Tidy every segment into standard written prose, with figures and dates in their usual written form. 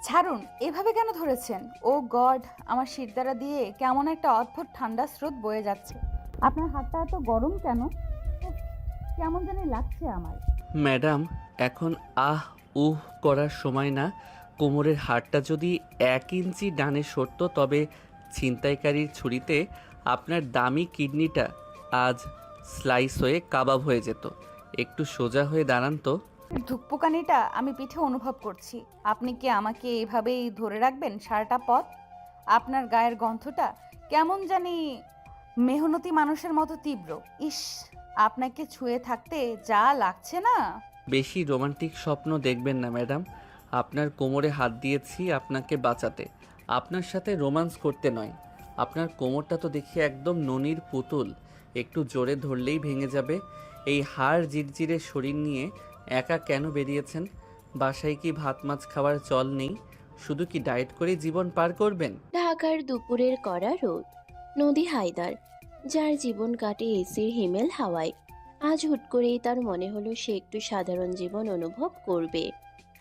ছাড়ুন, এভাবে কেন ধরেছেন? ও গড, আমার শিরদাঁড়া দিয়ে কেমন একটা অদ্ভুত ঠান্ডা স্রোত বয়ে যাচ্ছে। আপনার হাতটা এত গরম কেন? উফ, কেমন জানি লাগছে আমার। ম্যাডাম, এখন আহ উহ করার সময় না। কোমরের হাড়টা যদি 1 ইঞ্চি ডানে সরতো তবে ছিনতাইকারীর ছুরিতে আপনার দামি কিডনিটা আজ স্লাইস হয়ে কাবাব হয়ে যেত। একটু সোজা হয়ে দাঁড়ান তো। ধুকপুকানিটা আমি পিঠে অনুভব করছি। আপনি কি আমাকে এইভাবেই ধরে রাখবেন সারাটা পথ? আপনার গায়ের গন্ধটা কেমন জানি মেহনতি মানুষের মতো তীব্র। ইস, আপনাকে ছুঁয়ে থাকতে যা লাগছে না। বেশি রোমান্টিক স্বপ্ন দেখবেন না ম্যাডাম। আপনার কোমরে হাত দিয়েছি আপনাকে বাঁচাতে, আপনার সাথে রোমান্স করতে নয়। আপনার কোমরটা তো দেখি একদম ননির পুতুল, একটু জোরে ধরলেই ভেঙে যাবে। এই হাড় জিরজিরে শরীর নিয়ে একা কেন বেরিয়েছেন? বাসায় কি ভাত মাছ খাওয়ার চল নেই? শুধু কি ডায়েট করে জীবন পার করবেন? ঢাকার দুপুরের কড়া রোদ। নদী হায়দার, যার জীবন কাটে এসির হিমেল হাওয়ায়, আজ হুট করেই তার মনে হলো সে একটু সাধারণ জীবন অনুভব করবে।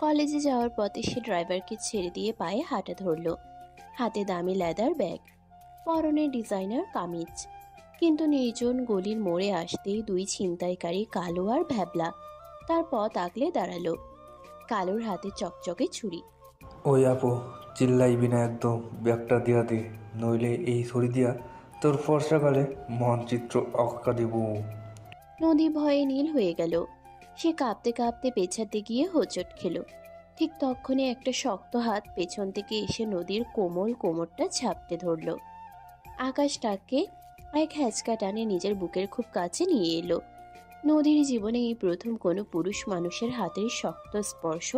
কলেজে যাওয়ার পথে সে ড্রাইভারকে ছেড়ে দিয়ে পায়ে হাঁটা ধরলো। হাতে দামি লেদার ব্যাগ, পরনে ডিজাইনার কামিজ। কিন্তু নির্জন গলির মোড়ে আসতেই দুই ছিনতাইকারী কালো আর ভ্যাবলা তার পথ আগলে দাঁড়ালো। কালোর হাতে চকচকে ছুরি। ওই আপু, চিল্লাইবি না একদম, ব্যাগটা দিয়া দে, নইলে এই ছড়ি দিয়া তোর ফর্সাকালে মানচিত্র আঁকা দিব। নদী ভয়ে নীল হয়ে গেল। সে কাঁপতে কাঁপতে পেছাতে গিয়ে হোঁচট খেল। ঠিক তখনই একটা শক্ত হাত পেছন থেকে এসে নদীর কোমল কোমরটা ঝাপটে ধরল। আকাশ তাকে এক হ্যাচকা টানে নিজের বুকের খুব কাছে নিয়ে এলো। নদীর জীবনে এই প্রথম কোনো পুরুষ মানুষের হাতের শক্ত স্পর্শ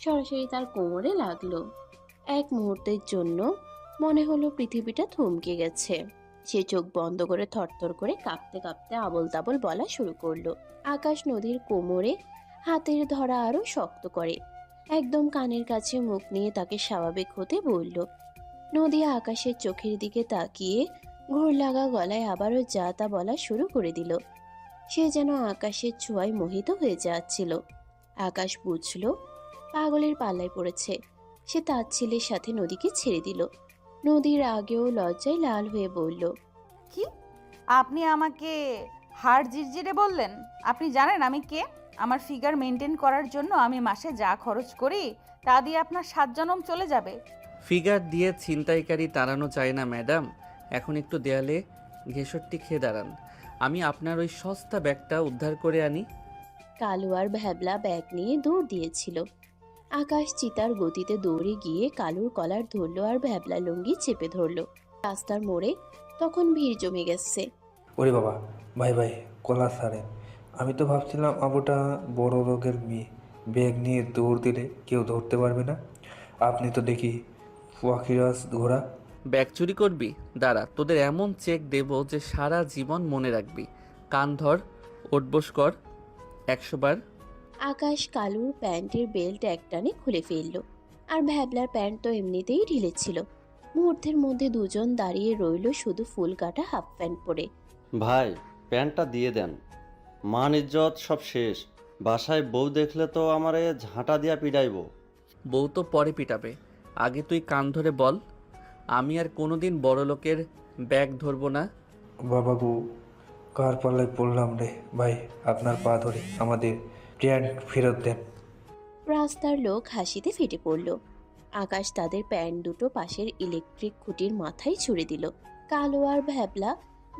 সরাসরি তার কোমরে লাগলো। এক মুহূর্তের জন্য মনে হলো পৃথিবীটা থমকে গেছে। সে চোখ বন্ধ করে থরথর করে কাঁপতে কাঁপতে আবোল তাবোল বলা শুরু করলো। আকাশ নদীর কোমরে হাতের ধরা আরো শক্ত করে, একদম কানের কাছে মুখ নিয়ে তাকে স্বাভাবিক হতে বলল। নদী আকাশের চোখের দিকে তাকিয়ে ঘোর লাগা গলায় আবারও যা তা বলা শুরু করে দিল। সে যেন আকাশের ছোঁয়ায় মোহিত হয়ে যাচ্ছিল। আকাশ বুঝল পাগলের পাল্লায় পড়েছে। সে তাচ্ছিলের সাথে নদীকে ছেড়ে দিল। নদীর আগেও লজ্জায় লাল হয়ে বলল, কি? আপনি আমাকে হাড় জিরজিরে বললেন? আপনি জানেন আমি কে? আমার ফিগার মেনটেন করার জন্য আমি মাসে যা খরচ করি তা দিয়ে আপনার 7 জনম চলে যাবে। ফিগার দিয়ে ছিনতাইকারী তাড়ানো যায় না ম্যাডাম। এখন একটু দেয়ালে ঘেঁষট্টি খেয়ে দাঁড়ান, আমি আপনার ওই সস্তা ব্যাগটা উদ্ধার করে আনি। কালু আর ভ্যাবলা ব্যাগ নিয়ে দৌড় দিয়েছিল। আকাশ চিতার গতিতে দৌড়ে গিয়ে কালুর কলার ধরলো আর ভ্যাবলা লুঙ্গি চেপে ধরলো। রাস্তার মোড়ে তখন ভিড় জমে গেছে। ওরে বাবা, ভাই ভাই, কলা সারে, আমি তো ভাবছিলাম আবুটা বড় লোকের মেয়ে, ব্যাগ নিয়ে দৌড় দিলে কেউ ধরতে পারবে না। আপনি তো দেখি ওয়াকিরাস ঘোড়া। ব্যাগ চুরি করবি? দাঁড়া, তোদের এমন চেক দেব যে সারা জীবন মনে রাখবি। কান ধর, ওঠবোস কর 100 বার। আকাশ কালুর প্যান্টের বেল্ট একটানে খুলে ফেলল। আর ভ্যাবলার প্যান্ট তো এমনিতেই ঢিলে ছিল। মুহূর্তের মধ্যে দুজন দাঁড়িয়ে রইল শুধু ফুল কাটা হাফ প্যান্ট পরে। ভাই, প্যান্টটা দিয়ে দেন, মান ইজ্জত সব শেষ। বাসায় বউ দেখলে তো আমারে ঝাঁটা দিয়া পিটাইবো। বউ তো পরে পিটাবে, আগে তুই কান ধরে বল, আমি আর কোনোদিন বড় লোকের ব্যাগ ধরবো না। বাবা গো, কার পাল্লায় পড়লাম রে ভাই, আপনার পা ধরে আমাদের প্যান্ট ফেরত দেন। রাস্তার লোক হাসিতে ফেটে পড়ল। আকাশ তাদের প্যান্ট দুটো পাশের ইলেকট্রিক খুঁটির মাথায় ছুড়ে দিল। কালো আর ভ্যাবলা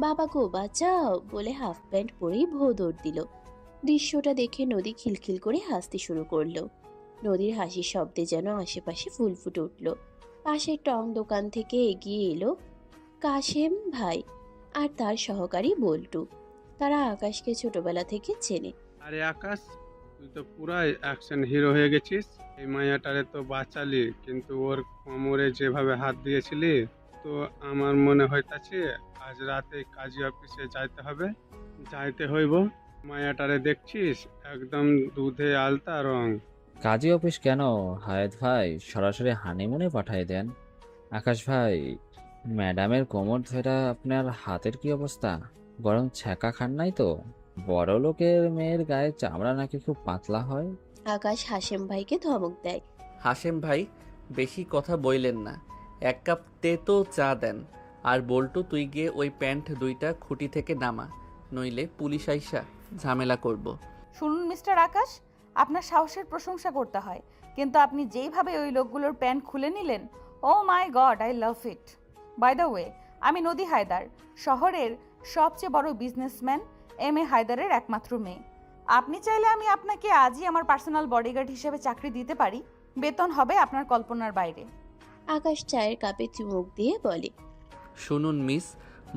বাবা গো বাঁচাও বলে হাফ প্যান্ট পরেই ভোঁ দৌড় দিল। দৃশ্যটা দেখে নদী খিলখিল করে হাসতে শুরু করলো। নদীর হাসির শব্দে যেন আশেপাশে ফুল ফুটে উঠল। পাশের টং দোকান থেকে এগিয়ে এলো কাশেম ভাই আর তার সহকারী বল্টু। তারা আকাশকে ছোটবেলা থেকে চেনে। আরে আকাশ, তুই তো পুরাই অ্যাকশন হিরো হয়ে গেছিস। এই মায়াটারে তো বাঁচালি, কিন্তু ওর কোমরে যেভাবে হাত দিয়েছিলি, তো আমার মনে হইতাছে আজ রাতে কাজী অফিসে যাইতে হইব। মায়াটারে দেখছিস, একদম দুধে আলতা রং। কাজী অফিস কেন হায়েত ভাই, সরাসরি হানিমুনে পাঠাই দেন। আকাশ ভাই, ম্যাডামের কোমর ধরা আপনার হাতের কি অবস্থা? গরম ছ্যাঁকা খান নাই তো? বড় লোকের মেয়ের গায়ে চামড়া নাকি খুব পাতলা হয়। আকাশ হাসেম ভাইকে ধমক দেয়। হাসেম ভাই, বেশি কথা বইলেন না, 1 কাপ তেতো চা দেন। আর বল্টু, তুই গিয়ে ওই প্যান্ট 2টা খুঁটি থেকে নামা, নইলে পুলিশ আইসা ঝামেলা করব। শুনুন মিস্টার আকাশ, আপনার সাহসের প্রশংসা করতে হয়, কিন্তু আপনি যেইভাবে ওই লোকগুলোর প্যান্ট খুলে নিলেন, oh my god, I love it. By the way, আমি নদী হায়দার, শহরের সবচেয়ে বড় বিজনেসম্যান এম.এ. হায়দারের একমাত্র মেয়ে। আপনি চাইলে আমি আপনাকে আজই আমার পার্সোনাল বডিগার্ড হিসেবে চাকরি দিতে পারি। বেতন হবে আপনার কল্পনার বাইরে। আকাশ চায়ের কাপে চুমুক দিয়ে বলে, শুনুন মিস,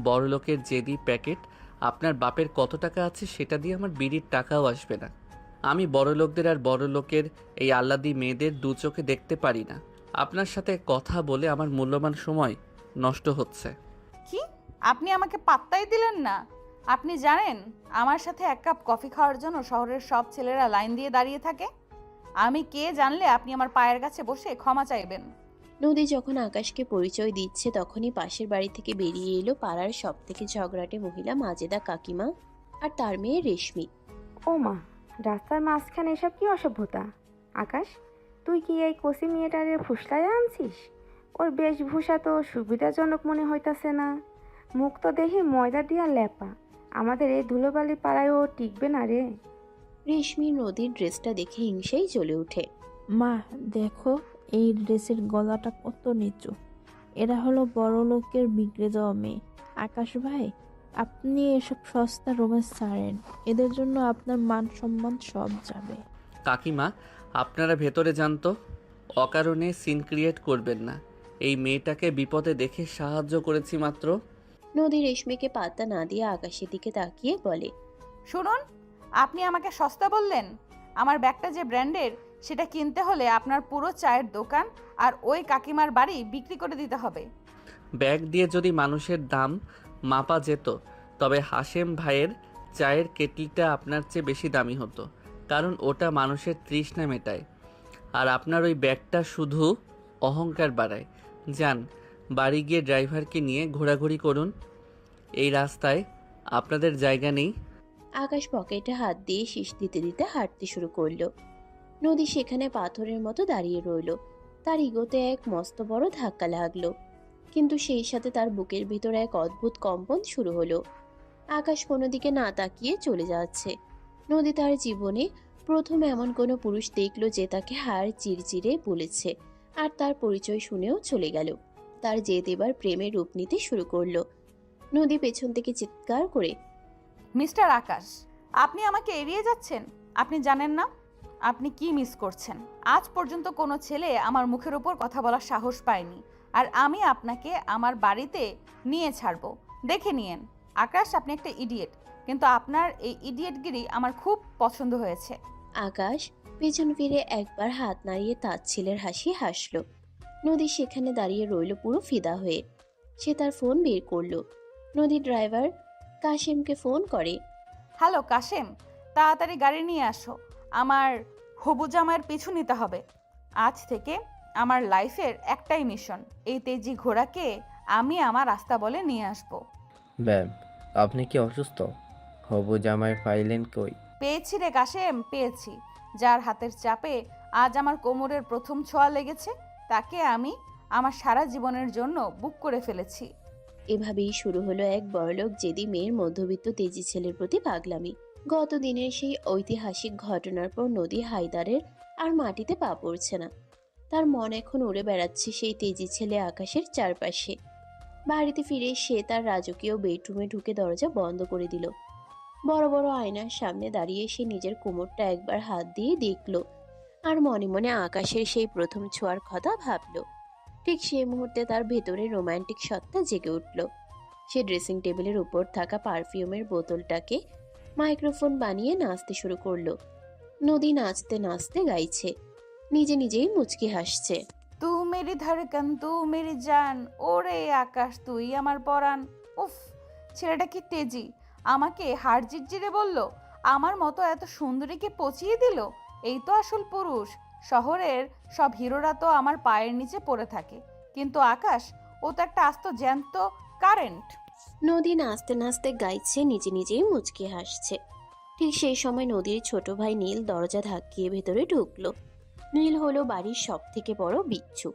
বড়লোকের জেদি প্যাকেট, আপনার বাপের কত টাকা আছে সেটা দিয়ে আমার বিড়ির টাকাও আসবে না। আমি বড়লোকদের আর বড়লোকের এই আহ্লাদি মেয়েদের দু চোখে দেখতে পারি না। আপনার সাথে কথা বলে আমার মূল্যবান সময় নষ্ট হচ্ছে। কি? আপনি আমাকে পাত্তাই দিলেন না? আপনি জানেন আমার সাথে 1 কাপ কফি খাওয়ার জন্য শহরের সব ছেলেরা লাইন দিয়ে দাঁড়িয়ে থাকে? আমি কে জানলে আপনি আমার পায়ের কাছে বসে ক্ষমা চাইবেন। নদী যখন আকাশকে পরিচয় দিচ্ছে তখনই পাশের বাড়ি থেকে বেরিয়ে এলো পাড়ার সব থেকে ঝগড়াটে মহিলা মাজেদা কাকিমা আর তার মেয়ে রেশমি। ও মা, রাস্তার মাঝখানে এসব কি অসভ্যতা! আকাশ, তুই কি এই কচি মেয়েটারে ফুসলাইয়া আনছিস? ওর বেশভূষা তো সুবিধাজনক মনে হইতাছে না। মুখ তো দেখি ময়দা দিয়া লেপা। আমাদের এই ধুলোবালি পাড়ায় ও টিকবে না রে। রেশমি নদীর ড্রেসটা দেখে হিংসেই জ্বলে ওঠে। মা দেখো, এই ড্রেসের গলাটা কত নিচু। এরা হলো বড় লোকের বিগড়ে যাওয়া মেয়ে। আকাশ ভাই, আপনি এসব সস্তা রোম্যান্স ছাড়েন, এদের জন্য আপনার মান সম্মান সব যাবে। কাকিমা, আপনারা ভেতরে যান তো, অকারণে সিন ক্রিয়েট করবেন না। এই মেয়েটাকে বিপদে দেখে সাহায্য করেছি মাত্র। নদী রেশমিকে পাত্তা না দিয়ে আকাশের দিকে তাকিয়ে বলে, শুনুন, আপনি আমাকে সস্তা বললেন? আমার ব্যাগটা যে ব্র্যান্ডের সেটা কিনতে হলে আপনার পুরো চায়ের দোকান আর ওই কাকিমার বাড়ি বিক্রি করে দিতে হবে। ব্যাগ দিয়ে যদি মানুষের দাম মাপা যেত, তবে হাশেম ভাইয়ের চায়ের কেটলিটা আপনার চেয়ে বেশি দামি হতো, কারণ ওটা মানুষের তৃষ্ণা মেটায়। আর আপনার ওই ব্যাগটা শুধু অহংকার বাড়ায়। যান, বাড়ি গিয়ে ড্রাইভারকে নিয়ে ঘোরাঘুরি করুন। এই রাস্তায় আপনাদের জায়গা নেই। আকাশ পকেটে হাত দিয়ে শীষ দিতে দিতে হাঁটতে শুরু করলো। নদী সেখানে পাথরের মতো দাঁড়িয়ে রইল। তার ইগোতে এক মস্ত বড় ধাক্কা লাগলো, কিন্তু সেই সাথে তার বুকের ভিতরে এক অদ্ভুত কম্পন শুরু হলো। আকাশ কোনো দিকে না তাকিয়ে চলে যাচ্ছে। নদী তার জীবনে প্রথম এমন কোনো পুরুষ দেখলো যে তাকে হাড় চিরচিরে বলেছে, আর তার পরিচয় শুনেও চলে গেল। তার জেদ এবার প্রেমের রূপ নিতে শুরু করলো। নদী পেছন থেকে চিৎকার করে, মিস্টার আকাশ, আপনি আমাকে এড়িয়ে যাচ্ছেন। আপনি জানেন না আপনি কি মিস করছেন। আজ পর্যন্ত কোনো ছেলে আমার মুখের উপর কথা বলার সাহস পায়নি, আর আমি আপনাকে আমার বাড়িতে নিয়ে ছাড়বো। দেখে নিয়েন। আকাশ, আপনি একটা ইডিয়েট, কিন্তু আপনার এই ইডিয়েটগিরি আমার খুব পছন্দ হয়েছে। আকাশ পেছন ফিরে একবার হাত নাড়িয়ে তাচ্ছিলের হাসি হাসল। নদী সেখানে দাঁড়িয়ে রইল পুরো ফিদা হয়ে। সে তার ফোন বের করলো। নদী ড্রাইভার কাশেমকে ফোন করে, হ্যালো কাশেম, তাড়াতাড়ি গাড়ি নিয়ে আসো, আমার হবু জামাইয়ের পিছু নিতে হবে। আজ থেকে আমার লাইফের একটাই মিশন, এই তেজি ঘোড়াকে আমি আমার রাস্তা বলে নিয়ে আসবো। ম্যাম, আপনি কি অসুস্থ? হবু জামাই পাইলেন কই? পেয়েছি রে কাশেম, পেয়েছি। যার হাতের চাপে আজ আমার কোমরের প্রথম ছোঁয়া লেগেছে, তাকে আমি আমার সারা জীবনের জন্য বুক করে ফেলেছি। এভাবেই শুরু হলো এক বড়লোক জেদি মেয়ের মধ্যবিত্ত তেজি ছেলের প্রতি পাগলামি। গত দিনের সেই ঐতিহাসিক ঘটনার পর নদী হায়দারের আর মাটিতে পা পড়ছে না। তার মন এখন উড়ে বেড়াচ্ছে সেই তেজি ছেলে আকাশের চারপাশে। বাড়িতে ফিরে সে তার রাজকীয় বেডরুমে ঢুকে দরজা বন্ধ করে দিল। বড় বড় আয়নার সামনে দাঁড়িয়ে সে নিজের কোমরটা একবার হাত দিয়ে দেখল, আর মনে মনে আকাশের সেই প্রথম ছোঁয়ার কথা ভাবল। ঠিক সেই মুহূর্তে তার ভেতরে রোমান্টিক সত্তা জেগে উঠল। সে ড্রেসিং টেবিলের উপর থাকা পারফিউমের বোতলটাকে মাইক্রোফোন বানিয়ে নাচতে শুরু করলো। নদী নাচতে নাচতে গাইছে, নিজে নিজেই মুচকি হাসছে। তু মেরি ধড়কন, তু মেরি জান, ওরে আকাশ তুই আমার পরাণ। উফ, ছেলেটা কি তেজি! আমাকে হাড় জিরজিরে বলল, আমার মতো এত সুন্দরীকে পচিয়ে দিল। এই তো আসল পুরুষ। শহরের সব হিরোরা তো আমার পায়ের নিচে পড়ে থাকে, কিন্তু আকাশ, ও তো একটা আস্ত জ্যান্ত কারেন্ট। নদী নাচতে নাচতে গাইছে, নিজে নিজেই মুচকি হাসছে। ঠিক সেই সময় নদীর ছোট ভাই নীল দরজা ধাক্কিয়ে ভেতরে ঢুকলো। নীল হলো বাড়ির সব থেকে বড় বিচ্ছু।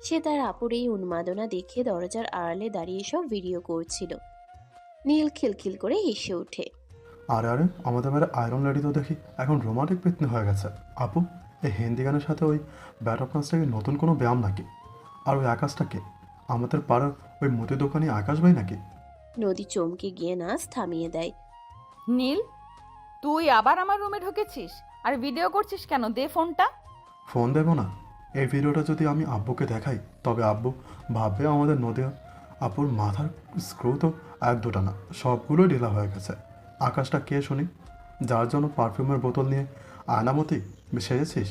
সে তার আপুর এই উন্মাদনা দেখে দরজার আড়ালে দাঁড়িয়ে সব ভিডিও করছিল। নীল খিলখিল করে হেসে ওঠে। আরে আরে, আমাদের বাড়ি আয়রন লেডি তো দেখি এখন রোমান্টিক পেতনি হয়ে গেছে। আপু, এই হিন্দি গানের সাথে ওই ব্যাটপ নাচটা কি নতুন কোনো ব্যায়াম নাকি? আর ওই আকাশটা কে? আমাদের পাড়ার ওই মুদি দোকানি আকাশ ভাই নাকি? নদী চমকে গিয়ে নাচ থামিয়ে দেয়। নীল, তুই আবার আমার রুমে ঢুকেছিস আর ভিডিও করছিস কেন? দে ফোনটা। ফোন দেবো না? এই ভিডিওটা যদি আমি আব্বুকে দেখাই তবে আব্বু ভাববে আমাদের নদী আপুর মাথার স্ক্রু তো এক দুটা না, সবগুলোই ঢিলা হয়ে গেছে। আকাশটা কে শুনি, যার জন্য পারফিউমের বোতল নিয়ে আয়নামতি সেজেছিস?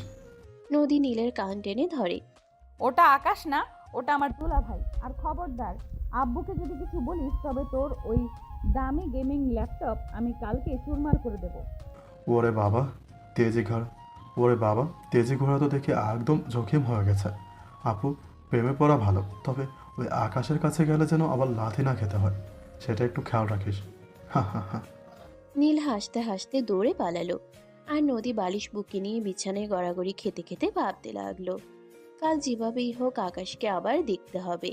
নদী নীলের কান টেনে ধরে। ওটা আকাশ না, ওটা আমার দুলা ভাই। আর খবরদার, আব্বুকে যদি কিছু বলিস তবে তোর ওই দামি গেমিং ল্যাপটপ আমি কালকে চুরমার করে দেব। ওরে বাবা, তেজি ঘোড়া! ওরে বাবা, তেজি ঘোড়া তো দেখে একদম জখম হয়ে গেছে। আপু, প্রেমে পড়া ভালো, তবে ওই আকাশের কাছে গেলে যেন আবার লাথি না খেতে হয়, সেটা একটু খেয়াল রাখিস। হা হা হা। নীল হাসতে হাসতে দৌড়ে পালালো। আর নদী বালিশ বুকে নিয়ে বিছানায় গড়াগড়ি খেতে খেতে ভাবতে লাগলো, কাল যেভাবেই হোক আকাশকে আবার দেখতে হবে।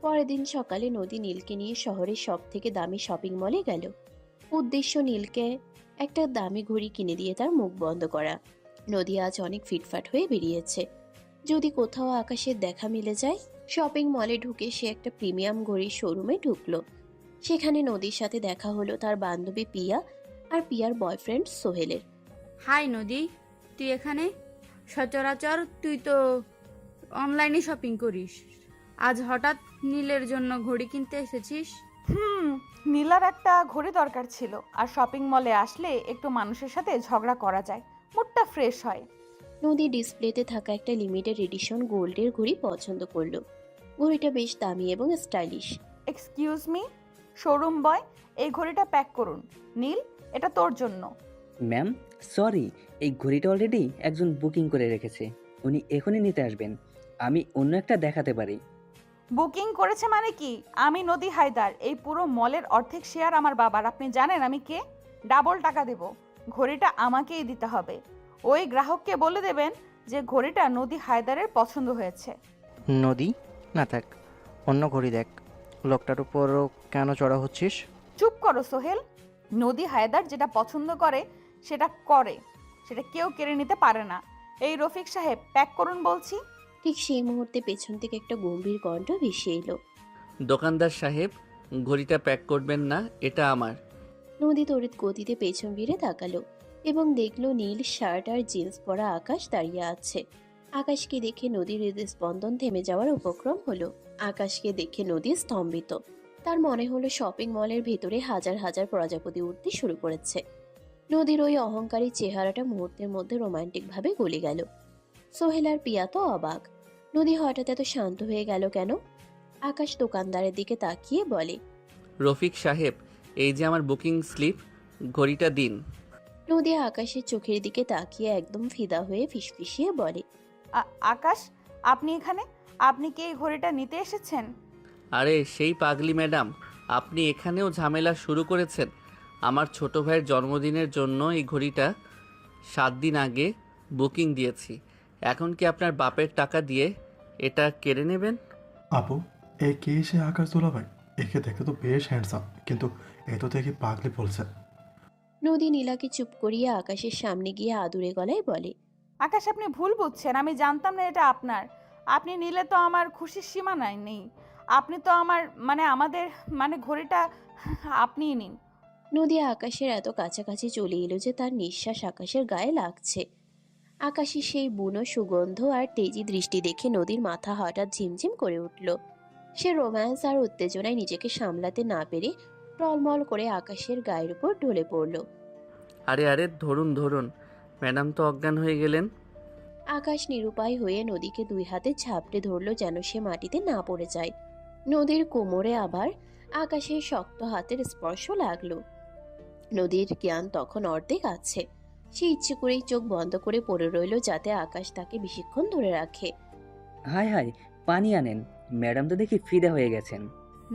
পরের দিন সকালে নদী নীলকে নিয়ে শহরের সব থেকে দামি শপিং মলে গেল। উদ্দেশ্য নীলকে একটা দামি ঘড়ি কিনে দিয়ে তার মুখ বন্ধ করা। নদী আজ অনেক ফিটফাট হয়ে বেরিয়েছে। যদি কোথাও আকাশের দেখা মিলে যায়। শপিং মলে ঢুকে সে একটা প্রিমিয়াম ঘড়ির শোরুমে ঢুকলো। সেখানে নদীর সাথে দেখা হলো তার বান্ধবী পিয়া আর পিয়ার বয়ফ্রেন্ড সোহেলের। হাই নদী, তুই এখানে? সচরাচর তুই তো অনলাইনে শপিং করিস, আজ হঠাৎ নীলের জন্য ঘড়ি কিনতে এসেছিস? নীলার একটা ঘড়ি দরকার ছিল, আর শপিং মলে আসলে একটু মানুষের সাথে ঝগড়া করা যায়, মুডটা ফ্রেশ হয়। নদী ডিসপ্লেতে থাকা একটা লিমিটেড এডিশন গোল্ডের ঘড়ি পছন্দ করলো। ঘড়িটা বেশ দামি এবং স্টাইলিশ। এক্সকিউজ মি, শোরুম বয়, এই ঘড়িটা প্যাক করুন। নীল, এটা তোর জন্য। ম্যাম, সরি, এই ঘড়িটা অলরেডি একজন বুকিং করে রেখেছে, উনি এখনই নিতে আসবেন। আমি অন্য একটা দেখাতে পারি। বুকিং করেছে মানে কি? আমি নদী হায়দার, এই পুরো মলের অর্ধেক শেয়ার আমার বাবার। আপনি জানেন আমি কে? ডাবল টাকা দেব। ঘড়িটা আমাকেই দিতে হবে। ওই গ্রাহককে বলে দেবেন যে ঘড়িটা নদী হায়দারের পছন্দ হয়েছে। নদী, না থাক, অন্য ঘড়ি দেখ। লোকটার উপরও কেন চড়া হচ্ছিস? চুপ করো সোহেল। নদী হায়দার যেটা পছন্দ করে সেটা করে, সেটা কেউ কেড়ে নিতে পারে না। এই রফিক সাহেব, প্যাক করুন বলছি। ঠিক সেই মুহূর্তে পেছন থেকে একটা গম্ভীর কণ্ঠ ভেসে এলো। দোকানদার সাহেব, ঘড়িটা প্যাক করবেন না, এটা আমার। নদী তড়িৎ গতিতে পেছন ফিরে তাকালো এবং দেখলো নীল শার্ট আর জিন্স পরা আকাশ দাঁড়িয়ে আছে। আকাশকে দেখে নদীর হৃদস্পন্দন থেমে যাওয়ার উপক্রম হলো। আকাশকে দেখে নদী স্তম্ভিত। তার মনে হলো শপিং মলের ভেতরে হাজার হাজার প্রজাপতি উঠতে শুরু করেছে। নদীর ওই অহংকারী চেহারাটা মুহূর্তের মধ্যে রোমান্টিক ভাবে গলে গেল। সোহেল আর পিয়া তো অবাক, নদী হঠাৎ এত শান্ত হয়ে গেল কেন? আকাশ দোকানদারের দিকে তাকিয়ে বলে, রফিক সাহেব, এই যে আমার বুকিং স্লিপ, ঘড়িটা দিন। নদী আকাশের চোখের দিকে তাকিয়ে একদম ফিদা হয়ে ফিসফিসিয়ে বলে, আকাশ, আপনি এখানে? আপনি কি এই ঘড়িটা নিতে এসেছেন? আরে সেই পাগলি ম্যাডাম, আপনি এখানেও ঝামেলা শুরু করেছেন। আমার ছোট ভাইয়ের জন্মদিনের জন্য এই ঘড়িটা 7 দিন আগে বুকিং দিয়েছি। এখন কি আপনার বাপের টাকা দিয়ে এটা কেড়ে নেবেন? আপু, এই কে সে আকাশ দুলাভাই? একে দেখে তো বেশ হ্যান্ডসাম, কিন্তু এ তো দেখি পাগলি বলছে। নদী নীলাকে চুপ করিয়ে আকাশের সামনে গিয়ে আদুরে গলায় বলে, আকাশ, আপনি ভুল বুঝছেন। আমি জানতাম না এটা আপনার। আপনি নিলে তো আমার খুশির সীমানায় নেই। আপনি তো আমার আমাদের ঘড়িটা আপনিই নিন। নদী আকাশের এত কাছাকাছি চলে এলো যে তার নিঃশ্বাস আকাশের গায়ে লাগছে। আকাশের সেই বুনো সুগন্ধ আর তেজি দৃষ্টি দেখে নদীর মাথা হঠাৎ ঝিমঝিম করে উঠল। সে রোম্যান্স আর উত্তেজনায় নিজেকে সামলাতে না পেরে টলমল করে আকাশের গায়ের উপর ঢলে পড়ল। আরে আরে, ধরুন ধরুন, ম্যাডাম তো অজ্ঞান হয়ে গেলেন। আকাশ নিরুপায় হয়ে নদীকে দুই হাতে ঝাপটে ধরল যেন সে মাটিতে না পড়ে যায়। নদীর কোমরে আবার আকাশের শক্ত হাতের স্পর্শ লাগলো। নদীর জ্ঞান তখন অর্ধেক আছে। সে ইচ্ছে করেই চোখ বন্ধ করে পড়ে রইল যাতে আকাশ তাকে বেশিক্ষণ ধরে রাখে। হাই হাই, পানি আনেন, ম্যাডাম তো দেখি ফিদা হয়ে গেছেন।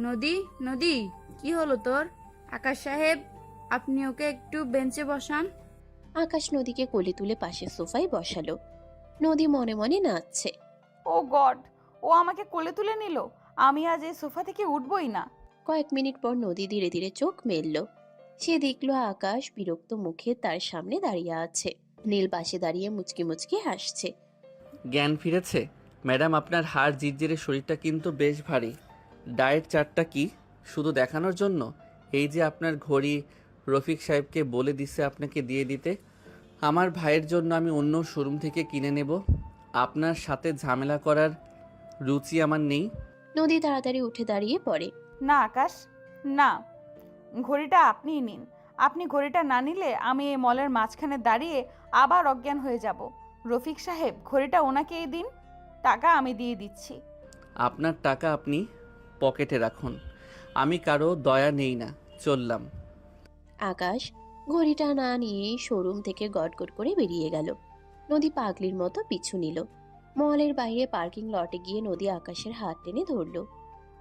নদী, নদী, কি হলো তোর? আকাশ সাহেব, আপনি ওকে একটু বেঞ্চে বসান। আকাশ নদীকে কোলে তুলে পাশের সোফায় বসালো। নদী মনে মনে নাচছে। ও গড, ও আমাকে কোলে তুলে নিল। আমি আজ এই সোফা থেকে উঠবই না। কয়েক মিনিট পর নদী ধীরে ধীরে চোখ মেলল। সে দেখল আকাশ বিরক্ত মুখে তার সামনে দাঁড়িয়ে আছে। নীল পাশে দাঁড়িয়ে মুচকি মুচকি হাসছে। জ্ঞান ফিরেছে? ম্যাডাম, আপনার হাড় জিরজিরে শরীরটা কিন্তু বেশ ভারী। ডায়েট চার্টটা কি শুধু দেখানোর জন্য? এই যে আপনার ঘড়ি রফিক সাহেবকে বলে দিছে আপনাকে দিয়ে দিতে। আমার ভাইয়ের জন্য আমি অন্য শোরুম থেকে কিনে নেব। আপনার সাথে ঝামেলা করার রুচি আমার নেই। নদী তাড়াতাড়ি উঠে দাঁড়িয়ে পড়ে। না আকাশ, না, ঘড়িটা আপনিই নিন। আপনি ঘড়িটা না নিলে আমি এই মলের মাঝখানে দাঁড়িয়ে আবার অজ্ঞান হয়ে যাব। রফিক সাহেব, ঘড়িটা ওনাকেই দিন, টাকা আমি দিয়ে দিচ্ছি। আপনার টাকা আপনি পকেটে রাখুন, আমি কারো দয়া নেই না। চললাম। আকাশ ঘড়িটা না নিয়ে শোরুম থেকে গটগট করে বেরিয়ে গেল। নদী পাগলির মতো পিছু নিল। মলের বাইরে পার্কিং লটে গিয়ে নদী আকাশের হাত টেনে ধরল।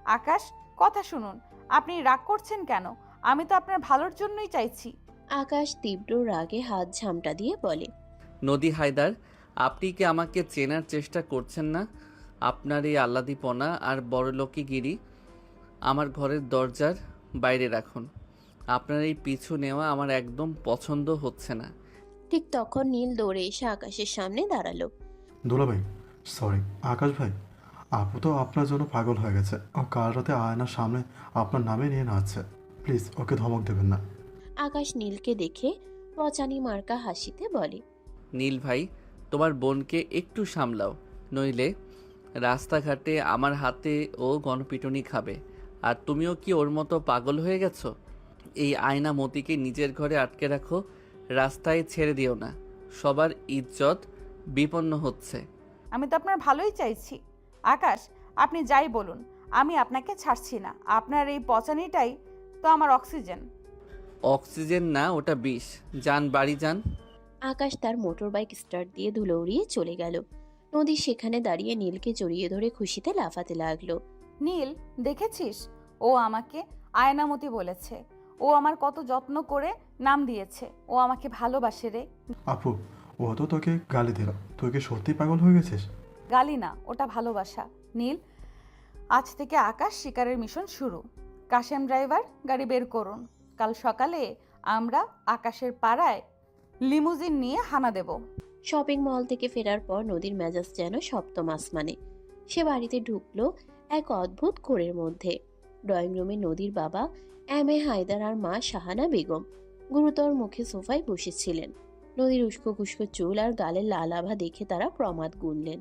আকাশ, কথা শুনুন। আপনি রাগ করছেন কেন? আমি তো আপনার ভালোর জন্যই চাইছি। আকাশ তীব্র রাগে হাত ঝামটা দিয়ে বলে, নদী হায়দার, আপনি কি আমাকে চেনার চেষ্টা করছেন না? আপনার এই আহ্লাদিপনা আর বড়লোকিগিরি আমার ঘরের দরজার বাইরে রাখুন। আপনার এই পিছু নেওয়া আমার একদম পছন্দ হচ্ছে না। ঠিক তখন নীল দৌড়ে এসে আকাশের সামনে দাঁড়ালো। দুলাভাই, সরি। আকাশ ভাই, আপু তো আপনার জন্য পাগল হয়ে গেছে। ও কাল রাতে আয়নার সামনে আপনার নামে নিয়ে নাচছে। প্লিজ ওকে ধমক দেবেন না। আকাশ নীলকে দেখে পচানি মার্কা হাসিতে বলে, নীল ভাই, তোমার বোনকে একটু সামলাও, নইলে রাস্তাঘাটে আমার হাতে ও গণপিটুনি খাবে। আর তুমিও কি ওর মতো পাগল হয়ে গেছো? এই আয়না মতিকে নিজের ঘরে আটকে রাখো, রাস্তায় ছেড়ে দিও না। সবার ইজ্জত বিপন্ন হচ্ছে। আমি তো আপনার ভালোই চাইছি। আকাশ, আপনি যাই বলুন, আমি আপনাকে ছাড়ছি না। আপনার এই পচানিটাই তো আমার অক্সিজেন। অক্সিজেন না, ওটা বিষ। যান, বাড়ি যান। আকাশ তার মোটর বাইক স্টার্ট দিয়ে ধুলো উড়িয়ে চলে গেল। নদী সেখানে দাঁড়িয়ে নীলকে জড়িয়ে ধরে খুশিতে লাফাতে লাগলো। নীল, দেখেছিস? ও আমাকে আয়নামতি বলেছে। ও আমার কত যত্ন করে নাম দিয়েছে। ও আমাকে ভালোবাসে রে। আপু, ও তো তোকে গালি দিল। তুই কি সত্যি পাগল হয়ে গেছিস? গালি না, ওটা ভালোবাসা। নীল, আজ থেকে আকাশ শিকারের মিশন শুরু। কাশেম ড্রাইভার, গাড়ি বের করুন। কাল সকালে আমরা আকাশের পাড়ায় লিমুজিন নিয়ে হানা দেব। শপিং মল থেকে ফেরার পর নদীর মেজাজ যেন সপ্তম আসমানে। সে বাড়িতে ঢুকলো এক অদ্ভুত ঘোরের মধ্যে। ড্রয়িং রুমে নদীর বাবা এম.এ. হায়দার আর মা শাহানা বেগম গুরুতর মুখে সোফায় বসেছিলেন। নদীর উস্কো খুস্কো চুল আর গালের লাল আভা দেখে তারা প্রমাদ গুনলেন।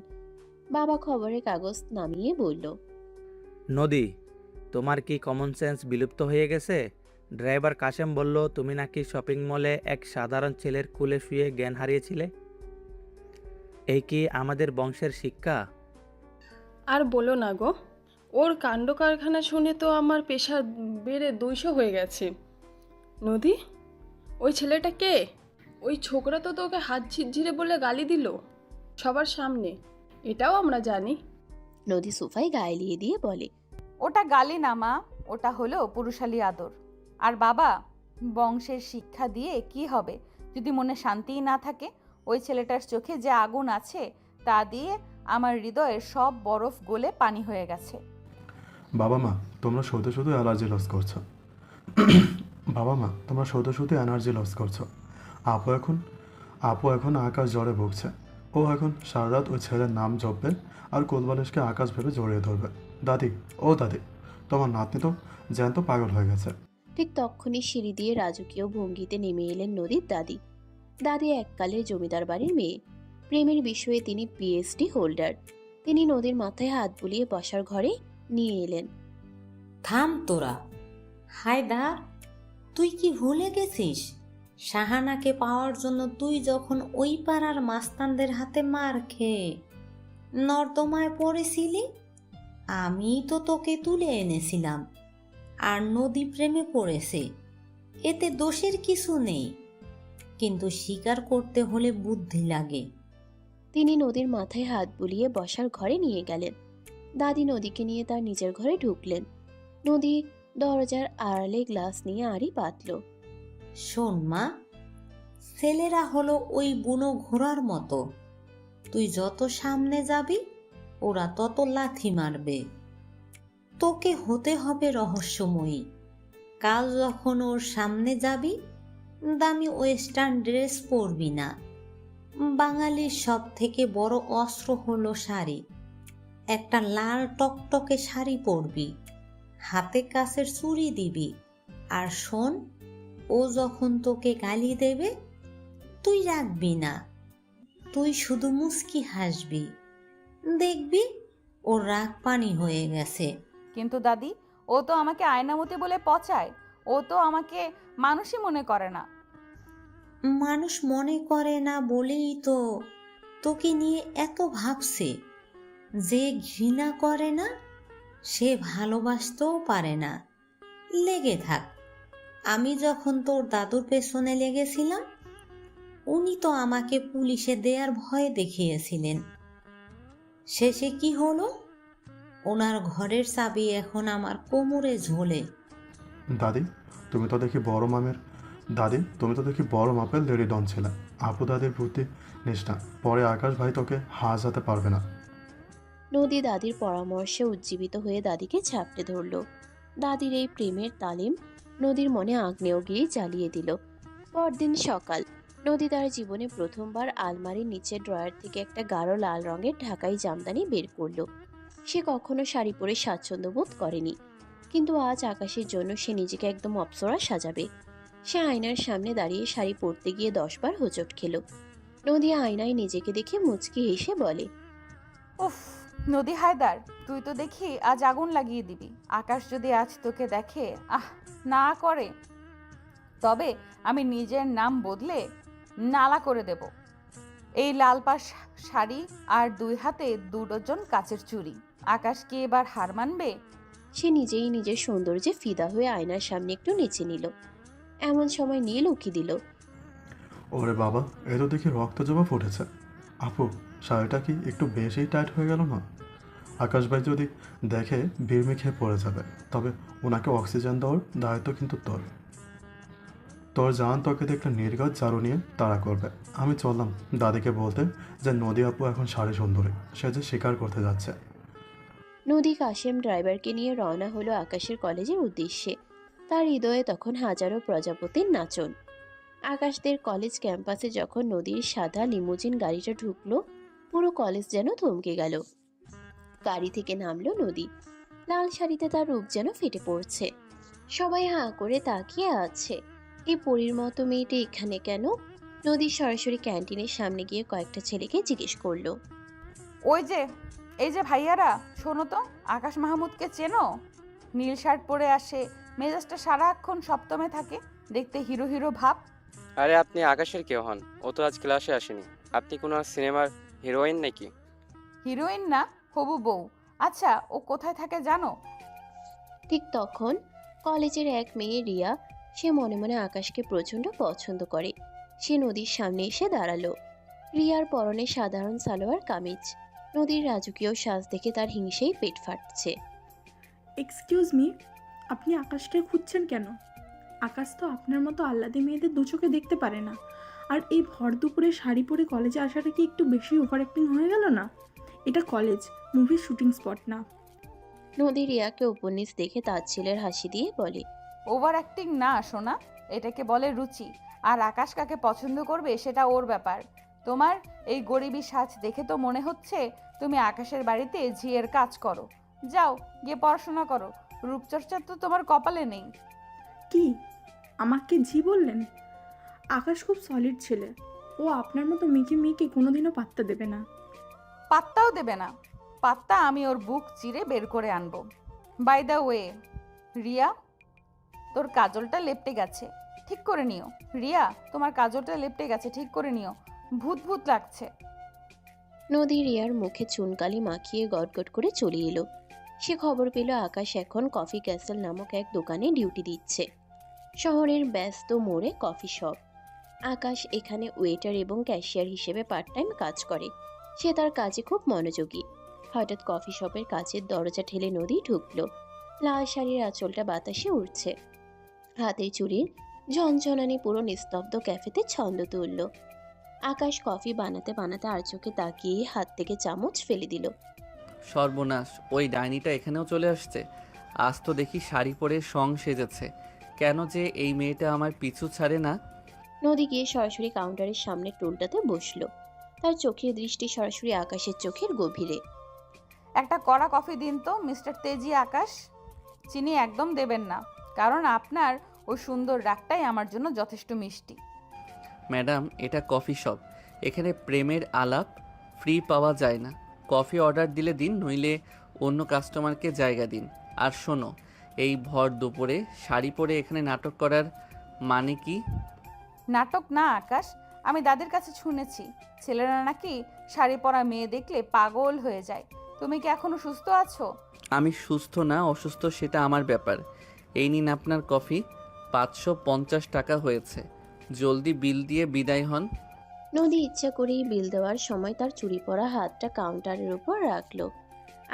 বাবা খবরের কাগজ নামিয়ে বলল, নদী, তোমার কি কমন সেন্স বিলুপ্ত হয়ে গেছে? ড্রাইভার কাশেম বলল তুমি নাকি শপিং মলে এক সাধারণ ছেলের কোলে শুয়ে জ্ঞান হারিয়েছিলে। এই কি আমাদের বংশের শিক্ষা? আর বলো না গো, ওর কাণ্ড কারখানা শুনে তো আমার প্রেশার বেড়ে 200 হয়ে গেছে। নদী, ওই ছেলেটা কে? ওই ছোকরা তো তোকে হাত ঝিরঝিরে বলে গালি দিল সবার সামনে, এটাও আমরা জানি। নদী সোফায় গায়ে লিয়ে দিয়ে বলে, ওটা গালি না মা, ওটা হলো পুরুষালী আদর। আর বাবা, বংশের শিক্ষা দিয়ে কি হবে যদি মনে শান্তিই না থাকে? ওই ছেলেটার চোখে যে আগুন আছে তা দিয়ে আমার হৃদয়ের সব বরফ গলে পানি হয়ে গেছে। বাবা মা, তোমরা শুধু শুধু এনার্জি লস করছো। বাবা মা, তোমরা শুধু শুধু এনার্জি লস করছো। আপু এখন আকাশ জ্বরে ভুগছে। ও এখন সারা রাত ওই ছেলের নাম জপবে আর কোলবালিশকে আকাশ ভেবে জড়িয়ে ধরবে। দাদি, ও দাদি, তোমার নাতনি তো জ্যান্ত পাগল হয়ে গেছে। ঠিক তখনই সিঁড়ি দিয়ে রাজকীয় ভঙ্গিতে নেমে এলেন নদীর দাদি। দাদি এককালে জমিদার বাড়ির মেয়ে। প্রেমের বিষয়ে তিনি পিএইচডি হোল্ডার। তিনি নদীর মাথায় হাত বুলিয়ে বসার ঘরে নিয়ে এলেন। থাম তোরা। হায়দার, তুই কি ভুলে গেছিস শাহানাকে পাওয়ার জন্য তুই যখন ওই পাড়ার মাস্তানদের হাতে মার খেয়ে নর্দমায় পড়েছিলি? আমি তো তোকে তুলে এনেছিলাম। আর নদী প্রেমে পড়েছে, এতে দোষের কিছু নেই, কিন্তু স্বীকার করতে হলে বুদ্ধি লাগে। তিনি নদীর মাথায় হাত বুলিয়ে বসার ঘরে নিয়ে গেলেন। দাদি নদীকে নিয়ে তার নিজের ঘরে ঢুকলেন। নদী দরজার আড়ালে গ্লাস নিয়ে আড়ি পাতল। শোন মা, ছেলেরা হলো ওই বুনো ঘোড়ার মতো, তুই যত সামনে যাবি ওরা তত লাথি মারবে। তোকে হতে হবে রহস্যময়ী। কাল যখন ওর সামনে যাবি দামি ওয়েস্টার্ন ড্রেস পরবি না। বাঙালির সব থেকে বড় অস্ত্র হলো শাড়ি। একটা লাল টকটকে শাড়ি পরবি, হাতে কাছের চুড়ি দিবি। আর শোন, ও যখন তোকে গালি দেবে তুই রাখবি না, তুই শুধু মুচকি হাসবি। দেখবি ওর রাগ পানি হয়ে গেছে। কিন্তু দাদি, ও তো আমাকে আয়নামতি বলে পচায়। ও তো আমাকে মানুষই মনে করে না। মানুষ মনে করে না বলেই তো তোকে নিয়ে এত ভাবছে। যে ঘৃণা করে না সে ভালোবাসতেও পারে না। লেগে থাক। আমি যখন তোর দাদুর পেছনে লেগেছিলাম উনি তো আমাকে পুলিশে দেয়ার ভয় দেখিয়েছিলেন। শেষে কি হলো? ওনার ঘরের চাবি এখন আমার কোমরে ঝোলে। দাদি, তুমি তো দেখি বড় মাপের লেডি ডন ছিলে। আপু দাদির প্রতি নিষ্ঠা, পরে আকাশ ভাই তোকে হাজাতে পারবে না। নদী দাদির পরামর্শে উজ্জীবিত হয়ে দাদিকে ঝাপটে ধরল। দাদির এই প্রেমের তালিম নদীর মনে আগ্নেয়গিরি জ্বালিয়ে দিল। পরদিন সকাল, নদী তার জীবনে প্রথমবার আলমারির নিচের ড্রয়ার থেকে একটা গাঢ় লাল রঙের ঢাকাই জামদানি বের করলো। সে কখনো শাড়ি পরে স্বাচ্ছন্দ্য বোধ করেনি, কিন্তু আজ আকাশের জন্য সে নিজেকে একদম অপ্সরা সাজাবে। সে আয়নার সামনে দাঁড়িয়ে শাড়ি পরতে গিয়ে 10 বার হোঁচট খেল। নদী আয়নায় নিজেকে দেখে মুচকি হেসে বলে, উফ নদী হায়দার, তুই তো দেখি আজ আগুন লাগিয়ে দিবি। আকাশ যদি আজ তোকে দেখে না করে, তবে আমি নিজের নাম বদলে নালা করে দেব। এই লাল পাশ শাড়ি আর 2 হাতে 2 ডজন কাচের চুড়ি। আকাশ কি এবার হার মানবে? সে নিজেই নিজের সৌন্দর্যে ফিদা হয়ে আয়নার সামনে একটু নেচে নিল। এমন সময় নীল উকি দিল। ওরে বাবা, এ তো দেখি রক্ত জবা ফুটেছে। আপু, শাড়িটা কি একটু বেশি টাইট হয়ে গেল না? আকাশ ভাই যদি দেখে বিড়মি খেয়ে পড়ে যাবে। তবে ওনাকে অক্সিজেন দেওয়ার দায়িত্ব কিন্তু তোর জান তোকে দেখলে নির্ঘাত ঝাড়ু নিয়ে তাড়া করবে। আমি চললাম দাদিকে বলতে যে নদী আপু এখন শাড়ি সুন্দরী, সে যে শিকার করতে যাচ্ছে। নদী কাশেম ড্রাইভারকে নিয়ে রওনা হলো আকাশের কলেজের উদ্দেশ্যে। তার হৃদয়ে তখন হাজারো প্রজাপতির নাচন। আকাশদের কলেজ ক্যাম্পাসে যখন নদীর সাদা লিমুজিন গাড়িটা ঢুকলো, পুরো কলেজ যেন থমকে গেল। গাড়ি থেকে নামলো নদী। লাল শাড়িতে তার রূপ যেন ফেটে পড়ছে। সবাই হাঁ করে তাকিয়ে আছে। এই পরীর মতো মেয়েটি এখানে কেন? নদী সরাসরি ক্যান্টিনের সামনে গিয়ে কয়েকটা ছেলেকে জিজ্ঞেস করলো, এই যে ভাইয়ারা, শোনো তো, আকাশ মাহমুদকে চেনো? নীল শার্ট পরে আসে, মেজাজটা সারাক্ষণ সপ্তমে থাকে, দেখতে হিরো হিরো ভাব। আরে আপনি আকাশের কেউ হন? ও তো আজ ক্লাসে আসেনি। আপনি কোনো সিনেমার হিরোইন নাকি? হিরোইন না, হবু বউ। আচ্ছা, ও কোথায় থাকে জানো? ঠিক তখন কলেজের এক মেয়ে রিয়া, সে মনে মনে আকাশকে প্রচণ্ড পছন্দ করে। সে নদীর সামনে এসে দাঁড়ালো। রিয়ার পরনে সাধারণ সালোয়ার কামিজ। নদীর রাজকীয় সাজ দেখে তার হিংসেই পেট ফাটছে। এক্সকিউজ মি, আপনি আকাশকে খুঁজছেন কেন? আকাশ তো আপনার মতো আহ্লাদী মেয়েদের দু চোখে দেখতে পারে না। আর এই ভর দুপুরে শাড়ি পরে কলেজে আসাটা কি একটু বেশি ওভার অ্যাক্টিং হয়ে গেল না? এটা কলেজ, মুভির শুটিং স্পট না। নদী রিয়াকে উপন্যাস দেখে তার ছেলের হাসি দিয়ে বলে, ওভার অ্যাক্টিং না সোনা, এটাকে বলে রুচি। আর আকাশ কাকে পছন্দ করবে সেটা ওর ব্যাপার। তোমার এই গরিবী সাজ দেখে তো মনে হচ্ছে তুমি আকাশের বাড়িতে ঝিয়ের কাজ করো। যাও গিয়ে পড়াশোনা করো, রূপচর্চা তো তোমার কপালে নেই। কি আমাকে ঝি বললেন? আকাশ খুব সলিড ছেলে, ও আপনার মতো মিকি মেয়েকে কোনোদিনও পাত্তা দেবে না। পাত্তাও দেবে না? পাত্তা আমি ওর বুক চিরে বের করে আনবো। বাই দ্য ওয়ে রিয়া, তোর কাজলটা লেপটে গেছে, ঠিক করে নিও। রিয়া, তোমার কাজলটা লেপটে গেছে, ঠিক করে নিও, ভূত ভূত লাগছে। নদী রিয়ার মুখে চুনকালি মাখিয়ে গটগট করে চলে এলো। সে খবর পেল আকাশ এখন কফি ক্যাসেল নামক এক দোকানে ডিউটি দিচ্ছে। শহরের ব্যস্ত মোড়ে কফি শপ। আকাশ এখানে ওয়েটার এবং ক্যাশিয়ার হিসেবে পার্ট টাইম কাজ করে। সে তার কাজে খুব মনোযোগী। হঠাৎ কফি শপের কাচের দরজা ঠেলে নদী ঢুকলো। লাল শাড়ির আঁচলটা বাতাসে উড়ছে। হাতের চুড়ির ঝনঝনানি পুরো নিস্তব্ধ ক্যাফেতে ছন্দ তুলল। আকাশ কফি বানাতে বানাতে আর চোখে তাকিয়ে হাত থেকে চামচ ফেলে দিল। সর্বনাশ, ওই ডাইনিটা এখানেও চলে আসছে। আজ তো দেখি শাড়ি পরে সং সেজেছে। কেন যে এই মেয়েটা আমার পিছু ছাড়ে না। নদী গিয়ে সরাসরি কাউন্টারের সামনে টুলটাতে বসলো। তার চোখের দৃষ্টি সরাসরি আকাশের চোখের গভীরে। একটা কড়া কফি দিন তো মিস্টার তেজি আকাশ। চিনি একদম দেবেন না, কারণ আপনার ওই সুন্দর রাগটাই আমার জন্য যথেষ্ট মিষ্টি। ম্যাডাম, এটা কফি শপ, এখানে প্রেমের আলাপ ফ্রি পাওয়া যায় না। কফি অর্ডার দিলে দিন, নইলে অন্য কাস্টমারকে জায়গা দিন। আর শোনো, এই ভর দুপুরে শাড়ি পরে এখানে নাটক করার মানে কি? নাটক না আকাশ, আমি দাদির কাছে শুনেছি ছেলেরা নাকি শাড়ি পরা মেয়ে দেখলে পাগল হয়ে যায়। তুমি কি এখনো সুস্থ আছো? আমি সুস্থ না অসুস্থ সেটা আমার ব্যাপার। এই নিন আপনার কফি, 550 টাকা হয়েছে। জলদি বিল দিয়ে বিদায় হন। নদী ইচ্ছা করেই বিল দেওয়ার সময় তার চুরি পরা হাতটা কাউন্টারের উপর রাখলো।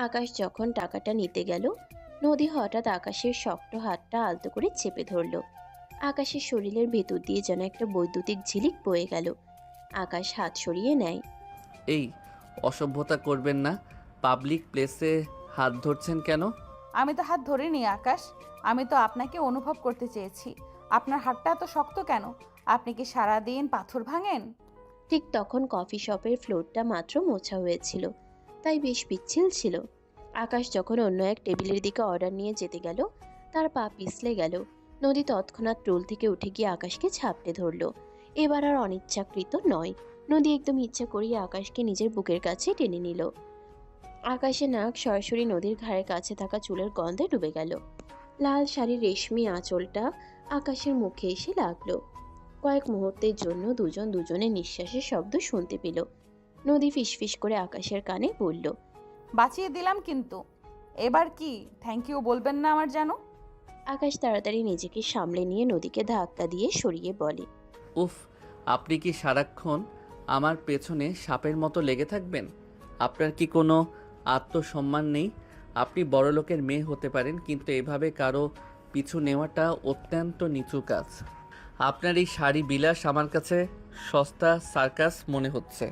আকাশ যখন টাকাটা নিতে গেল, নদী হঠাৎ আকাশের শক্ত হাতটা আলতো করে চেপে ধরল। আকাশের শরীরের ভেতর দিয়ে যেন একটা বৈদ্যুতিক ঝিলিক বয়ে গেল। আকাশ হাত সরিয়ে নেয়। এই অসভ্যতা করবেন না। পাবলিক প্লেসে হাত ধরছেন কেন? আমি তো হাত ধরিনি আকাশ, আমি তো আপনাকে অনুভব করতে চেয়েছি। আপনার হাতটা এত শক্ত কেন? আপনি কি সারাদিন পাথর ভাঙেন? ঠিক তখন কফি শপের ফ্লোরটা মাত্র মোছা হয়েছিল, তাই বেশ পিচ্ছিল ছিল। আকাশ যখন অন্য এক টেবিলের দিকে অর্ডার নিয়ে যেতে গেল, তার পা পিছলে গেল। নদী তৎক্ষণাৎ টুল থেকে উঠে গিয়ে আকাশকে ঝাপটে ধরল। এবার আর অনিচ্ছাকৃত নয়, নদী একদম ইচ্ছা করিয়ে আকাশকে নিজের বুকের কাছে টেনে নিল। আকাশের নাক সরাসরি নদীর ঘাড়ের কাছে থাকা চুলের গন্ধে ডুবে গেল। লাল শাড়ির রেশমি আঁচলটা আকাশের মুখে এসে লাগলো। কয়েক মুহূর্তের জন্য দুজন দুজনের নিঃশ্বাসের শব্দ শুনতে পেল। নদী ফিসফিস করে আকাশের কানে বলল, বাঁচিয়ে দিলাম কিন্তু। এবার কি থ্যাংক ইউ বলবেন না আমার জানো? আকাশ তাড়াতাড়ি নিজেকে সামলে নিয়ে নদীকে ধাক্কা দিয়ে সরিয়ে বলে, উফ, আপনি কি সারাক্ষণ আমার পেছনে সাপের মতো লেগে থাকবেন? আপনার কি কোনো আত্মসম্মান নেই? আপনি বড়লোকের মেয়ে হতে পারেন, কিন্তু এভাবে কারো পিছু নেওয়াটা অত্যন্ত নিচু কাজ। আপনার এই শাড়ি বিলাস আমার কাছে সস্তা সার্কাস মনে হচ্ছে।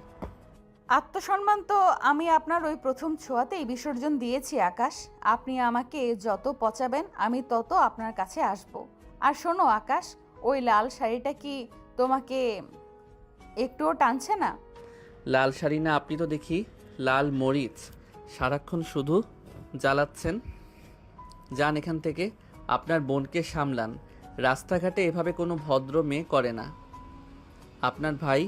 আত্মসম্মান তো আমি আপনার ওই প্রথম ছোঁয়াতেই বিসর্জন দিয়েছি আকাশ। আপনি আমাকে যত পচাবেন আমি তত আপনার কাছে আসব। আর শোনো আকাশ, ওই লাল শাড়িটা কি তোমাকে একটুও টানছে না? লাল শাড়ি না, আপনি তো দেখি লাল মরিচ। সারাক্ষণ শুধু জ্বালাচ্ছেন। যান এখান থেকে, আপনার বোনকে সামলান। রাস্তাঘাটে এভাবে কোনো ভদ্র মেয়ে করে না। আপনার ভাই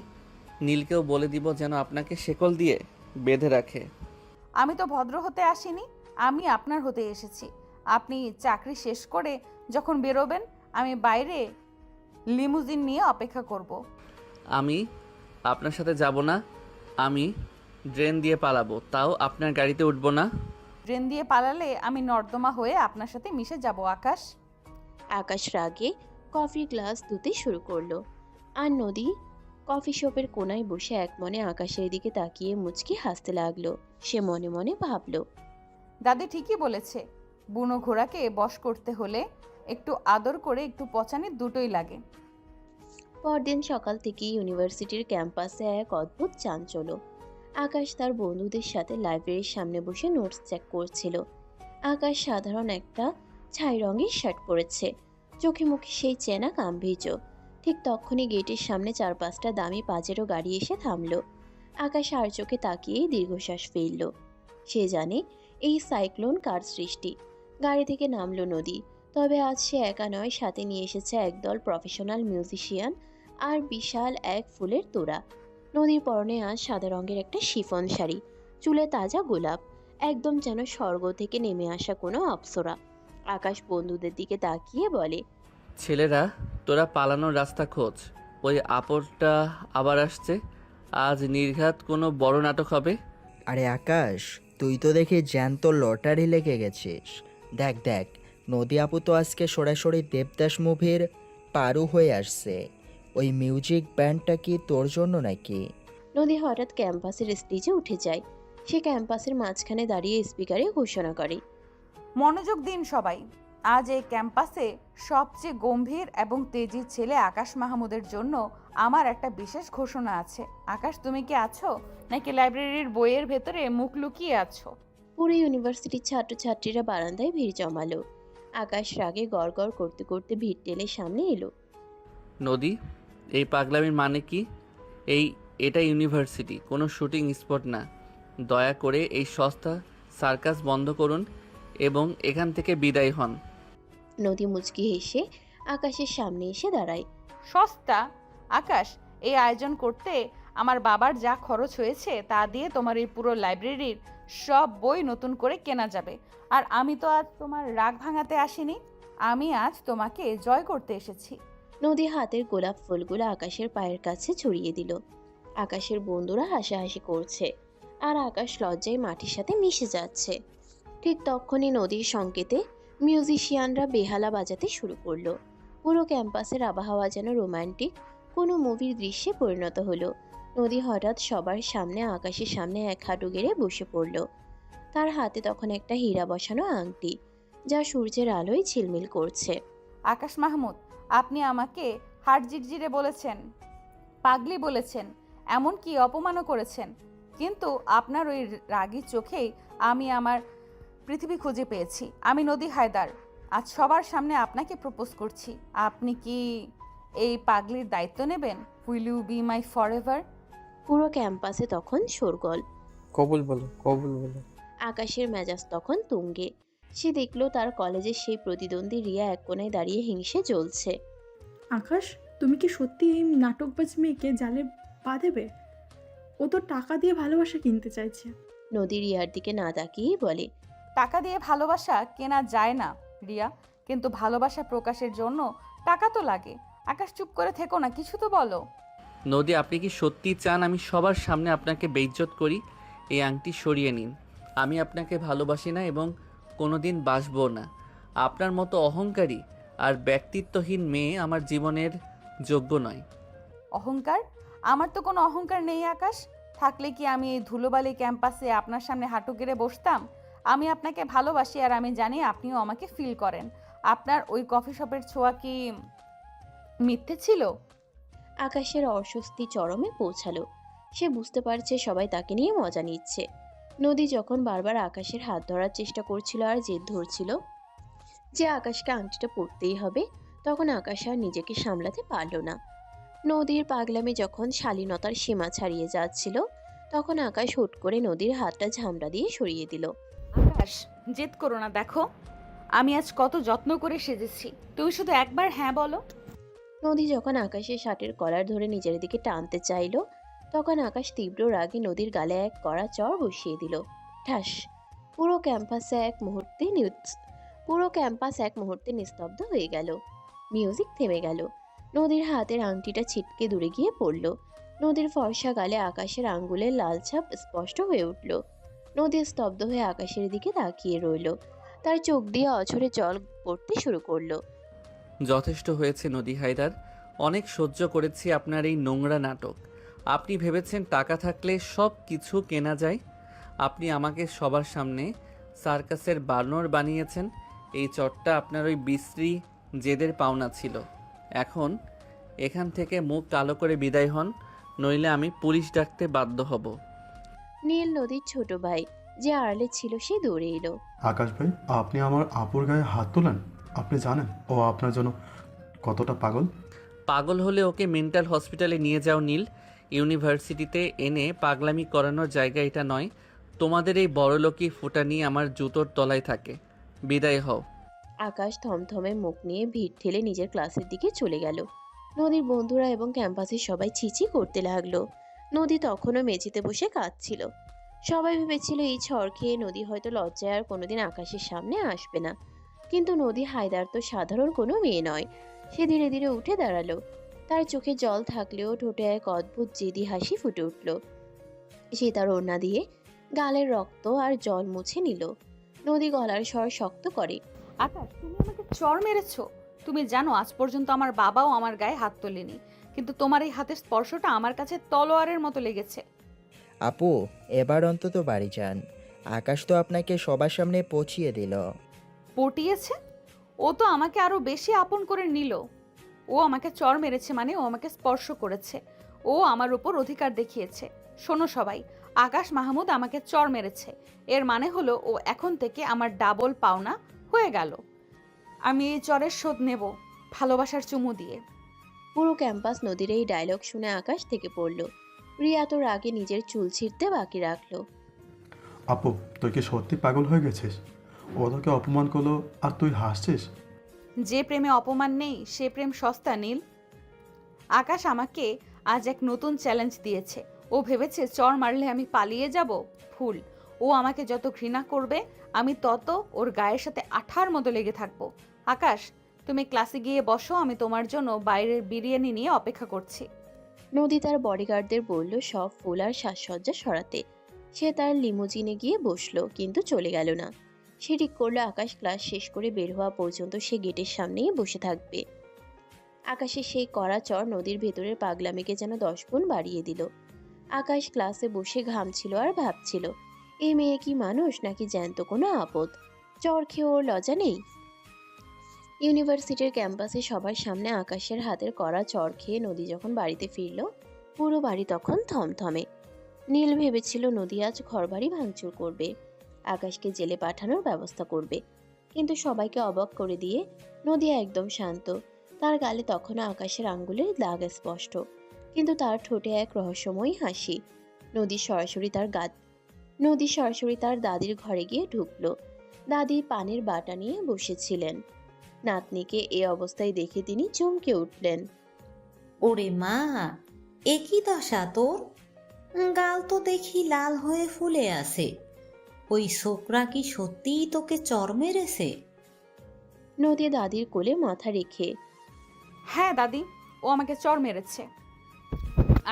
নীলকেও বলে দিব যেন আপনাকে শেকল দিয়ে বেঁধে রাখে। আমি তো ভদ্র হতে আসিনি, আমি আপনার হতে এসেছি। আপনি চাকরি শেষ করে যখন বেরোবেন, আমি বাইরে লিমুজিন নিয়ে অপেক্ষা করব। আমি আপনার সাথে যাব না। আমি ড্রেন দিয়ে পালাবো, তাও আপনার গাড়িতে উঠব না। ট্রেন দিয়ে পালালে আমি নর্দমা হয়ে আপনার সাথে মিশে যাব আকাশ। আকাশ রাগে কফির গ্লাস ধুতে শুরু করলো। আর নদী কফি শপের কোনায় বসে এক মনে আকাশের দিকে তাকিয়ে মুচকি হাসতে লাগলো। সে মনে মনে ভাবলো, দাদি ঠিকই বলেছে, বুনো ঘোড়াকে বশ করতে হলে একটু আদর করে একটু পচানি দুটোই লাগে। পরদিন সকাল থেকে ইউনিভার্সিটির ক্যাম্পাসে এক অদ্ভুত চাঞ্চল্য। আকাশ তার বন্ধুদের সাথে লাইব্রেরির সামনে বসে নোটস চেক করছিল। আকাশ সাধারণ একটা ছাই রঙের শার্ট পরেছে, চোখে মুখে সেই চেনা গাম্ভীর্য। ঠিক তখনই গেটের সামনে 4-5টা দামি পাজেরো গাড়ি এসে থামলো। আকাশ আর চোখে তাকিয়েই দীর্ঘশ্বাস ফেলল। সে জানে এই সাইক্লোন কার সৃষ্টি। গাড়ি থেকে নামলো নদী, তবে আজ সে একা নয়, সাথে নিয়ে এসেছে একদল প্রফেশনাল মিউজিশিয়ান আর বিশাল এক ফুলের তোড়া। নদীর পরনে আজ সাদা রঙের একটা শিফন শাড়ি, চুলে তাজা গোলাপ, একদম যেন স্বর্গ থেকে নেমে আসা কোনো অপ্সরা। আকাশ বন্ধুদের দিকে তাকিয়ে বলে, ছেলেরা, তোরা পালানোর রাস্তা খোঁজ। ওই আপরটা আবার আসছে। আজ নির্ঘাত কোনো বড় নাটক হবে। আরে আকাশ, তুই তো দেখি জ্যান্ত লটারি লেগে গেছিস। দেখ দেখ, নদী আপু তো আজকে সরাসরি দেবদাস মুভির পারু হয়ে আসছে। ওই মিউজিক ব্যান্ডটা কি তোর জন্য নাকি? নদী হঠাৎ ক্যাম্পাসের স্টেজে উঠে যায়। সে ক্যাম্পাসের মাঝখানে দাঁড়িয়ে স্পিকারে ঘোষণা করে, মনোযোগ দিন সবাই, আজ এই ক্যাম্পাসে সবচেয়ে গম্ভীর এবং তেজির ছেলে আকাশ মাহমুদের জন্য আমার একটা বিশেষ ঘোষণা আছে। আকাশ, তুমি কি আছো নাকি লাইব্রেরির বইয়ের ভেতরে মুখ লুকিয়ে আছো? পুরো ইউনিভার্সিটির ছাত্রছাত্রীরা বারান্দায় ভিড় জমালো। আকাশ রাগে গড়গড় করতে করতে ভিড় টেনে সামনে এলো। নদী, এই পাগলামির মানে কি? এটা ইউনিভার্সিটি, কোনো শুটিং স্পট না। দয়া করে এই সস্তা সার্কাস বন্ধ করুন এবং এখান থেকে বিদায় হন। নদী মুচকি হেসে আকাশের সামনে এসে দাঁড়ায়। সস্তা? আকাশ, এই আয়োজন করতে আমার বাবার যা খরচ হয়েছে তা দিয়ে তোমার এই পুরো লাইব্রেরির সব বই নতুন করে কেনা যাবে। আর আমি তো আজ তোমার রাগ ভাঙাতে আসিনি, আমি আজ তোমাকে জয় করতে এসেছি। নদী হাতের গোলাপ ফুলগুলো আকাশের পায়ের কাছে ছড়িয়ে দিল। আকাশের বন্ধুরা হাসাহাসি করছে আর আকাশ লজ্জায় মাটির সাথে মিশে যাচ্ছে। ঠিক তখনই নদীর সংকেতে মিউজিশিয়ানরা বেহালা বাজাতে শুরু করলো। পুরো ক্যাম্পাসের আবহাওয়া যেন রোমান্টিক কোনো মুভির দৃশ্যে পরিণত হলো। নদী হঠাৎ সবার সামনে আকাশের সামনে এক হাঁটু গেড়ে বসে পড়ল। তার হাতে তখন একটা হীরা বসানো আংটি, যা সূর্যের আলোয় ঝিলমিল করছে। আকাশ মাহমুদ, আপনি আমাকে হাড় জিরজিরে বলেছেন, পাগলি বলেছেন, এমনকি অপমানও করেছেন, কিন্তু আপনার ওই রাগী চোখেই আমি আমার পৃথিবী খুঁজে পেয়েছি। আমি নদী হায়দার আজ সবার সামনে আপনাকে প্রপোজ করছি। আপনি কি এই পাগলির দায়িত্ব নেবেন? Will you be my forever? পুরো ক্যাম্পাসে তখন শোরগোল। কবুল বলো, কবুল বলো। আকাশের মেজাজ তখন তুঙ্গে। সে দেখলো তার কলেজের সেই প্রতিদ্বন্দ্বী রিয়া এক কোণায় দাঁড়িয়ে হিংসে জ্বলছে। আকাশ, তুমি কি সত্যি এই নাটকবাজ মেয়েকে জালে পা দেবে? ও তো টাকা দিয়ে ভালোবাসা কিনতে চাইছে। নদী রিয়ার দিকে না তাকিয়েই বলে, টাকা দিয়ে ভালোবাসা কেনা যায় না রিয়া, কিন্তু ভালোবাসা প্রকাশের জন্য টাকা তো লাগে। আকাশ, চুপ করে থেকো না, কিছু তো বলো। নদী, আপনি কি সত্যি চান আমি সবার সামনে আপনাকে বেইজ্জত করি? এই আংটি সরিয়ে নিন। আমি আপনাকে ভালোবাসি না এবং কোনোদিন বাসবো না। আপনার মতো অহংকারী আর ব্যক্তিত্বহীন মেয়ে আমার জীবনের যোগ্য নয়। অহংকার? আমার তো কোনো অহংকার নেই আকাশ। থাকলে কি আমি এই ধুলোবালি ক্যাম্পাসে আপনার সামনে হাঁটু গেড়ে বসতাম? আমি আপনাকে ভালোবাসি আর আমি জানি আপনিও আমাকে ফিল করেন। আপনার ওই কফি শপের ছোঁয়া কি মিথ্যে ছিল? আকাশের অস্বস্তি চরমে পৌঁছালো। সে বুঝতে পারছে সবাই তাকে নিয়ে মজা নিচ্ছে। নদী যখন বারবার আকাশের হাত ধরার চেষ্টা করছিল আর জেদ ধরছিল যে আকাশকে আংটিটা পরতেই হবে, তখন আকাশ আর নিজেকে সামলাতে পারল না। নদীর পাগলামি যখন শালীনতার সীমা ছাড়িয়ে যাচ্ছিল, তখন আকাশ হুট করে নদীর হাতটা ঝামড়া দিয়ে সরিয়ে দিল। আকাশ, জেদ করো না, দেখো আমি আজ কত যত্ন করে সেজেছি, তুমি শুধু একবার হ্যাঁ বলো। নদী যখন আকাশের শার্টের কলার ধরে নিজের দিকে টানতে চাইল, তখন আকাশ তীব্র রাগে নদীর গালে এক কড়া চড় বসিয়ে দিল। ঠাস! পুরো ক্যাম্পাস এক মুহূর্তে নিস্তব্ধ হয়ে গেল। মিউজিক থেমে গেল। নদীর হাতের আংটিটা ছিটকে দূরে গিয়ে পড়ল। নদীর ফর্সা গালে আকাশের আঙ্গুলের লাল ছাপ স্পষ্ট হয়ে উঠল। নদী স্তব্ধ হয়ে আকাশের দিকে তাকিয়ে রইল। তার চোখ দিয়ে অঝরে জল পড়তে শুরু করলো। যথেষ্ট হয়েছে নদী হায়দার, অনেক সহ্য করেছি আপনার এই নোংরা নাটক। আপনি ভেবেছেন টাকা থাকলে সব কিছু কেনা যায়? আপনি আমাকে সবার সামনে সার্কাসের বানর বানিয়েছেন। এই চটটা আপনার ওই বিশ্রী জেদের পাওনা ছিল। এখন এখান থেকে মুখ কালো করে বিদায় হন, নইলে আমি পুলিশ ডাকতে বাধ্য হব। নীল নদীর ছোট ভাই যে আড়লে ছিল সে দৌড়ে এলো। আকাশ ভাই, আপনি আমার আপুর গায়ে হাত তোলেন? আপনি জানেন ও আপনার জন্য কতটা পাগল? পাগল হলে ওকে মেন্টাল হসপিটালে নিয়ে যাও নীল। ইউনিভার্সিটিতে এনে পাগলামি করানোর জায়গা এটা নয়। তোমাদের এই বড়লোকি ফুটানি আমার জুতোর তলায় থাকে। বিদায় হও। আকাশ থমথমে মুখ নিয়ে ভিড় ঠেলে নিজের ক্লাসের দিকে চলে গেল। নদীর বন্ধুরা এবং ক্যাম্পাসের সবাই ছিছি করতে লাগলো। নদী তখনও মেঝেতে বসে কাঁদছিল। সবাই ভেবেছিল এই ঝড় খেয়ে নদী হয়তো লজ্জায় আর কোনোদিন আকাশের সামনে আসবে না। কিন্তু নদী হায়দার তো সাধারণ কোনো মেয়ে নয়। সে ধীরে ধীরে উঠে দাঁড়ালো। তার চোখে জল থাকলেও ঠোঁটে এক অদ্ভুত জেদি হাসি ফুটে উঠল। সে তার ওড়না দিয়ে গালের রক্ত আর জল মুছে নিল। নদী গলার স্বর শক্ত করে, আকাশ, তুমি আমাকে চড় মেরেছো। তুমি জানো আজ পর্যন্ত আমার বাবাও আমার গায়ে হাত তোলেনি, কিন্তু তোমার এই হাতের স্পর্শটা আমার কাছে তলোয়ারের মতো লেগেছে। আপু, এবার অন্তত বাড়ি যান। আকাশ তো আপনাকে সবার সামনে পৌঁছিয়ে দিল। পটিয়েছে? ও ও তো আমাকে আরো বেশি আপন করে নিল। ও আমাকে চড় মেরেছে মানে ও আমাকে স্পর্শ করেছে, ও আমার উপর অধিকার দেখিয়েছে। শোনো সবাই, আকাশ মাহমুদ আমাকে চড় মেরেছে, এর মানে হলো ও এখন থেকে আমার ডাবল পাওনা হয়ে গেল। আমি এই চড়ের শোধ নেব ভালোবাসার চুমু দিয়ে। পুরো ক্যাম্পাস নদীর এই ডায়লগ শুনে আকাশ থেকে পড়ল। রিয়া তো রাগে নিজের চুল ছিঁড়তে বাকি রাখলো। আপু, তুই কি সত্যি পাগল হয়ে গেছিস? ও তোকে অপমান করলো আর তুই হাসছিস? যে প্রেমে অপমান নেই সে প্রেম সস্তা নীল। আকাশ আমাকে আজ এক নতুন চ্যালেঞ্জ দিয়েছে। ও ভেবেছে চড় মারলে আমি পালিয়ে যাব। ভুল। ও আমাকে যত ঘৃণা করবে আমি তত ওর গায়ের সাথে আঠার মতো লেগে থাকবো। আকাশ, তুমি ক্লাসে গিয়ে বসো, আমি তোমার জন্য বাইরের বিরিয়ানি নিয়ে অপেক্ষা করছি। নদী তার বডিগার্ডদের বলল সব ফুল আর সাজসজ্জা সরাতে। সে তার লিমুজিনে গিয়ে বসলো, কিন্তু চলে গেল না। সে ঠিক করলো আকাশ ক্লাস শেষ করে বের হওয়া পর্যন্ত সে গেটের সামনেই বসে থাকবে। আকাশের সেই কড়া চর নদীর ভেতরের পাগলামিকে যেন 10 গুণ বাড়িয়ে দিল। আকাশ ক্লাসে বসে ঘামছিল আর ভাবছিল, এই মেয়ে কি মানুষ নাকি জ্যান্ত কোনো আপদ? চর খেয়ে ওর লজ্জা নেই? ইউনিভার্সিটির ক্যাম্পাসে সবার সামনে আকাশের হাতের কড়া চর খেয়ে নদী যখন বাড়িতে ফিরল, পুরো বাড়ি তখন থমথমে। নীল ভেবেছিল নদী আজ ঘরবাড়ি ভাঙচুর করবে, আকাশকে জেলে পাঠানোর ব্যবস্থা করবে। কিন্তু সবাইকে অবাক করে দিয়ে নদী একদম শান্ত। তার গালে তখনও আকাশের আঙ্গুলের দাগ স্পষ্ট, কিন্তু তার ঠোঁটে এক রহস্যময়ী হাসি। নদী সরাসরি তার দাদির ঘরে গিয়ে ঢুকলো। দাদি পানির বাটা নিয়ে বসেছিলেন। নাতনিকে এ অবস্থায় দেখে তিনি চমকে উঠলেন। ওরে মা, এ কি দশা তোর? গাল তো দেখি লাল হয়ে ফুলে আছে। ওই ছোকরা কি সত্যিই তোকে চড় মেরেছে? নদী দাদির কোলে মাথা রেখে, হ্যাঁ দাদি, ও আমাকে চড় মেরেছে।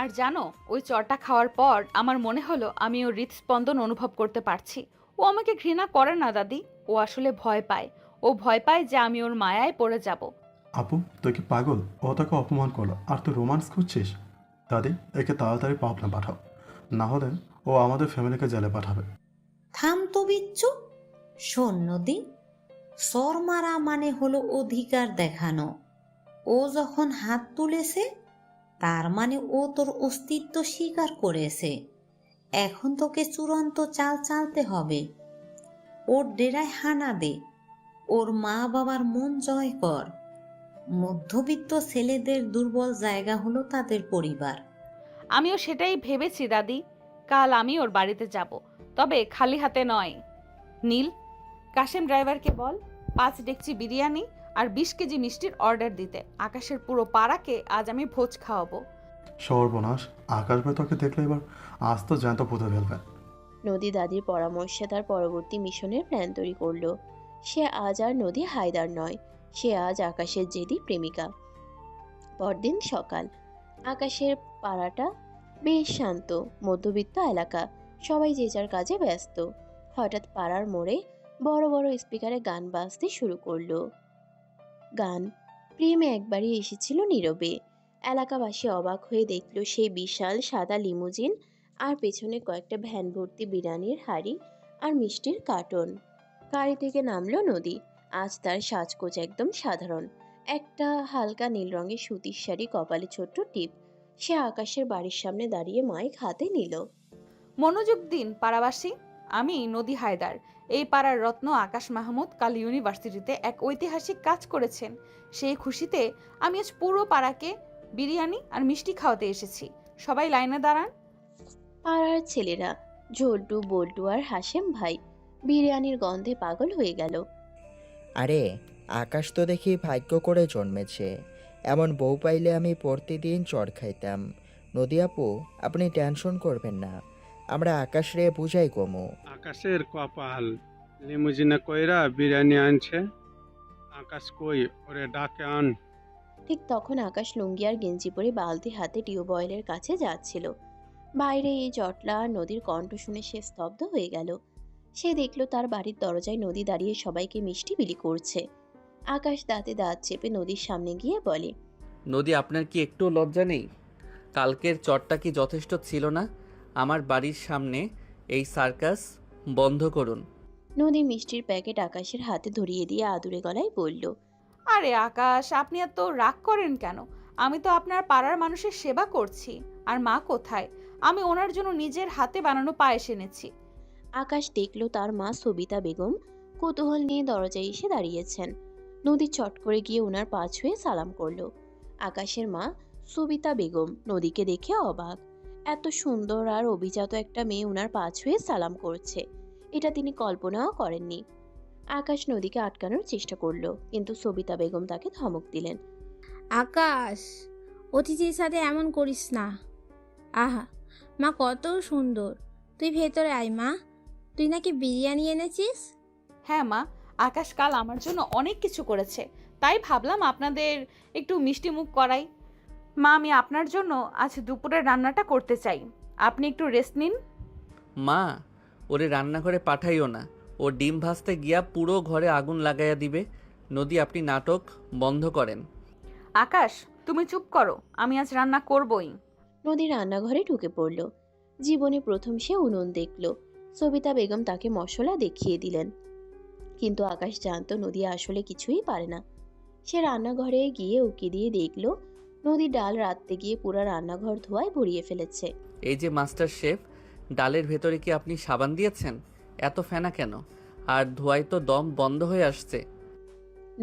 আর জানো, ওই চড়টা খাওয়ার পর আমার মনে হলো আমি ওর হৃদস্পন্দন অনুভব করতে পারছি। ও আমাকে ঘৃণা করে না দাদি, ও আসলে ভয় পায়। ও ভয় পায় যে আমি ওর মায়ায় পড়ে যাব। আপু, তুই কি পাগল? ও তোকে অপমান করলো আর তুই রোমান্স করছিস? দাদি, একে তাড়াতাড়ি পাবনা পাঠাও, না হলে ও আমাদের ফ্যামিলিকে জেলে পাঠাবে। থাম তো বিচ্ছু। শোন নদী, সর মারা মানে হলো অধিকার দেখানো। ও যখন হাত তুলেছে তার মানে ও তোর অস্তিত্ব স্বীকার করেছে। এখন তোকে চূড়ান্ত চাল চালতে হবে। ওর ডেরায় হানা দে, ওর মা বাবার মন জয় কর। মধ্যবিত্ত ছেলেদের দুর্বল জায়গা হলো তাদের পরিবার। আমিও সেটাই ভেবেছি দাদি। কাল আমি ওর বাড়িতে যাব, তবে খালি হাতে নয়। নীল, কাশেম ড্রাইভারকে বল 5 ডেকচি বিরিয়ানি আর 20 কেজি মিষ্টির অর্ডার দিতে। আকাশের পুরো পাড়াকে আজ আমি ভোজ খাওয়াবো। সর্বনাশ, আকাশ ভাই তোকে দেখলে এবার আজ তো জ্যান্ত পুঁতে ফেলবে। নদী দাদির পরামর্শে তার পরবর্তী মিশনের প্ল্যান তৈরি করলো। সে আজ আর নদী হায়দার নয়, সে আজ আকাশের জেদি প্রেমিকা। পরদিন সকাল। আকাশের পাড়াটা বেশ শান্ত, মধ্যবিত্ত এলাকা, সবাই যে যার কাজে ব্যস্ত। হঠাৎ পাড়ার মোড়ে বড় বড় স্পিকারে গান বাজতে শুরু করলো। গান প্রেম একবারই এসেছিল নীরবে। এলাকাবাসী অবাক হয়ে দেখল সেই বিশাল সাদা লিমুজিন আর পেছনে কয়েকটা ভ্যান ভর্তি বিরিয়ানির হাড়ি আর মিষ্টির কার্টন। গাড়ি থেকে নামলো নদী। আজ তার সাজগোজ একদম সাধারণ, একটা হালকা নীল রঙের সুতির শাড়ি, কপালে ছোট্ট টিপ। সে আকাশের বাড়ির সামনে দাঁড়িয়ে মাইক হাতে নিল। মনোযোগ দিন পাড়াবাসী, আমি নদী হায়দার। এই পাড়ার রত্ন আকাশ মাহমুদ কাল ইউনিভার্সিটিতে এক ঐতিহাসিক কাজ করেছেন। সেই খুশিতে আমি আজ পুরো পাড়াকে বিরিয়ানি আর মিষ্টি খাওয়াতে এসেছি। সবাই লাইনে দাঁড়ান। পাড়ার ছেলেরা ঝোল্টু, বল্টু আর হাসেম ভাই বিরিয়ানির গন্ধে পাগল হয়ে গেল। আরে, আকাশ তো দেখি ভাগ্য করে জন্মেছে। এমন বউ পাইলে আমি প্রতিদিন চড় খাইতাম। নদী আপু, আপনি টেনশন করবেন না, আমরা আকাশ রে বুঝাই কমু। আকাশের কপাল, লিমুজিনে কইরা বিরিয়ানি আনছে। আকাশ কই, ওরে ডাকে আন। ঠিক তখন আকাশ লুঙ্গি আর গেঞ্জি পরে বালতি হাতে টিউবওয়েলের কাছে যাচ্ছিল। বাইরে এই জটলা আর নদীর কণ্ঠ শুনে সে স্তব্ধ হয়ে গেল। সে দেখল তার বাড়ির দরজায় নদী দাঁড়িয়ে সবাইকে মিষ্টি বিলি করছে। আকাশ দাঁতে দাঁত চেপে নদীর সামনে গিয়ে বলে, নদী, আপনার কি একটু লজ্জা নেই? কালকের চটটা কি যথেষ্ট ছিল না? আমার বাড়ির সামনে এই সার্কাস বন্ধ করুন। নদী মিষ্টির প্যাকেট আকাশের হাতে ধরিয়ে দিয়ে আদুরে গলায় বলল, আরে আকাশ, আপনি এত রাগ করেন কেন? আমি তো আপনার পাড়ার মানুষের সেবা করছি। আর মা কোথায়? আমি ওনার জন্য নিজের হাতে বানানো পায়েস এনেছি। আকাশ দেখল তার মা সবিতা বেগম কৌতূহল নিয়ে দরজায় এসে দাঁড়িয়েছেন। নদী চট করে গিয়ে ওনার পা ছুঁয়ে সালাম করলো। আকাশের মা সবিতা বেগম নদীকে দেখে অবাক। এত সুন্দর আর অভিজাত একটা মেয়ে ওনার পা ছুঁয়ে সালাম করছে, এটা তিনি কল্পনাও করেননি। আকাশ নদীকে আটকানোর চেষ্টা করলো, কিন্তু সবিতা বেগম তাকে ধমক দিলেন। আকাশ, অতিথির সাথে এমন করিস না। আহা, মা কত সুন্দর। তুই ভেতরে আয় মা। তুই নাকি বিরিয়ানি এনেছিস? হ্যাঁ মা, আকাশ কাল আমার জন্য অনেক কিছু করেছে, তাই ভাবলাম আপনাদের একটু মিষ্টি মুখ করাই। মা, আমি আপনার জন্য আজ দুপুরের রান্নাটা করতে চাই, আপনি একটু রেস্ট নিন। মা, ওরে রান্নাঘরে পাঠাইও না। ও ডিম ভাজতে গিয়া পুরো ঘরে আগুন লাগাইয়া দিবে। নদী, আপনি নাটক বন্ধ করেন। আকাশ, তুমি চুপ করো, আমি আজ রান্না করবই। নদী রান্নাঘরে ঢুকে পড়ল। জীবনে প্রথম সে উনুন দেখল। সবিতা বেগম তাকে মশলা দেখিয়ে দিলেন, কিন্তু আকাশ জানতো নদী আসলে কিছুই পারে না। সে রান্নাঘরে গিয়ে উকি দিয়ে দেখল নদী ডাল রাঁধতে গিয়ে পুরো রান্নাঘর ধোঁয়ায় ভরিয়ে ফেলেছে। এই যে মাস্টার শেফ, ডালের ভেতরে কি আপনি সাবান দিয়েছেন? এত ফেনা কেন? আর ধোঁয়ায় তো দম বন্ধ হয়ে আসছে।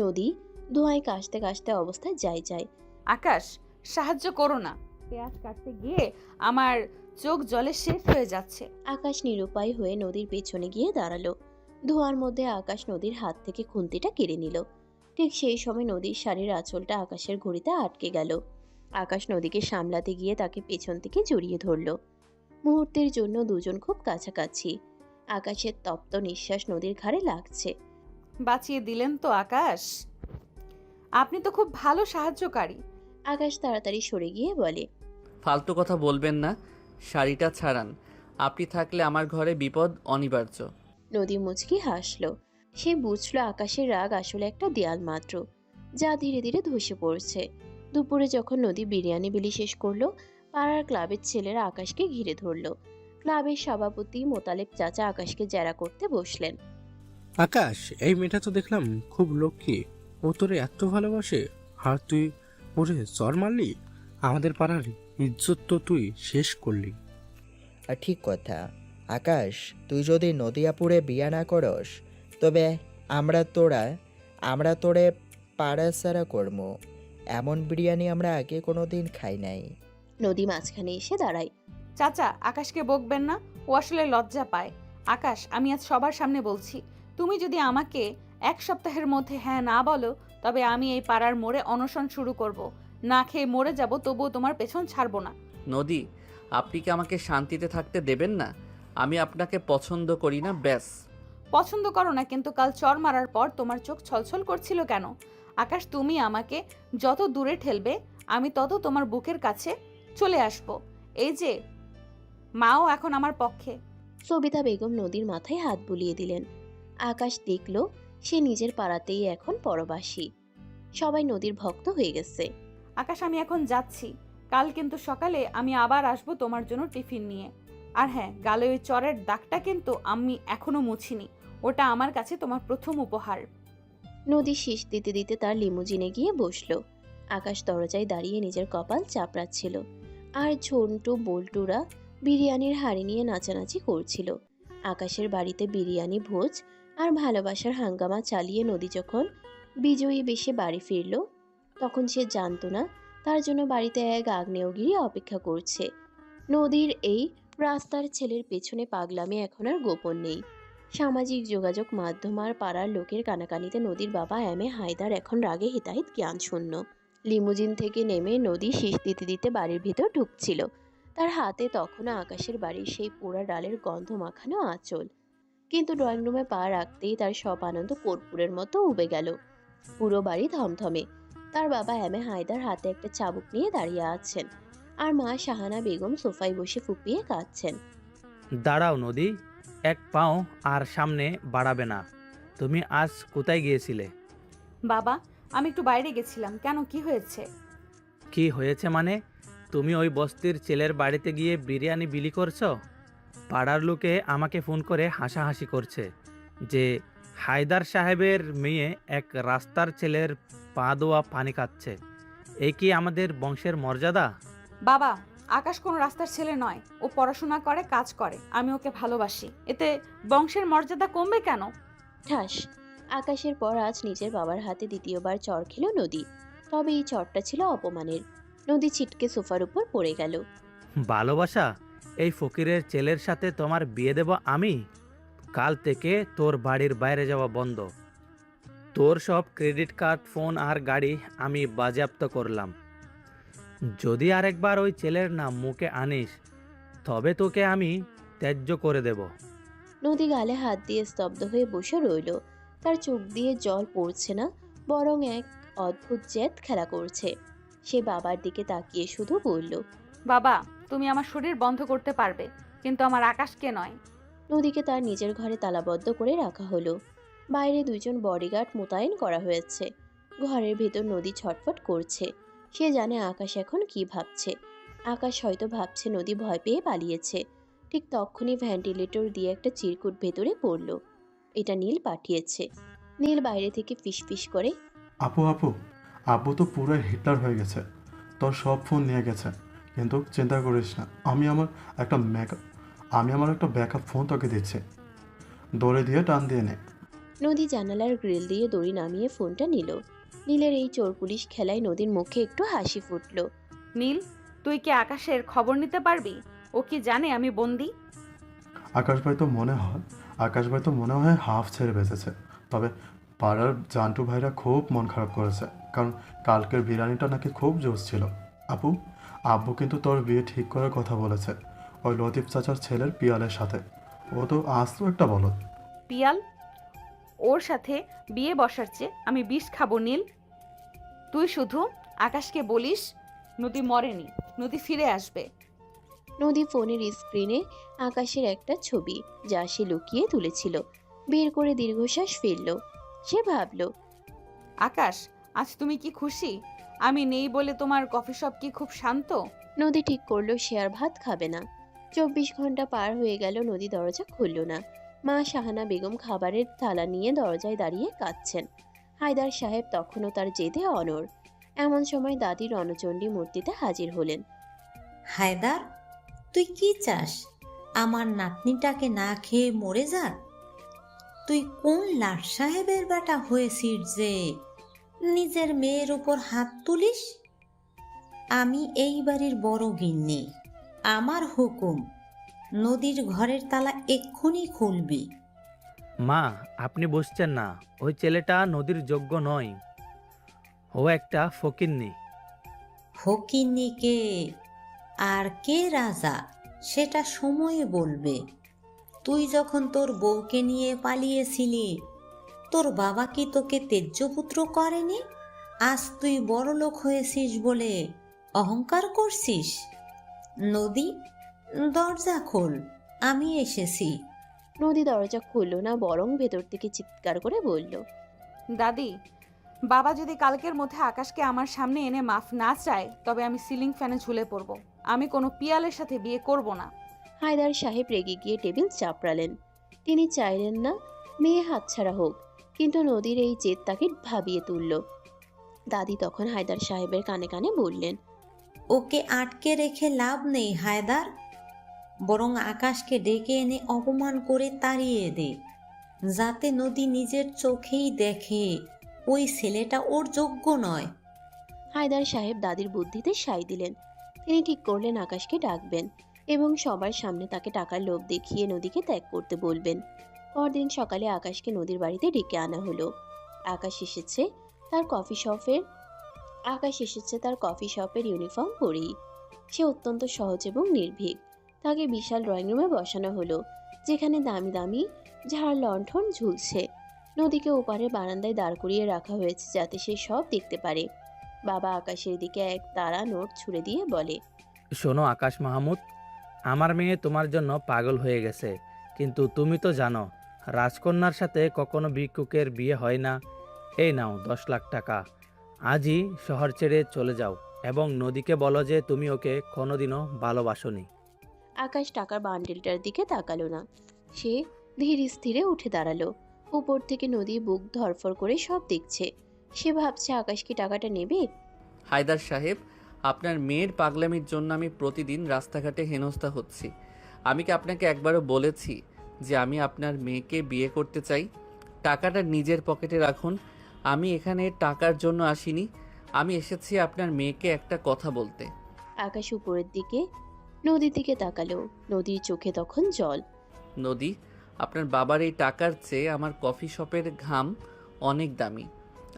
নদী ধোঁয়ায় কাশতে কাশতে অবস্থায় যায়। আকাশ, সাহায্য করো না, পেঁয়াজ কাটতে গিয়ে আমার চোখ জলে শেষ হয়ে যাচ্ছে। আকাশ নিরুপায় হয়ে নদীর পেছনে গিয়ে দাঁড়ালো। ধোঁয়ার মধ্যে আকাশ নদীর হাত থেকে খুন্তিটা কেড়ে নিল। ঠিক সেই সময় নদীর শাড়ির আঁচলটা আকাশের ঘড়িতে আটকে গেল। আকাশ নদীকে সামলাতে গিয়ে তাকে পেছন থেকে জড়িয়ে ধরল। মুহূর্তের জন্য দুজন খুব কাছাকাছি। আকাশের তপ্ত নিঃশ্বাস নদীর ঘাড়ে লাগছে। বাঁচিয়ে দিলেন তো আকাশ, আপনি তো খুব ভালো সাহায্যকারী। আকাশ তাড়াতাড়ি সরে গিয়ে বলে, ফালতু কথা বলবেন না, শাড়িটা ছাড়ান। আপনি থাকলে আমার ঘরে বিপদ অনিবার্য। নদী মুচকি হাসলো। সে বুঝলো আকাশের রাগ আসলে একটা দেয়াল মাত্র, যা ধীরে ধীরে ধসে পড়ছে। দুপুরে যখন নদী বিরিয়ানি বিলি শেষ করলো, পাড়ার ক্লাবের ছেলেরা আকাশকে ঘিরে ধরলো। ক্লাবের সভাপতি মোতালেব চাচা আকাশকে জেরা করতে বসলেন। আকাশ, এই মেয়েটা তো দেখলাম খুব লক্ষ্মী। ও তোরে এত ভালোবাসে, আর তুই ওরে চর মারলি। আমাদের পাড়ার ইজ্জত তো তুই শেষ করলি। আর ঠিক কথা আকাশ, তুই যদি নদিয়াপুরে বিয়া না করস, তবে আমরা তোরে পাড়া সারা করবো। এমন বিরিয়ানি আমরা আগে কোনোদিন খাই নাই। নদী মাঝখানে এসে দাঁড়ায়। চাচা, আকাশকে বকবেন না, ও আসলে লজ্জা পায়। আকাশ, আমি আজ সবার সামনে বলছি, তুমি যদি আমাকে 1 সপ্তাহের মধ্যে হ্যাঁ না বলো, তবে আমি এই পাড়ার মোড়ে অনশন শুরু করব। না খেয়ে মরে যাব, তবুও তোমার পেছন ছাড়বো না। নদী, আপনি কি আমাকে শান্তিতে থাকতে দেবেন না? আমি আপনাকে পছন্দ করি না, ব্যাস। পছন্দ করো না, কিন্তু কাল চর মারার পর তোমার চোখ ছলছল করছিল কেন? আকাশ, তুমি আমাকে যত দূরে ঠেলবে, আমি তত তোমার বুকের কাছে চলে আসব। এই যে মাও এখন আমার পক্ষে। সবিতা বেগম নদীর মাথায় হাত বুলিয়ে দিলেন। আকাশ দেখল সে নিজের পাড়াতেই এখন পরবাসী। সবাই নদীর ভক্ত হয়ে গেছে। আকাশ, আমি এখন যাচ্ছি, কাল কিন্তু সকালে আমি আবার আসবো তোমার জন্য টিফিন নিয়ে। আর হ্যাঁ, গালে ওই চরের দাগটা কিন্তু আমি এখনো মুছিনি, ওটা আমার কাছে তোমার প্রথম উপহার। নদী শীষ দিতে দিতে তার লিমুজিনে গিয়ে বসলো। আকাশ দরজায় দাঁড়িয়ে নিজের কপাল চাপড়াচ্ছিল, আর ঝন্টু বল্টুরা বিরিয়ানির হাড়ি নিয়ে নাচানাচি করছিল। আকাশের বাড়িতে বিরিয়ানি ভোজ আর ভালোবাসার হাঙ্গামা চালিয়ে নদী যখন বিজয়ী বেশে বাড়ি ফিরল, তখন সে জানতো না তার জন্য বাড়িতে এক আগ্নেয়গিরি অপেক্ষা করছে। নদীর এই রাস্তার ছেলের পেছনে পাগলামি এখন আর গোপন নেই। সামাজিক যোগাযোগ মাধ্যম আর পাড়ার লোকের কানাকানিতে নদীর বাবা হায়দার এখন রাগে হিতাহিত জ্ঞান শূন্য। লিমুজিন থেকে নেমে নদী শীষ দিতে দিতে বাড়ির ভিতর ঢুকছিল। তার হাতে তখনও আকাশের বাড়ির সেই পোড়া ডালের গন্ধ মাখানো আঁচল। কিন্তু ড্রয়িং রুমে পা রাখতেই তার সব আনন্দ কর্পূরের মতো উবে গেল। পুরো বাড়ি থমথমে। তার বাবা হায়দার হাতে একটা চাবুক নিয়ে দাঁড়িয়ে আছেন, আর মা শাহানা বেগম সোফায় বসে ফুপিয়ে কাঁদছেন। দাঁড়াও নদী, এক পাও আর সামনে বাড়াবে না। তুমি আজ কোথায় গিয়েছিলে? বাবা, আমি একটু বাইরে গেছিলাম। কেন, কি হয়েছে? কি হয়েছে মানে? তুমি ওই বস্তির ছেলের বাড়িতে গিয়ে বিরিয়ানি বিলি করছো? পাড়ার লোকে আমাকে ফোন করে হাসাহাসি করছে। যে হায়দার সাহেবের মেয়ে এক রাস্তার ছেলের পা ধোয়া পানি খাচ্ছে। এই কি আমাদের বংশের মর্যাদা? বাবা, আকাশ কোনো রাস্তার ছেলে নয়। ও পড়াশোনা করে, কাজ করে। আমি ওকে ভালোবাসি। এতে বংশের মর্যাদা কমবে কেন? ঠাস। আকাশের পর আজ নিজের বাবার হাতে দ্বিতীয়বার চড় খেল নদী। তবে এই চড়টা ছিল অপমানের। নদী ছিটকে সোফার উপর পড়ে গেল। ভালোবাসা? এই ফকিরের ছেলের সাথে তোমার বিয়ে দেব আমি? কাল থেকে তোর বাড়ির বাইরে যাওয়া বন্ধ। তোর সব ক্রেডিট কার্ড, ফোন আর গাড়ি আমি বাজেয়াপ্ত করলাম। যদি আরেকবার ওই ছেলের নাম মুখে আনিস তবে তোকে আমি ত্যায্য করে দেব। নদী গালে হাত দিয়ে স্তব্ধ হয়ে বসে রইল। তার চোখ দিয়ে জল পড়ছে না, বরং এক অদ্ভুত জেদ খেলা করছে। সে বাবার দিকে তাকিয়ে শুধু বলল, বাবা, তুমি আমার শরীর বন্ধ করতে পারবে, কিন্তু আমার আকাশকে নয়। নদীকে তার নিজের ঘরে তালাবদ্ধ করে রাখা হলো। বাইরে দুইজন বডিগার্ড মোতায়েন করা হয়েছে। ঘরের ভেতর নদী ছটফট করছে। সে জানে আকাশ এখন কি ভাবছে। আকাশ হয়তো ভাবছে নদী ভয় পেয়ে পালিয়েছে। ঠিক তখনই ভেন্টিলেটর দিয়ে একটা চিরকুট ভেতরে পড়ল। এটা নীল পাঠিয়েছে। নীল বাইরে থেকে ফিসফিস করে, আপু আপু, আব্বু তো পুরো হিটলার হয়ে গেছে। তোর সব ফোন নিয়ে গেছে, কিন্তু চিন্তা করিস না, আমি আমার একটা ব্যাকআপ ফোন তোকে দিচ্ছি, দড়ি দিয়ে টান দিয়ে নে। নদী জানালার গ্রিল দিয়ে দড়ি নামিয়ে ফোনটা নিল। নীলের এই চোর পুলিশ খেলায় নদীর মুখে একটু হাসি ফুটল। নীল, তুই কি আকাশের খবর নিতে পারবি? ও কি জানে আমি বন্দি? আকাশ ভাই তো মনে হয় হাফ ছেড়ে বেঁচেছে। তবে পাড়ার জান্টু ভাইরা খুব মন খারাপ করেছে, কারণ কালকের বিরিয়ানিটা নাকি খুব জোশ ছিল। আপু, আব্বু কিন্তু তোর বিয়ে ঠিক করার কথা বলেছে, ওই লতিফ চাচার ছেলের পিয়ালের সাথে। ও তো আস্ত একটা বলদ। পিয়াল? ওর সাথে বিয়ে বসার চেয়ে আমি বিষ খাবো নীল। তুই শুধু আকাশকে বলিস নদী মরেনি, নদী ফিরে আসবে। নদী ফোনের স্ক্রিনে আকাশের একটা ছবি, যা সে লুকিয়ে তুলেছিল, বের করে দীর্ঘশ্বাস ফেলল। সে ভাবল, আকাশ, আজ তুমি কি খুশি? আমি নেই বলে তোমার কফি শপ কি খুব শান্ত? নদী ঠিক করলো সে আর ভাত খাবে না। 24 ঘন্টা পার হয়ে গেল, নদী দরজা খুলল না। মা শাহানা বেগম খাবারের থালা নিয়ে দরজায় দাঁড়িয়ে কাঁদছেন। হায়দার সাহেব তখনও তার জেদে অনড়। এমন সময় দাদি রণচণ্ডী মূর্তিতে হাজির হলেন। হায়দার, তুই কি চাস? আমার নাতনিটাকে না খেয়ে মরে যাক? তুই কোন লাট সাহেবের বেটা হয়েছিস যে নিজের মেয়ের উপর হাত তুলিস? আমি এই বাড়ির বড় গিন্নি, আমার হুকুম, নদীর ঘরের তালা এক্ষুনি খুলবি। মা, আপনি বুঝছেন না, ওই ছেলেটা নদীর যোগ্য নয়। ও একটা ফকিন্নি। ফকিন্নিকে আর কে রাজা সেটা সময়ে বলবে। তুই যখন তোর বউকে নিয়ে পালিয়েছিলি, তোর বাবা কি তোকে তেজ্যপুত্র করেনি? আজ তুই বড় লোক হয়েছিস বলে অহংকার করছিস? নদী, দরজা খোল, আমি এসেছি। নদী দরজা খুলল না, বরং ভেতর থেকে চিৎকার করে বলল, দাদি, বাবা যদি কালকের মধ্যে আকাশকে আমার সামনে এনে মাফ না চায়, তবে আমি সিলিং ফ্যানে ঝুলে পড়ব। আমি কোনো পিয়ালের সাথে বিয়ে করব না। হায়দার সাহেব রেগে গিয়ে টেবিল চাপড়ালেন। তিনি চাইলেন না মেয়ে হাতছাড়া হোক, কিন্তু নদীর এই জেদ তাকে ভাবিয়ে তুলল। দাদি তখন হায়দার সাহেবের কানে কানে বললেন, ওকে আটকে রেখে লাভ নেই হায়দার, বরং আকাশকে ডেকে এনে অপমান করে তাড়িয়ে দে, যাতে নদী নিজের চোখেই দেখে ওই ছেলেটা ওর যোগ্য নয়। হায়দার সাহেব দাদির বুদ্ধিতে সাই দিলেন। তিনি ঠিক করলেন আকাশকে ডাকবেন এবং সবার সামনে তাকে টাকার লোভ দেখিয়ে নদীকে ত্যাগ করতে বলবেন। পরদিন সকালে আকাশকে নদীর বাড়িতে ডেকে আনা হলো। আকাশ এসেছে তার কফি শপের ইউনিফর্ম পরেই। সে অত্যন্ত সহজ এবং নির্ভীক। তাকে বিশাল ড্রয়িং রুমে বসানো হলো, যেখানে দামি দামি ঝাড় লণ্ঠন ঝুলছে। নদীকে ওপারে বারান্দায় দাঁড় করিয়ে রাখা হয়েছে, যাতে সে সব দেখতে পারে। বাবা আকাশের দিকে এক তারা নোট ছুঁড়ে দিয়ে বলে, শোনো আকাশ মাহমুদ, আমার মেয়ে তোমার জন্য পাগল হয়ে গেছে, কিন্তু তুমি তো জানো রাজকন্যার সাথে কখনো ভিক্ষুকের বিয়ে হয় না। এই নাও 10 লাখ টাকা, আজই শহর ছেড়ে চলে যাও এবং নদীকে বলো যে তুমি ওকে কোনোদিনও ভালোবাসোনি। আকাশ টাকার বান্ডিলটার দিকে তাকালো না। সে ধীর স্থিরে উঠে দাঁড়ালো। উপর থেকে নদী বুক ধরফর করে সব দেখছে। সে ভাবছে আকাশ কি টাকাটা নেবে। হায়দার সাহেব, আপনার মেয়ের পাগলামির জন্য আমি প্রতিদিন রাস্তাঘাটে হেনস্থা হচ্ছি। আমি কি আপনাকে একবারও বলেছি যে আমি আপনার মেয়েকে বিয়ে করতে চাই? টাকাটা নিজের পকেটে রাখুন। আমি এখানে টাকার জন্য আসিনি, আমি এসেছি আপনার মেয়েকে একটা কথা বলতে। আকাশ উপরের দিকে নদীর দিকে তাকালো। নদীর চোখে তখন জল। নদী, আপনার বাবার এই টাকার চেয়ে আমার কফি শপের ঘাম অনেক দামি।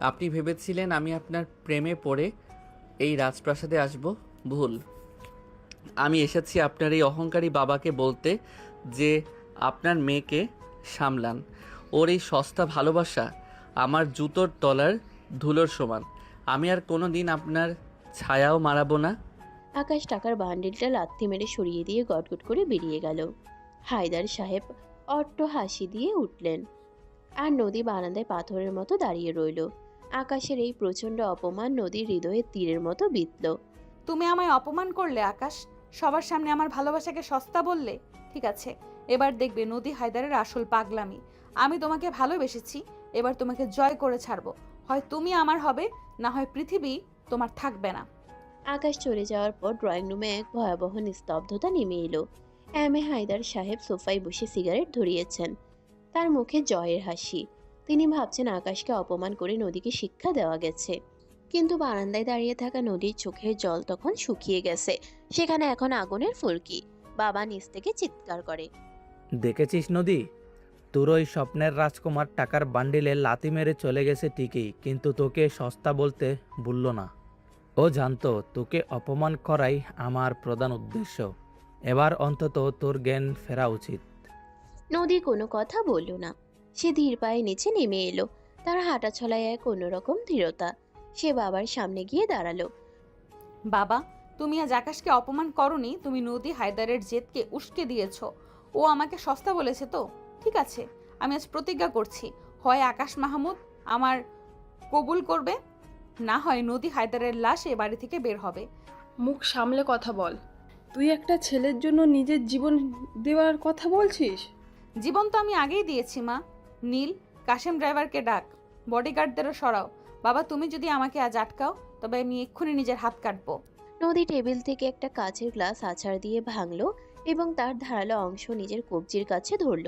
আপনি ভেবেছিলেন আমি আপনার প্রেমে পড়ে এই রাজপ্রাসাদে আসব? ভুল। আমি এসেছি আপনার এই অহংকারী বাবাকে বলতে যে আপনার মেয়েকে সামলান। ওর এই সস্তা ভালোবাসা আমার জুতোর তলার ধুলোর সমান। আমি আর কোনো দিন আপনার ছায়াও মারাবো না। আকাশ টাকার বান্ডিলটা লাথি মেরে সরিয়ে দিয়ে গটগট করে বেরিয়ে গেল। হায়দার সাহেব অট্ট হাসি দিয়ে উঠলেন। আর নদী বারান্দায় পাথরের মতো দাঁড়িয়ে রইল। আকাশের এই প্রচণ্ড অপমান নদীর হৃদয়ে তীরের মতো বিঁধল। তুমি আমায় অপমান করলে আকাশ, সবার সামনে আমার ভালোবাসাকে সস্তা বললে। ঠিক আছে, এবার দেখবে নদী হায়দারের আসল পাগলামি। আমি তোমাকে ভালোবেসেছি, এবার তোমাকে জয় করে ছাড়বো। হয় তুমি আমার হবে, না হয় পৃথিবী তোমার থাকবে না। আকাশ চলে যাওয়ার পর ড্রয়িং রুমে এক ভয়াবহ নিস্তব্ধতা নেমে এলো। হায়দার সাহেব সোফায় বসে সিগারেট ধরিয়েছেন। তার মুখে জয়ের হাসি। তিনি ভাবছেন আকাশকে অপমান করে নদীকে শিক্ষা দেওয়া গেছে। কিন্তু বারান্দায় দাঁড়িয়ে থাকা নদীর চোখের জল তখন শুকিয়ে গেছে। সেখানে এখন আগুনের ফুলকি। বাবা নিচ থেকে চিৎকার করে, দেখেছিস নদী, তোর ওই স্বপ্নের রাজকুমার টাকার বান্ডিলে লাথি মেরে চলে গেছে ঠিকই, কিন্তু তোকে সস্তা বলতে ভুলল না। ও জানতো তোকে অপমান করাই আমার প্রধান উদ্দেশ্য। এবার অন্তত তোর জ্ঞান ফেরা উচিত। নদী কোনো কথা বলল না। সে ধীর পায়ে নিচে নেমে এলো। তার হাঁটা ছলায় এক অন্যরকম দৃঢ়তা। সে বাবার সামনে গিয়ে দাঁড়ালো। বাবা, তুমি আজ আকাশকে অপমান করনি, তুমি নদী হায়দারের জেদকে উস্কে দিয়েছো। ও আমাকে সস্তা বলেছে তো ঠিক আছে, আমি আজ প্রতিজ্ঞা করছি, হয় আকাশ মাহমুদ আমার কবুল করবে, না হয় নদী হায়দারের লাশ এ বাড়ি থেকে বের হবে। মুখ সামলে কথা বল। তুই একটা ছেলের জন্য নিজের জীবন দেওয়ার কথা বলছিস? জীবন তো আমি আগেই দিয়েছি মা। নীল, কাশেম ড্রাইভারকে ডাক, বডিগার্ডদেরও সরাও। বাবা, তুমি যদি আমাকে আজ আটকাও তবে আমি এক্ষুনি নিজের হাত কাটবো। নদী টেবিল থেকে একটা কাচের গ্লাস আছাড় দিয়ে ভাঙলো এবং তার ধারালো অংশ নিজের কবজির কাছে ধরল।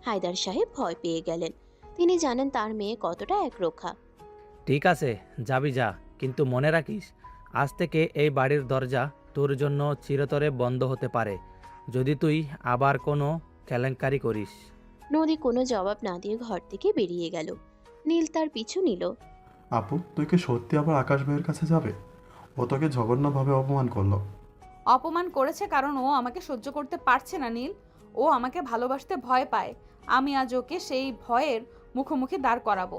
হায়দার সাহেব ভয় পেয়ে গেলেন। তিনি জানেন তার মেয়ে কতটা একরোখা। ঠিক আছে, যাবি যা, কিন্তু মনে রাখিস আজ থেকে এই বাড়ির দরজা তোর জন্য চিরতরে বন্ধ হতে পারে যদি তুই আবার কোনো কেলেঙ্কারি করিস। নদী কোনো জবাব না দিয়ে ঘর থেকে বেরিয়ে গেল। নীল তার পিছু নিল। আপু, তুই কি সত্যি আবার আকাশ ভাইয়ের কাছে যাবে? ও তোকে জঘন্যভাবে অপমান করলো। অপমান করেছে কারণ ও আমাকে সহ্য করতে পারছে না নীল। ও আমাকে ভালোবাসতে ভয় পায়। আমি আজ ওকে সেই ভয়ের মুখোমুখি দাঁড় করাবো।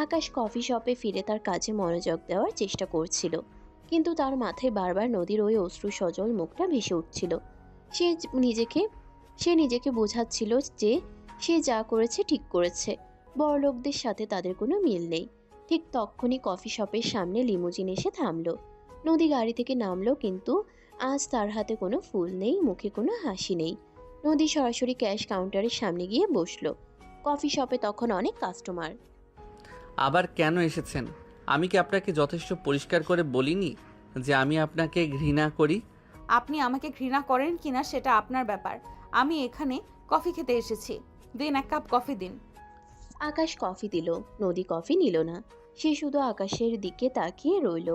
আকাশ কফি শপে ফিরে তার কাজে মনোযোগ দেওয়ার চেষ্টা করছিল, কিন্তু তার মাথায় বারবার নদীর ওই অশ্রু সজল মুখটা ভেসে উঠছিল। সে নিজেকে বোঝাচ্ছিল যে সে যা করেছে ঠিক করেছে। বড়লোকদের সাথে তাদের কোনো মিল নেই। ঠিক তখনই কফি শপের সামনে লিমুজিন এসে থামলো। নদী গাড়ি থেকে নামলো, কিন্তু আজ তার হাতে কোনো ফুল নেই, মুখে কোনো হাসি নেই। নদী সরাসরি ক্যাশ কাউন্টারের সামনে গিয়ে বসলো। কফি শপে তখন অনেক কাস্টমার। আবার কেন এসেছেন? আমি কি আপনাকে যথেষ্ট পরিষ্কার করে বলিনি যে আমি আপনাকে ঘৃণা করি? আপনি আমাকে ঘৃণা করেন কিনা সেটা আপনার ব্যাপার। আমি এখানে কফি খেতে এসেছি। দিন, এক কাপ কফি দিন। আকাশ কফি দিল। নদী কফি নিল না। সে শুধু আকাশের দিকে তাকিয়ে রইল।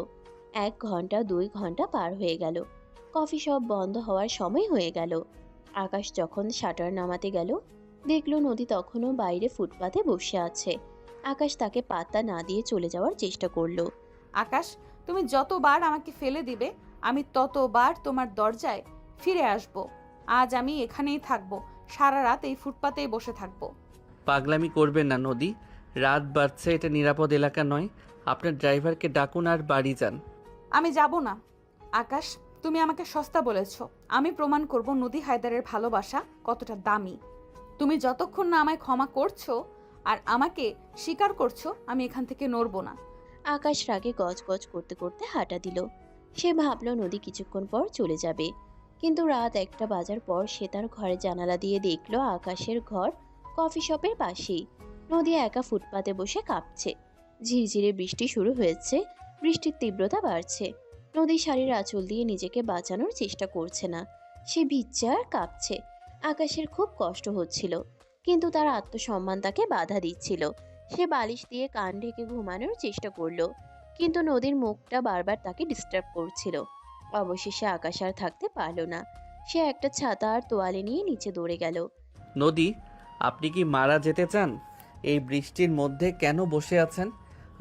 1 ঘন্টা 2 ঘন্টা পার হয়ে গেল। কফি শপ বন্ধ হওয়ার সময় হয়ে গেল। আকাশ যখন শাটার নামাতে গেল, দেখল নদী তখনও বাইরে ফুটপাতে বসে আছে। আকাশ তাকে পাত্তা না দিয়ে চলে যাওয়ার চেষ্টা করলো। আকাশ, তুমি যতবার আমাকে ফেলে দিবে আমি ততবার তোমার দরজায় ফিরে আসব। আজ আমি এখানেই থাকবো, সারা রাত এই ফুটপাতেই বসে থাকবো। পাগলামি করবেন না নদী, রাত বাড়ছে, এটা নিরাপদ এলাকা নয়। আপনার ড্রাইভারকে ডাকুন আর বাড়ি যান। আমি যাব না। আকাশ, তুমি আমাকে সস্তা বলেছো। আমি প্রমাণ করব নদী হায়দারের ভালোবাসা কতটা দামি। তুমি যতক্ষণ না আমায় ক্ষমা করছো আর আমাকে স্বীকার করছো, আমি এখান থেকে নড়বো না। আকাশ রাগে গজগজ করতে করতে হাঁটা দিল। সে ভাবলো নদী কিছুক্ষণ পর চলে যাবে, কিন্তু রাত 1টা বাজার পর সে তার ঘরে জানালা দিয়ে দেখলো আকাশের ঘর কফি শপের পাশেই। নদী একা ফুটপাতে বসে কাঁপছে। ঝিরঝিরে বৃষ্টি শুরু হয়েছে, বৃষ্টির তীব্রতা বাড়ছে। নদী শাড়ির আঁচল দিয়ে নিজেকে বাঁচানোর চেষ্টা করছে না, সে ভিজছে আর কাঁপছে। আকাশের খুব কষ্ট হচ্ছিল, কিন্তু তার আত্মসম্মান তাকে বাধা দিচ্ছিল। সে বালিশ দিয়ে কান ঢেকে ঘুমানোর চেষ্টা করলো, কিন্তু নদীর মুখটা বারবার তাকে ডিস্টার্ব করছিল। অবশেষে আকাশ আর থাকতে পারল না, সে একটা ছাতা আর তোয়ালে নিয়ে নিচে দৌড়ে গেল। নদী, আপনি কি মারা যেতে চান? এই বৃষ্টির মধ্যে কেন বসে আছেন?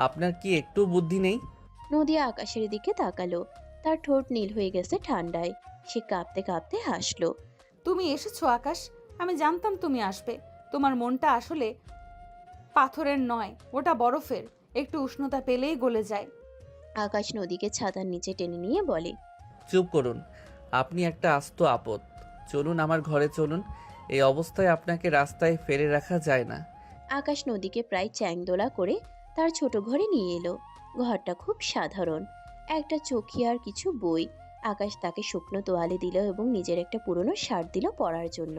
আপনার কি একটু বুদ্ধি নেই? নদী আকাশের দিকে তাকালো, তার ঠোঁট নীল হয়ে গেছে ঠান্ডায়। সে কাঁপতে কাঁপতে হাসলো। তুমি এসেছো আকাশ, আমি জানতাম তুমি আসবে। তোমার মনটা আসলে পাথরের নয়, ওটা বরফের, একটু উষ্ণতা পেলেই গলে যায়। আকাশ নদীকে ছাতার নিচে টেনে নিয়ে বলে, চুপ করুন, আপনি একটা আস্ত আপদ। চলুন আমার ঘরে চলুন, এই অবস্থায় আপনাকে রাস্তায় ফেলে রাখা যায় না। আকাশ নদীকে প্রায় চ্যাংদোলা করে তার ছোট ঘরে নিয়ে এলো। ঘরটা খুব সাধারণ, একটা চৌকি আর কিছু বই। আকাশ তাকে শুকনো তোয়ালে দিল এবং নিজের একটা পুরনো শার্ট দিল পরার জন্য।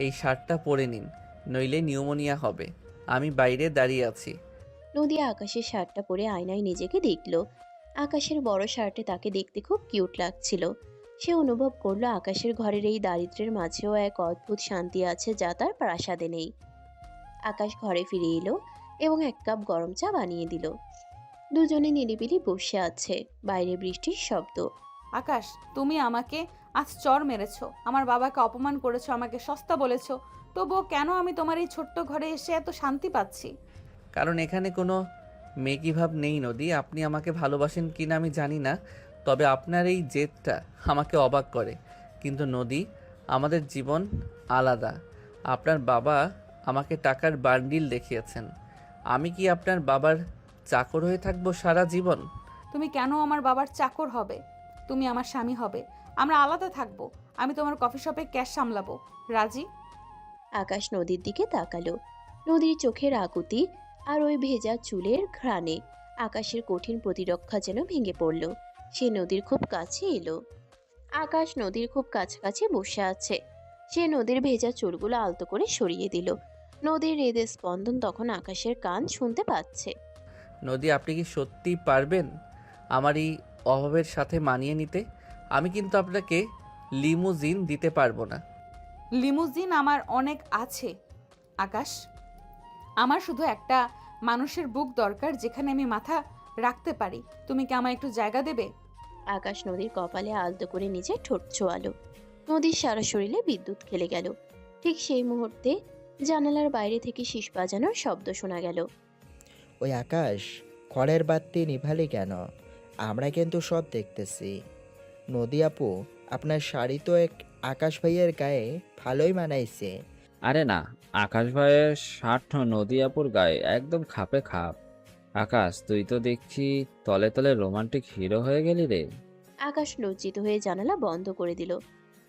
এই শার্টটা পরে নিন, নইলে নিউমোনিয়া হবে। আমি বাইরে দাঁড়িয়ে আছি। নদী আকাশের শার্টটা পরে আয়নায় নিজেকে দেখলো। আকাশের বড় শার্টে তাকে দেখতে খুব কিউট লাগছিল। সে অনুভব করলো আকাশের ঘরের এই দারিদ্র্যের মাঝেও এক অদ্ভুত শান্তি আছে যা তার প্রাসাদে নেই। আকাশ ঘরে ফিরে এলো এবং এক কাপ গরম চা বানিয়ে দিল। দুজনে নিরিবিলি বসে আছে, বাইরে বৃষ্টির শব্দ। আকাশ, তুমি আমাকে আজ চর মেরেছো, আমার বাবাকে অপমান করেছো, আমাকে সস্তা বলেছো, তবুও কেন আমি তোমার এই ছোট্ট ঘরে এসে এত শান্তি পাচ্ছি? কারণ এখানে কোনো মেকি ভাব নেই নদী। আপনি আমাকে ভালোবাসেন কিনা আমি জানি না, তবে আপনার এই জেদটা আমাকে অবাক করে। কিন্তু নদী, আমাদের জীবন আলাদা। আপনার বাবা আমাকে টাকার বান্ডিল দেখিয়েছেন। আমি কি আপনার বাবার চাকর হয়ে থাকবো সারা জীবন? তুমি কেন আমার বাবার চাকর হবে? তুমি আমার স্বামী হবে, আমরা আলাদা থাকবো। আমি তোমার কফি শপে ক্যাশ সামলাবো, রাজি? আকাশ নদীর দিকে তাকালো। নদীর চোখের আকুতি আর ওই ভেজা চুলের ঘ্রাণে আকাশের কঠিন প্রতিরক্ষা যেন ভেঙে পড়ল। সে নদীর খুব কাছে এলো। আকাশ নদীর খুব কাছাকাছি বসে আছে। সে নদীর ভেজা চুলগুলো আলতো করে সরিয়ে দিল। নদীর হৃদয় স্পন্দন তখন আকাশের কান শুনতে পাচ্ছে। নদী, আপনি কি সত্যি পারবেন আমার এই অভাবের সাথে মানিয়ে নিতে? আমি কিন্তু আপনাকে লিমুজিন দিতে পারবো না। লিমুজিন আমার অনেক আছে আকাশ, আমার শুধু একটা মানুষের বুক দরকার যেখানে আমি মাথা রাখতে পারি। তুমি কি আমায় একটু জায়গা দেবে? আকাশ নদীর কপালে আলতো করে নিজের ঠোঁট ছোঁয়ালো। নদীর সারা শরীরে বিদ্যুৎ খেলে গেল। ঠিক সেই মুহূর্তে জানালার বাইরে থেকে শীষ বাজানোর শব্দ শোনা গেল। ওই আকাশ, ঘরের বাতি নিভালি কেন? আমরা কিন্তু সব দেখতেছি। নদী আপু, আপনার শাড়ি তো এক আকাশ ভাইয়ের গায়ে ভালোই মানাইছে। আরে না, আকাশ ভাইয়ের শার্ট নদী আপুর গায়ে একদম খাপে খাপ। আকাশ, তুই তো দেখছি তলে তলে রোমান্টিক হিরো হয়ে গেলি রে। আকাশ লজ্জিত হয়ে জানালা বন্ধ করে দিল।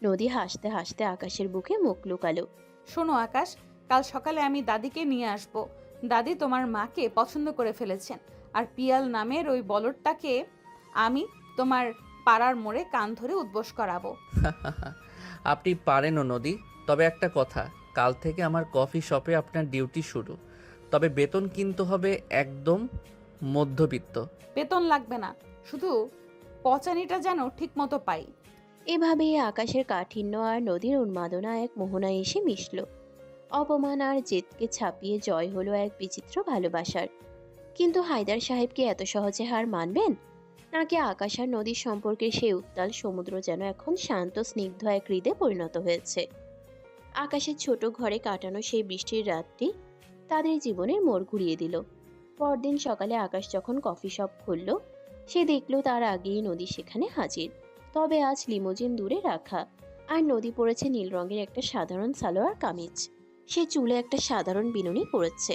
নদী হাসতে হাসতে আকাশের বুকে মুখ লুকালো। শোনো আকাশ, কাল সকালে আমি দাদিকে নিয়ে আসব। দাদি তোমার মাকে পছন্দ করে ফেলেছেন, আর পিয়াল নামের ওই বলদটাকে আমি তোমার পাড়ার মোড়ে কান ধরে উদ্বোস করাবো। আপনি পারেনও নদী। তবে একটা কথা, কাল থেকে আমার কফি শপে আপনার ডিউটি শুরু। তবে বেতন কিন্তু হবে একদম মধ্যবিত্ত। বেতন লাগবে না, শুধু পচানিটা যেন ঠিক মতো পাই। এভাবেই আকাশের কাঠিন্য আর নদীর উন্মাদনা এক মোহনায় এসে মিশল। অপমান আর জেদকে ছাপিয়ে জয় হলো এক বিচিত্র ভালোবাসার। কিন্তু হায়দার সাহেব কি এত সহজে হার মানবেন? নাকি আকাশ আর নদীর সম্পর্কে সেই উত্তাল সমুদ্র যেন এখন শান্ত স্নিগ্ধ এক হৃদে পরিণত হয়েছে? আকাশের ছোট ঘরে কাটানো সেই বৃষ্টির রাতটি তাদের জীবনের মোড় ঘুরিয়ে দিল। পরদিন সকালে আকাশ যখন কফি শপ খুলল, সে দেখল তার আগেই নদী সেখানে হাজির। তবে আজ লিমোজিন দূরে রাখা, আর নদী পরেছে নীল রঙের একটা সাধারণ সালোয়ার কামিজ। সে চুলে একটা সাধারণ বিনুনি পরেছে।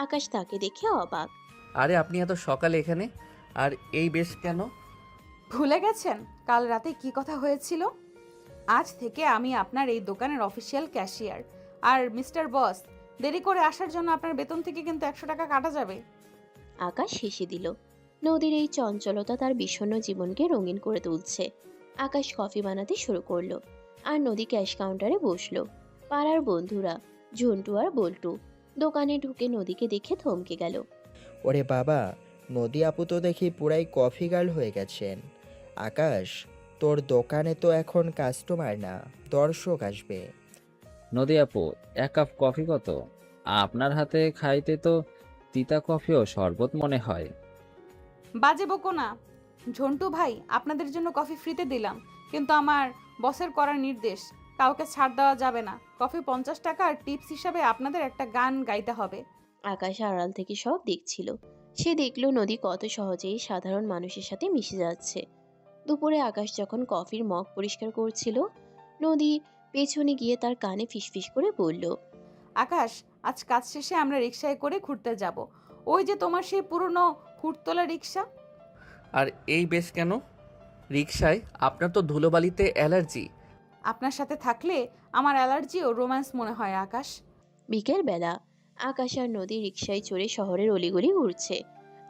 আকাশ তাকে দেখে অবাক। আরে, আপনি এত সকালে এখানে, আর এই বেশ কেন? ভুলে গেছেন কাল রাতে কি কথা হয়েছিল? আজ থেকে আমি আপনার এই দোকানের অফিসিয়াল ক্যাশিয়ার। আর মিস্টার বস, দেরি করে আসার জন্য আপনার বেতন থেকে কিন্তু 100 টাকা কাটা যাবে। আকাশ হেসে দিল। নদীর এই চঞ্চলতা তার বিষণ্ণ জীবনকে রঙিন করে তুলছে। আকাশ কফি বানাতে শুরু করলো, আর নদী ক্যাশ কাউন্টারে বসলো। পাড়ার বন্ধুরা ঝন্টু আর বল্টু দোকানে ঢুকে নদীকে দেখে থমকে গেল। ওরে বাবা, নদী আপু তো দেখি পুরাই কফি গার্ল হয়ে গেছেন। আকাশ, তোর দোকানে তো এখন কাস্টমার না, দর্শক আসবে। নদী আপু, 1 কাপ কফি কত? আপনার হাতে খাইতে তো তিতা কফি ও শরবত মনে হয়। বাজে বকো না। ঝন্টু ভাই, আপনাদের জন্য কফি ফ্রিতে দিলাম, কিন্তু আমার বসের করার নির্দেশ, কাউকে ছাড় দেওয়া যাবে না। কফি 50 টাকা আর টিপস হিসাবে আপনাদের একটা গান গাইতে হবে। আকাশ আড়াল থেকে সব দেখছিল। সে দেখল নদী কত সহজেই সাধারণ মানুষের সাথে মিশে যাচ্ছে। দুপুরে আকাশ যখন কফির মগ পরিষ্কার করছিল, নদী পেছনে গিয়ে তার কানে ফিসফিস করে বলল, আকাশ, আজ কাজ শেষে আমরা রিকশায় করে ঘুরতে যাব। ওই যে তোমার সেই পুরনো হুড়তোলা রিকশা। আর এই বেশ কেন রিকশায়? আপনার তো ধুলোবালিতে অ্যালার্জি। আপনার সাথে থাকলে আমার অ্যালার্জি ও রোম্যান্স মনে হয় আকাশ। বিকেল বেলা আকাশ আর নদী রিকশায় চড়ে শহরের অলিগলি ঘুরছে।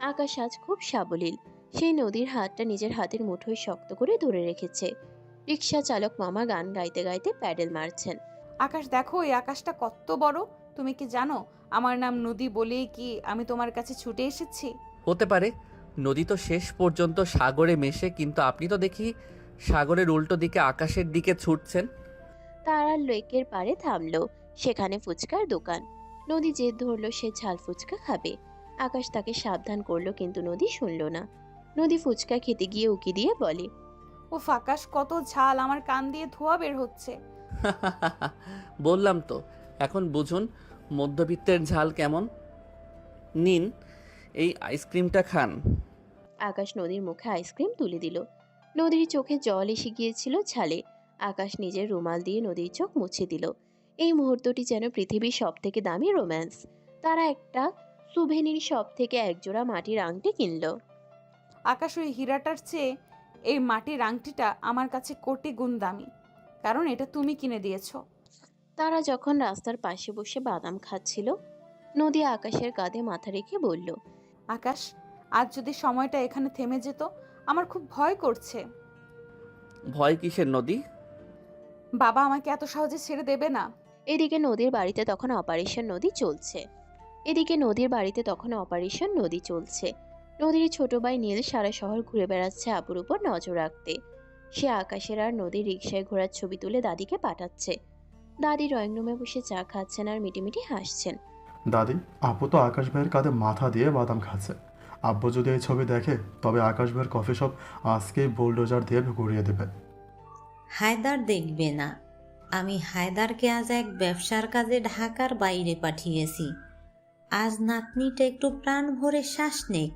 আকাশ আজ খুব সাবলীল। সেই নদীর হাতটা নিজের হাতের মুঠোয় শক্ত করে ধরে রেখেছে। রিকশা চালক মামা গান গাইতে গাইতে প্যাডেল মারছেন। আকাশ দেখো, এই আকাশটা কত বড়। তুমি কি জানো আমার নাম নদী বলেই কি আমি তোমার কাছে ছুটে এসেছি? হতে পারে, নদী তো শেষ পর্যন্ত সাগরে মেশে, কিন্তু আপনি তো দেখি সাগরের উল্টো দিকে আকাশের দিকে ছুটছেন। তারা লেকের পাড়ে থামলো। সেখানে ফুচকার দোকান। নদী জেদ ধরলো সে ঝাল ফুচকা খাবে। আকাশ তাকে সাবধান করলো, কিন্তু নদী শুনল না। নদী ফুচকা খেতে গিয়ে উকি দিয়ে বলে, উফ আকাশ, কত ঝাল, আমার কান দিয়ে ধোঁয়া বের হচ্ছে। বললাম তো, এখন বুঝুন মধ্যবিত্তের ঝাল কেমন। নিন, এই আইসক্রিমটা খান। আকাশ নদীর মুখে আইসক্রিম তুলে দিল। নদীর চোখে জল এসে গিয়েছিল ঝালে। আকাশ নিজের রুমাল দিয়ে নদীর চোখ মুছে দিল। এই মুহূর্তটি যেন পৃথিবীর সব থেকে দামি রোম্যান্স। তারা একটা সুভেনির শপ থেকে একজোড়া মাটির আংটি কিনল। আকাশ, ওই হীরাটার চেয়ে এই মাটির আংটিটা আমার কাছে কোটি গুণ দামি, কারণ এটা তুমি কিনে দিয়েছো। তারা যখন রাস্তার পাশে বসে বাদাম খাচ্ছিল, নদী আকাশের কাঁধে মাথা রেখে বলল, আকাশ, আজ যদি সময়টা এখানে থেমে যেত, আমার খুব ভয় করছে। ভয় কিসের নদী? বাবা আমাকে এত সহজে ছেড়ে দেবে না। এদিকে নদীর বাড়িতে তখন অপারেশন নদী চলছে। নদীর ছোট ভাই নীল সারা শহর ঘুরে বেড়াচ্ছে আপুর উপর নজর রাখতে। সে আকাশের আর নদীর রিকশায় ঘোরার ছবি তুলে দাদিকে পাঠাচ্ছে। দাদি ড্রয়িং রুমে বসে চা খাচ্ছেন আর মিটিমিটি হাসছেন। দাদি, আপু তো আকাশ ভাইয়ের কাঁধে মাথা দিয়ে বাদাম খাচ্ছে। আব্বু যদি এই ছবি দেখে, তবে আকাশ ভাইয়ের কফি শপ আজকেই বুলডোজার দিয়ে ঘুরিয়ে দেবে। হায়দার দেখবে না। আমি হায়দারকে আজ এক ব্যবসার কাজে ঢাকার বাইরে পাঠিয়েছি। আজ নাতনিটা একটু প্রাণ ভরে শ্বাস নেক।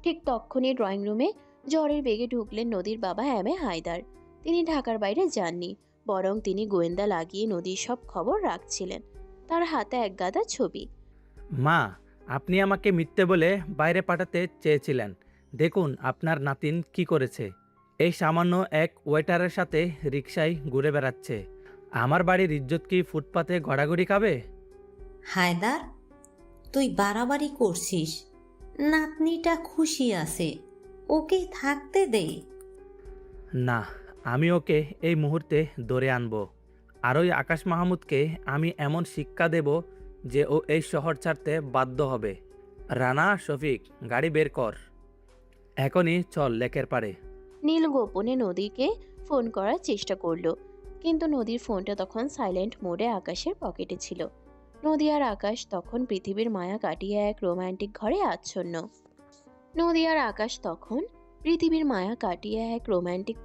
ঠিক তখনই ড্রয়িং রুমে জ্বরের বেগে ঢুকলেন নদীর বাবা এম এ হায়দার। তিনি ঢাকার বাইরে যাননি, বরং তিনি গোয়েন্দা লাগিয়ে নদীর সব খবর রাখছিলেন। তার হাতে এক গাদা ছবি। মা, আপনি আমাকে মিথ্যে বলে বাইরে পাঠাতে চেয়েছিলেন। দেখুন আপনার নাতিন কি করেছে। এই সামান্য এক ওয়েটারের সাথে রিকশায় ঘুরে বেড়াচ্ছে। আমার বাড়ির ইজ্জত কি ফুটপাতে গড়াগড়ি খাবে? হায়দার, তুই বাড়াবাড়ি করছিস। নাতনিটা খুশি আছে, ওকে থাকতে দে। না, আমি ওকে এই মুহূর্তে ধরে আনবো। আর ওই আকাশ মাহমুদকে আমি এমন শিক্ষা দেব যে ও এই শহর ছাড়তে বাধ্য হবে। রানা, শফিক, গাড়ি বের কর, এখনই চল লেকের পাড়ে। নীল গোপনে নদীকে ফোন করার চেষ্টা করলো, কিন্তু নদীর ফোনটা তখন সাইলেন্ট মোডে আকাশের পকেটে ছিল। নদী আর আকাশ তখন পৃথিবীর মায়া কাটিয়ে এক রোমান্টিক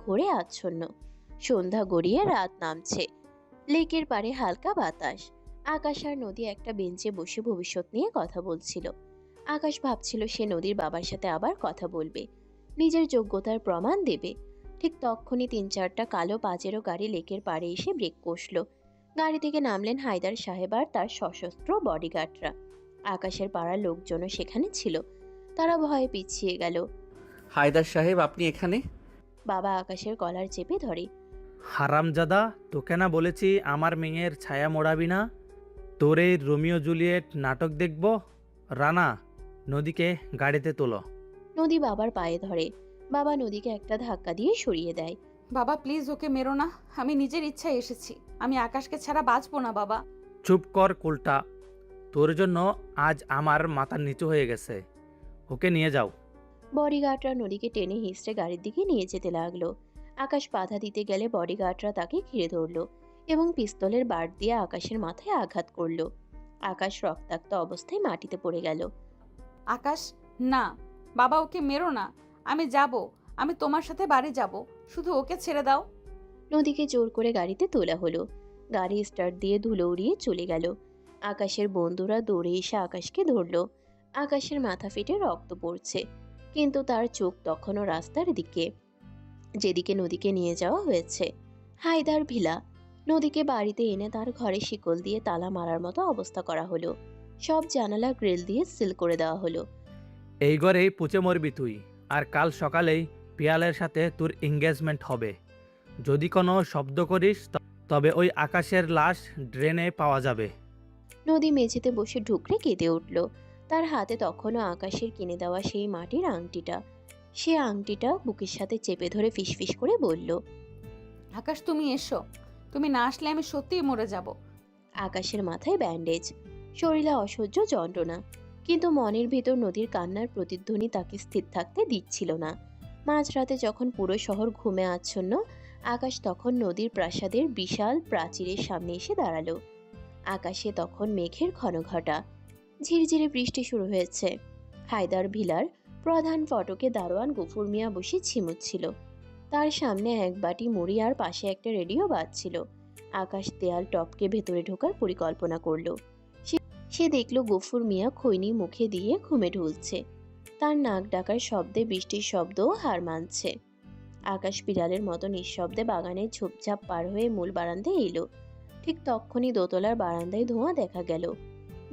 ঘরে আচ্ছন্ন। সন্ধ্যা গড়িয়ে রাত নামছে। লেকের পাড়ে হালকা বাতাস। আকাশ আর নদী একটা বেঞ্চে বসে ভবিষ্যৎ নিয়ে কথা বলছিল। আকাশ ভাবছিল সে নদীর বাবার সাথে আবার কথা বলবে, নিজের যোগ্যতার প্রমাণ দেবে। ঠিক তখনই 3-4টা কালো পাজেরো গাড়ি লেকের পাড়ে এসে ব্রেক কষল। গাড়ি থেকে নামলেন হায়দার সাহেব আর তার সশস্ত্র বডিগার্ডরা। আকাশের পাড়ার লোকজনও সেখানে ছিল। তারা ভয়ে পিছিয়ে গেল। হায়দার সাহেব, আপনি এখানে? বাবা আকাশের কলার চেপে ধরে। হারামজাদা, তোকে না বলেছি আমার মেয়ের ছায়া মোড়াবি না? তোর এই রোমিও জুলিয়েট নাটক দেখব। রানা, নদীকে গাড়িতে তোলো। নদী বাবার পায়ে ধরে। বাবা নদীকে একটা ধাক্কা দিয়ে সরিয়ে দেয়। বাবা প্লিজ, ওকে মেরো না। আমি নিজের ইচ্ছায় এসেছি। আমি আকাশকে ছাড়া বাঁচবো না বাবা। চুপ কর কুলটা। তোর জন্য আজ আমার মাথার নিচু হয়ে গেছে। ওকে নিয়ে যাও। বডিগার্ডরা নদীকে টেনে হিঁচড়ে গাড়ির দিকে নিয়ে যেতে লাগলো। আকাশ বাধা দিতে গেলে বডিগার্ডরা তাকে ঘিরে ধরলো এবং পিস্তলের বাট দিয়ে আকাশের মাথায় আঘাত করলো। আকাশ রক্তাক্ত অবস্থায় মাটিতে পড়ে গেল। আকাশ, না বাবা, ওকে মেরো না। আমি যাব, আমি তোমার সাথে বাড়ি যাব, শুধু ওকে ছেড়ে দাও। নদীকে জোর করে গাড়িতে তোলা হলো। গাড়ি স্টার্ট দিয়ে ধুলো উড়িয়ে চলে গেল। আকাশের বন্ধুরা দৌড়ে এসে আকাশকে ধরলো। আকাশের মাথা ফেটে রক্ত পড়ছে, কিন্তু তার চোখ তখনও রাস্তার দিকে, যেদিকে নদীকে নিয়ে যাওয়া হয়েছে। হায়দার ভিলা। নদীকে বাড়িতে এনে তার ঘরে শিকল দিয়ে তালা মারার মতো অবস্থা করা হলো। সব জানালা গ্রিল দিয়ে সিল করে দেওয়া হলো। এই ঘরেই পুচে মরবি তুই, আর কাল সকালেই পিয়ালের সাথে তোর এঙ্গেজমেন্ট হবে। যদি কোনো শব্দ করিস তবে ওই আকাশের লাশ ড্রেনে পাওয়া যাবে। নদী মেঝেতে বসে ঢুকরে কেঁদে উঠল। তার হাতে তখনও আকাশের কিনে দেওয়া সেই মাটির আংটিটা। সে আংটিটা বুকের সাথে চেপে ধরে ফিসফিস করে বলল, আকাশ তুমি এসো, তুমি না আসলে আমি সত্যিই মরে যাব। আকাশের মাথায় ব্যান্ডেজ, শরীরে অসহ্য যন্ত্রণা, কিন্তু মনের ভিতর নদীর কান্নার প্রতিধ্বনি তাকে স্থির থাকতে দিচ্ছিল না। মাঝরাতে যখন পুরো শহর ঘুমে আচ্ছন্ন, আকাশ তখন নদীর প্রাসাদের বিশাল প্রাচীরের সামনে এসে দাঁড়ালো। আকাশে তখন মেঘের ঘনঘটা, ঝিরঝিরে বৃষ্টি শুরু হয়েছে। হায়দার ভিলার প্রধান ফটকে দারোয়ান গফুর মিয়া বসে ছিমুচ্ছিল। তার সামনে এক বাটি মুড়ি আর পাশে একটা রেডিও বাজছিল। আকাশ দেয়াল টপকে ভেতরে ঢোকার পরিকল্পনা করলো। সে দেখলো গফুর মিয়া খৈনি মুখে দিয়ে ঘুমে ঢুলছে। তার নাক ডাকার শব্দে বৃষ্টির শব্দও হার মানছে। আকাশ বিড়ালের মতো নিঃশব্দে বাগানের ঝোপঝাপ পার হয়ে মূল বারান্দায় এলো। ঠিক তখনই দোতলার বারান্দায় ধোঁয়া দেখা গেল।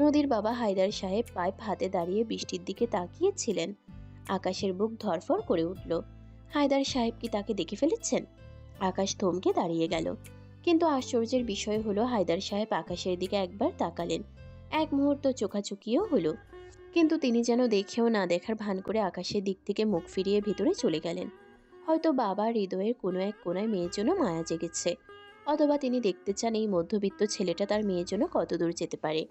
নদীর বাবা হায়দার সাহেব পাইপ হাতে দাঁড়িয়ে বৃষ্টির দিকে তাকিয়েছিলেন। আকাশের বুক ধরফর করে উঠল। হায়দার সাহেব কি তাকে দেখে ফেলেছেন? আকাশ থমকে দাঁড়িয়ে গেল। কিন্তু আশ্চর্যের বিষয় হলো, হায়দার সাহেব আকাশের দিকে একবার তাকালেন। এক মুহূর্ত চোখাচুকিও হলো, কিন্তু তিনি যেন দেখেও না দেখার ভান করে আকাশের দিক থেকে মুখ ফিরিয়ে ভিতরে চলে গেলেন। হয়তো বাবার হৃদয়ের কোনো এক কোনায় মেয়ের জন্য মায়া জেগেছে, অথবা তিনি দেখতে চান এই মধ্যবিত্ত ছেলেটা তার মেয়ের জন্য কত দূর যেতে পারে।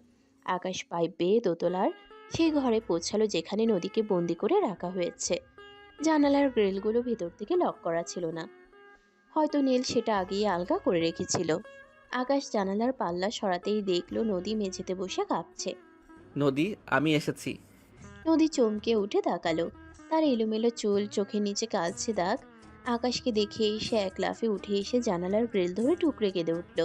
আকাশ পাইপ বেয়ে দোতলার সেই ঘরে পৌঁছালো যেখানে নদীকে বন্দি করে রাখা হয়েছে। জানালার গ্রিলগুলো ভেতর থেকে লক করা ছিল না, হয়তো নীল সেটা আগেই আলগা করে রেখেছিল। আকাশ জানালার পাল্লা সরাতেই দেখলো নদী মেঝেতে বসে কাঁপছে। নদী, আমি এসেছি। নদী চমকে উঠে তাকালো। তার এলোমেলো চুল, চোখের নিচে কালচে দাগ। আকাশকে দেখে সে এক লাফে উঠে এসে জানালার গ্রিল ধরে টুকরে কেঁদে উঠল।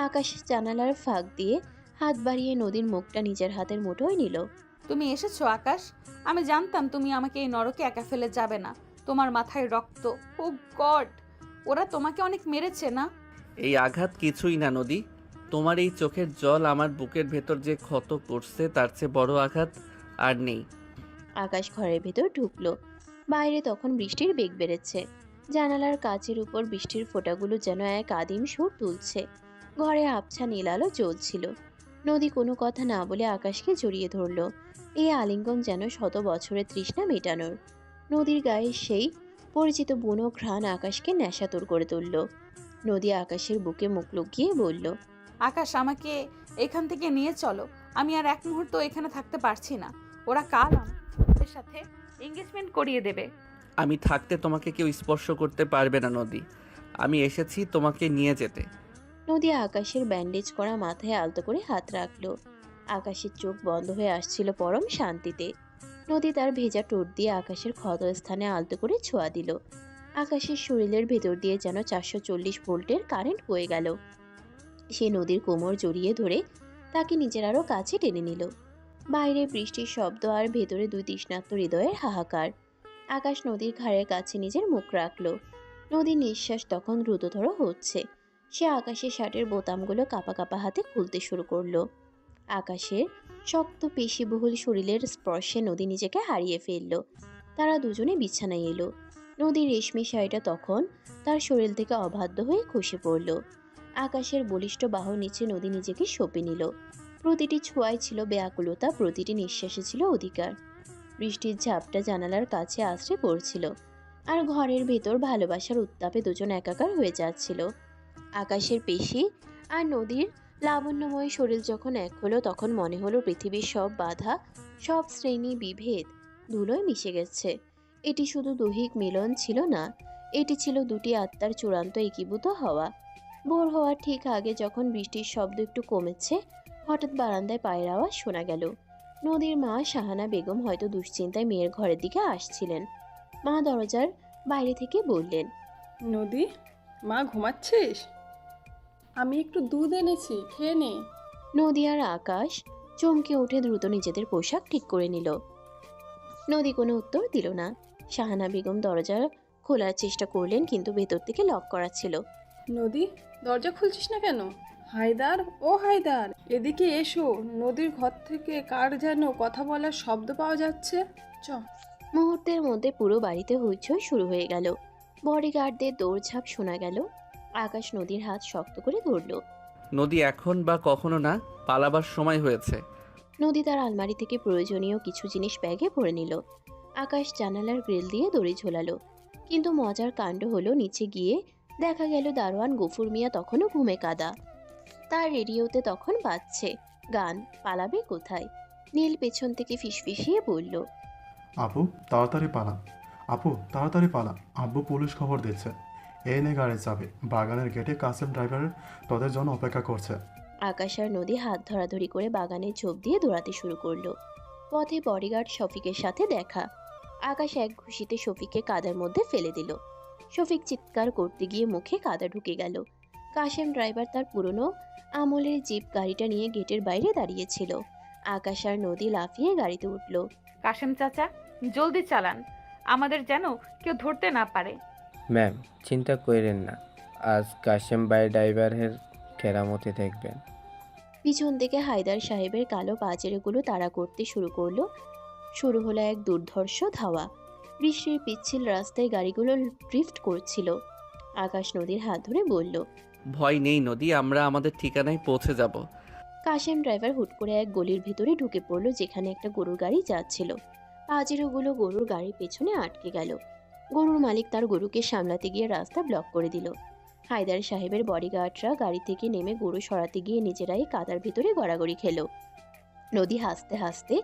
আকাশ জানালার ফাঁক দিয়ে হাত বাড়িয়ে নদীর মুখটা নিজের হাতের মুঠোয় নিল। তুমি এসেছো আকাশ, আমি জানতাম তুমি আমাকে এই নরকে একা ফেলে যাবে না। তোমার মাথায় রক্ত, ও গড, ওরা তোমাকে অনেক মেরেছে না? এই আঘাত কিছুই না নদী, তোমার এই চোখের জল আমার বুকের ভেতর যে ক্ষত করছে তার চেয়ে বড় আঘাত আর নেই। আকাশ ঘরের ভেতর ঢুকলো। বাইরে তখন বৃষ্টির বেগ বেড়েছে। জানালার কাচের উপর বৃষ্টির ফোঁটাগুলো যেন এক আদিম সুর তুলছে। ঘরে আবছা নীল আলো জ্বলছিল। নদী কোনো কথা না বলে আকাশকে জড়িয়ে ধরল। এই আলিঙ্গন যেন শত বছরের তৃষ্ণা মেটানোর। নদীর গায়ে সেই পরিচিত বুনো ঘ্রাণ আকাশকে নেশাতুর করে তুলল। নদী আকাশের বুকে মুখ লুকিয়ে বলল, আকাশ, আমাকে এখান থেকে নিয়ে চলো। আমি আর এক মুহূর্ত এখানে থাকতে পারছি না। ওরা কাল আমাদের সাথে এঙ্গেজমেন্ট করিয়ে দেবে। আমি থাকতে তোমাকে কেউ স্পর্শ করতে পারবে না নদী। আমি এসেছি তোমাকে নিয়ে যেতে। নদী আকাশের ব্যান্ডেজ করা মাথায় আলতো করে হাত রাখলো। আকাশের চোখ বন্ধ হয়ে আসছিল পরম শান্তিতে। নদী তার ভেজা ঠোঁট দিয়ে আকাশের ক্ষত স্থানে আলতো করে ছোঁয়া দিল। আকাশের শরীরের ভেতর দিয়ে যেন 440 ভোল্টের কারেন্ট বয়ে গেল। সে নদীর কোমর জড়িয়ে ধরে তাকে নিজের আরো কাছে টেনে নিল। বাইরে বৃষ্টির শব্দ আর ভেতরে দুই তৃষ্ণার্ত হৃদয়ের হাহাকার। আকাশ নদীর ঘাড়ের কাছে নিজের মুখ রাখলো। নদীর নিঃশ্বাস তখন দ্রুততর হচ্ছে। সে আকাশের শার্টের বোতামগুলো কাঁপা কাঁপা হাতে খুলতে শুরু করলো। আকাশের শক্ত পেশিবহুল শরীরের স্পর্শে নদী নিজেকে হারিয়ে ফেলল। তারা দুজনে বিছানায় এলো। নদীর রেশমি শাড়িটা তখন তার শরীর থেকে অবাধ্য হয়ে খসে পড়ল। আকাশের বলিষ্ঠ বাহু নিচে নদী নিজেকে সঁপে নিল। প্রতিটি ছোঁয়ায় ছিল ব্যাকুলতা, প্রতিটি নিঃশ্বাসে ছিল অধিকার। বৃষ্টির ঝাপটা জানালার কাছে আছড়ে পড়ছিল, আর ঘরের ভেতর ভালোবাসার উত্তাপে দুজন একাকার হয়ে যাচ্ছিল। আকাশের পেশি আর নদীর লাবণ্যময় শরীর যখন এক হলো তখন মনে হলো পৃথিবীর সব বাধা, সব শ্রেণী বিভেদ ধুলোয় মিশে গেছে। এটি শুধু দৈহিক মিলন ছিল না, এটি ছিল দুটি আত্মার চূড়ান্ত একীভূত হওয়া। ভোর হওয়ার ঠিক আগে যখন বৃষ্টির শব্দ একটু কমেছে, হঠাৎ বারান্দায় পায়ের আওয়াজ শোনা গেল। নদীর মা শাহানা বেগম হয়তো দুশ্চিন্তায় মেয়ের ঘরের দিকে আসছিলেন। মা দরজার বাইরে থেকে বললেন, নদী, মা ঘুমাচ্ছিস? আমি একটু দুধ এনেছি, খেয়ে নে। নদী আর আকাশ চমকে উঠে দ্রুত নিজেদের পোশাক ঠিক করে নিল। নদী কোনো উত্তর দিল না। শাহানা বেগম দরজা খোলার চেষ্টা করলেন, কিন্তু ভেতর থেকে লক করা ছিল। নদী, দরজা খুলছিস না কেন? হায়দার, ও হায়দার, এদিকে এসো। নদীর ঘর থেকে কার যেন কথা বলার শব্দ পাওয়া যাচ্ছে। চ। মুহূর্তের মধ্যে পুরো বাড়িতে হইচই শুরু হয়ে গেল। বডিগার্ডদের দৌড়ঝাঁপ শোনা গেল। আকাশ নদীর হাত শক্ত করে ধরল। নদী এখন বা কখনো না, পালাবার সময় হয়েছে। নদী তার আলমারি থেকে প্রয়োজনীয় কিছু জিনিস ব্যাগে ভরে নিল। আকাশ জানালার গ্রিল দিয়ে দড়ি ঝোলালো। কিন্তু মজার কাণ্ড হলো, নিচে গিয়ে দেখা গেল দারোয়ান গফুর মিয়া তখনও ঘুমে কাদা। তার রেডিওতে তখন বাজছে গান, পালাবে কোথায়। নীল পেছন থেকে ফিসফিসিয়ে বলল, আপু তাড়াতাড়ি পালা, আপু তাড়াতাড়ি পালা, আব্বু পুলিশ খবর দিচ্ছে। এই নে গাড়ি চাবি, বাগানের গেটে কাসেম ড্রাইভারের তোদের জন্য অপেক্ষা করছে। আকাশ আর নদী হাত ধরাধরি করে বাগানে ঝোপ দিয়ে দৌড়াতে শুরু করলো। পথে বডিগার্ড শফিকের সাথে দেখা। আকাশ এক ঘুষিতে শফিককে কাদার মধ্যে ফেলে দিল। শফিক চিৎকার করতে গিয়ে মুখে কাদা ঢুকে গেল। কাশেম ড্রাইভার তার পুরনো আমলের জিপ গাড়িটা নিয়ে গেটের বাইরে দাঁড়িয়েছিল। আকাশ আর নদী লাফিয়ে গাড়িতে উঠল। কাশেম চাচা, জলদি চালান, আমাদের যেন কেউ ধরতে না পারে। ম্যাম, চিন্তা করেন না, আজ কাশেম ভাই ড্রাইভারের কেরামতি দেখবেন। পিছন থেকে হায়দার সাহেবের কালো পাজেরগুলো তাড়া করতে শুরু হলো এক দুর্ধর্ষ ধাওয়া। বৃষ্টির পিচ্ছিল রাস্তায় গাড়িগুলো ড্রিফট করছিল। আকাশ নদীর হাত ধরে বলল, ভয় নেই নদী, আমরা আমাদের ঠিকানায় পৌঁছে যাব। কাশেম ড্রাইভার হুট করে এক গলির ভিতরে ঢুকে পড়লো, যেখানে একটা গরুর গাড়ি যাচ্ছিল। পাজেরোগুলো গরুর গাড়ির পেছনে আটকে গেল। গরুর মালিক তার গরুকে সামলাতে গিয়ে রাস্তা ব্লক করে দিল। হায়দার সাহেবের বডিগার্ডরা গাড়ি থেকে নেমে গরু সরাতে গিয়ে নিজেরাই কাদার ভিতরে গড়াগড়ি খেল। নদী হাসতে হাসতে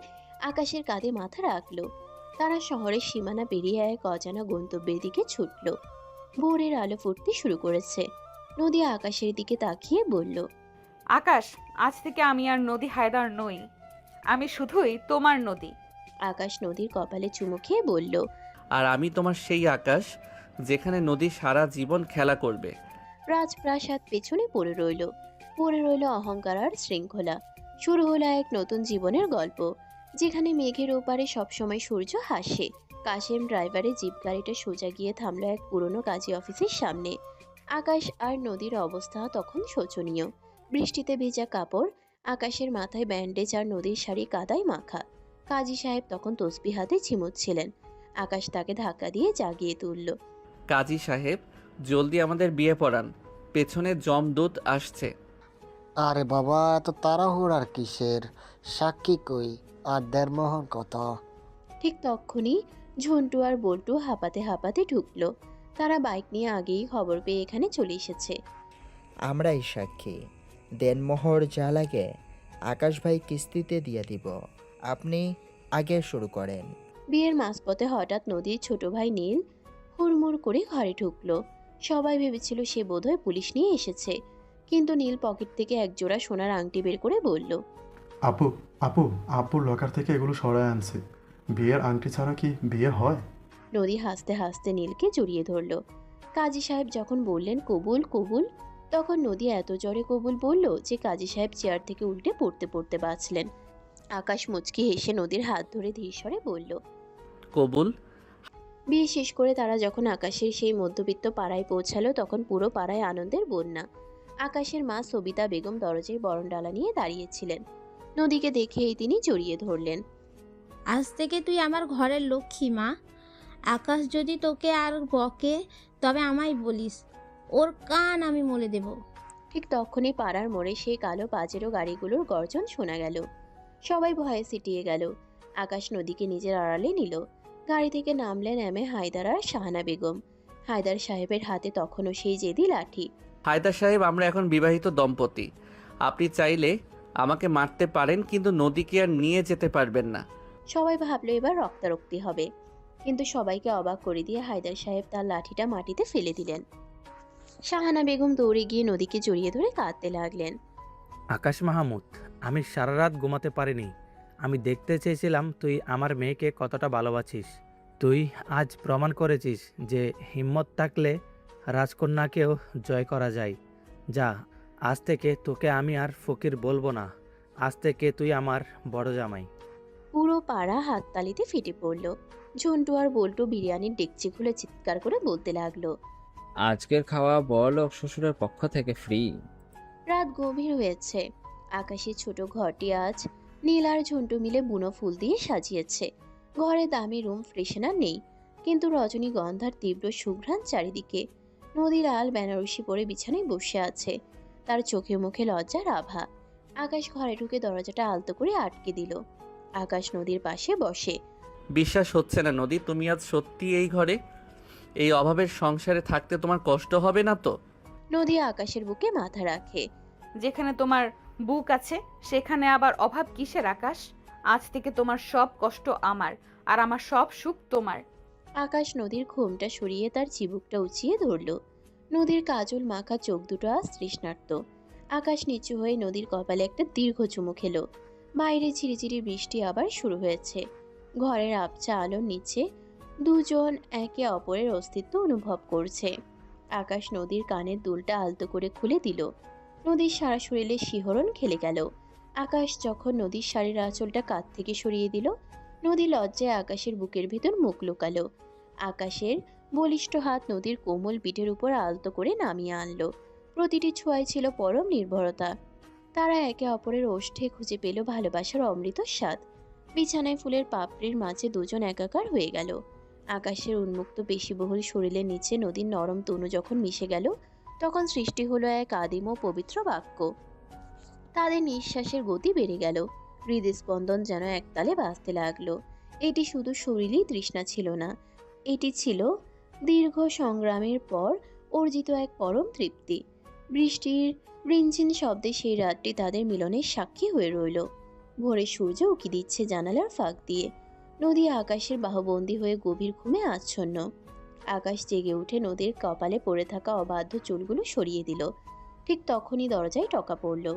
আকাশের কাঁধে মাথা রাখলো। তারা শহরের সীমানা পেরিয়ে এক অজানা গন্তব্যের দিকে ছুটল। ভোরের আলো ফুটতে শুরু করেছে। নদী আকাশের দিকে তাকিয়ে বলল, আকাশ, আজ থেকে আমি আর নদী হায়দার নই, আমি শুধুই তোমার নদী। আকাশ নদীর কপালে চুমু খেয়ে বলল, আর আমি তোমার সেই আকাশ যেখানে নদী সারা জীবন খেলা করবে। রাজপ্রাসাদ পেছনে পড়ে রইল অহংকার আর শৃঙ্খলা। শুরু হলো এক নতুন জীবনের গল্প, যেখানে মেঘের ওপারে সবসময় সূর্য হাসে। কাশেম ড্রাইভারের জিপ গাড়িটা সোজা গিয়ে থামলো এক পুরনো কাজী অফিসের সামনে। আকাশ আর নদীর অবস্থা তখন শোচনীয়। বৃষ্টিতে ভেজা কাপড়, আকাশের মাথায় ব্যান্ডেজ আর নদীর শাড়ি কাদায় মাখা। কাজী সাহেব তখন তসবি হাতে ঝিমুচ্ছিলেন। আকাশ তাকে ধাক্কা দিয়ে জাগিয়ে তুলল। কাজী সাহেব, জলদি আমাদের বিয়ে পড়ান, পেছনে জমদূত আসছে। আরে বাবা, এত তাড়াহুড়ার কিসের? সাক্ষী কই আর দেড়মোহন কত? ঠিক তখনই ঝন্টু আর বল্টু হাঁপাতে হাঁপাতে ঢুকলো। তারা বাইক নিয়ে আগেই খবর পেয়ে এখানে চলে এসেছে। আমরাই সাক্ষী। দেনমোহর যা লাগে আকাশ ভাই কিস্তিতে দিয়ে দিব, আপনি আগে শুরু করেন। বিয়ের মাঝপথে হঠাৎ নদীর ছোট ভাই নীল হুড়মুড় করে ঘরে ঢুকলো। সবাই ভেবেছিল সে বোধহয় পুলিশ নিয়ে এসেছে, কিন্তু নীল পকেট থেকে এক জোড়া সোনার আংটি বের করে বলল, আপু আপু আব্বুর লকার থেকে এগুলো সরায় আনছি। বিয়ের আংটি ছাড়া কি বিয়ে হয়? নদী হাসতে হাসতে নীলকে জড়িয়ে ধরল। কাজী সাহেব যখন বললেন কবুল কবুল, তখন নদী এত জোরে কবুল বলল যে কাজী সাহেব চেয়ার থেকে উল্টে পড়তে পড়তে বাঁচলেন। আকাশ মুচকি হেসে নদীর হাত ধরে ধীর স্বরে বলল, কবুল। বিয়ে শেষ করে তারা যখন আকাশের সেই মধ্যবিত্ত পাড়ায় পৌঁছালো, তখন পুরো পাড়ায় আনন্দের বন্যা। আকাশের মা সবিতা বেগম দরজায় বরণডালা নিয়ে দাঁড়িয়েছিলেন। নদীকে দেখেই তিনি জড়িয়ে ধরলেন। আজ থেকে তুই আমার ঘরের লক্ষ্মী মা। আকাশ যদি তোকে আর বকে তবে আমায় বলিস, ওর কান আমি মলে দেব। ঠিক তখনই পাড়ার মোড়ে সেই কালো পাজেরো গাড়িগুলোর গর্জন শোনা গেল। সবাই ভয়ে সিটিয়ে গেল। আকাশ নদীকে নিজের আড়ালে নিল। গাড়ি থেকে নামলেন হায়দার আর শাহানা বেগম। হায়দার সাহেবের হাতে তখনও সেই জেদি লাঠি। হায়দার সাহেব, আমরা এখন বিবাহিত দম্পতি, আপনি চাইলে আমাকে মারতে পারেন, কিন্তু নদীকে আর নিয়ে যেতে পারবেন না। সবাই ভাবলো এবার রক্তারক্তি হবে, কিন্তু সবাইকে অবাক করে দিয়ে হায়দার সাহেব তার লাঠিটা মাটিতে ফেলে দিলেন। শাহানা বেগম দৌড়ে গিয়ে নদীকে জড়িয়ে ধরে কাঁদতে লাগলেন। আকাশ মাহমুদ, আমি সারা রাত ঘুমাতে পারিনি। আমি দেখতে চেয়েছিলাম তুই আমার মেয়েকে কতটা ভালোবাসিস। তুই আজ প্রমাণ করেছিস যে হিম্মত থাকলে রাজকন্যাকেও জয় করা যায়। যা, আজ থেকে তোকে আমি আর ফকির বলবো না। আজ থেকে তুই আমার বড় জামাই। পুরো পাড়া হাততালিতে ফেটে পড়ল। ঝন্টু আর বল্টু বিরিয়ানির ডেকচি খুলে চিৎকার করে বলতে লাগলো, আজকের খাওয়া বড়লোক শ্বশুরের পক্ষ থেকে ফ্রি। রাত গভীর হয়েছে। আকাশের ছোট ঘরটি আজ নীল আর ঝন্টু মিলে বুনো ফুল দিয়ে সাজিয়েছে। ঘরে দামি রুম ফ্রেশনার নেই, কিন্তু রজনীগন্ধার তীব্র সুঘ্রাণ চারিদিকে। নদী লাল বেনারসি পরে বিছানায় বসে আছে, তার চোখে মুখে লজ্জার আভা। আকাশ ঘরে ঢুকে দরজাটা আলতো করে আটকে দিল। আকাশ নদীর পাশে বসে। বিশ্বাস হচ্ছে না নদী, তুমি আজ সত্যি এই ঘরে? এই অভাবের সংসারে থাকতে তোমার কষ্ট হবে না তো? নদী আকাশের বুকে মাথা রাখে। যেখানে তোমার বুক আছে সেখানে আবার অভাব কিসের আকাশ? আজ থেকে তোমার সব কষ্ট আমার, আর আমার সব সুখ তোমার। আকাশ নদীর ঘোমটা সরিয়ে তার চিবুকটা উঁচিয়ে ধরল। নদীর কাজল মাখা চোখ দুটো আজ তৃষ্ণার্ত। আকাশ নিচু হয়ে নদীর কপালে একটা দীর্ঘ চুমু খেলো। বাইরে ঝিরিঝিরি বৃষ্টি আবার শুরু হয়েছে। ঘরের আবছা আলোর নিচে দুজন একে অপরের অস্তিত্ব অনুভব করছে। আকাশ নদীর কানের দুলটা আলতো করে খুলে দিল। নদীর সারা শরীরে শিহরণ খেলে গেল। আকাশ যখন নদীর শাড়ির আঁচলটা কাঁধ থেকে সরিয়ে দিল, নদী লজ্জায় আকাশের বুকের ভিতর মুখ লুকালো। আকাশের বলিষ্ঠ হাত নদীর কোমল পিঠের উপর আলতো করে নামিয়ে আনলো। প্রতিটি ছোঁয়ায় ছিল পরম নির্ভরতা। তারা একে অপরের ওষ্ঠে খুঁজে পেল ভালোবাসার অমৃত স্বাদ। বিছানায় ফুলের পাপড়ির মাঝে দুজন একাকার হয়ে গেল। আকাশের উন্মুক্ত পেশিবহুল শরীরের নিচে নদীর নরম তনু যখন মিশে গেল, তখন সৃষ্টি হলো এক আদিম ও পবিত্র বাক্য। তাদের নিঃশ্বাসের গতি বেড়ে গেল, হৃদস্পন্দন যেন একতালে বাজতে লাগলো। এটি শুধু শরীরই তৃষ্ণা ছিল না, এটি ছিল দীর্ঘ সংগ্রামের পর অর্জিত এক পরম তৃপ্তি। বৃষ্টির রিনঝিন শব্দে সেই রাতটি তাদের মিলনের সাক্ষী হয়ে রইল। ভোরে সূর্য উকি দিচ্ছে জানালার ফাঁক দিয়ে। নদী আকাশের বাহুবন্দী হয়ে গভীর ঘুমে আচ্ছন্ন। আকাশ জেগে উঠে নদীর কপালে পড়ে থাকা অবাধ্য চুলগুলো সরিয়ে দিল। ঠিক তখনই দরজায় টকা পড়ল।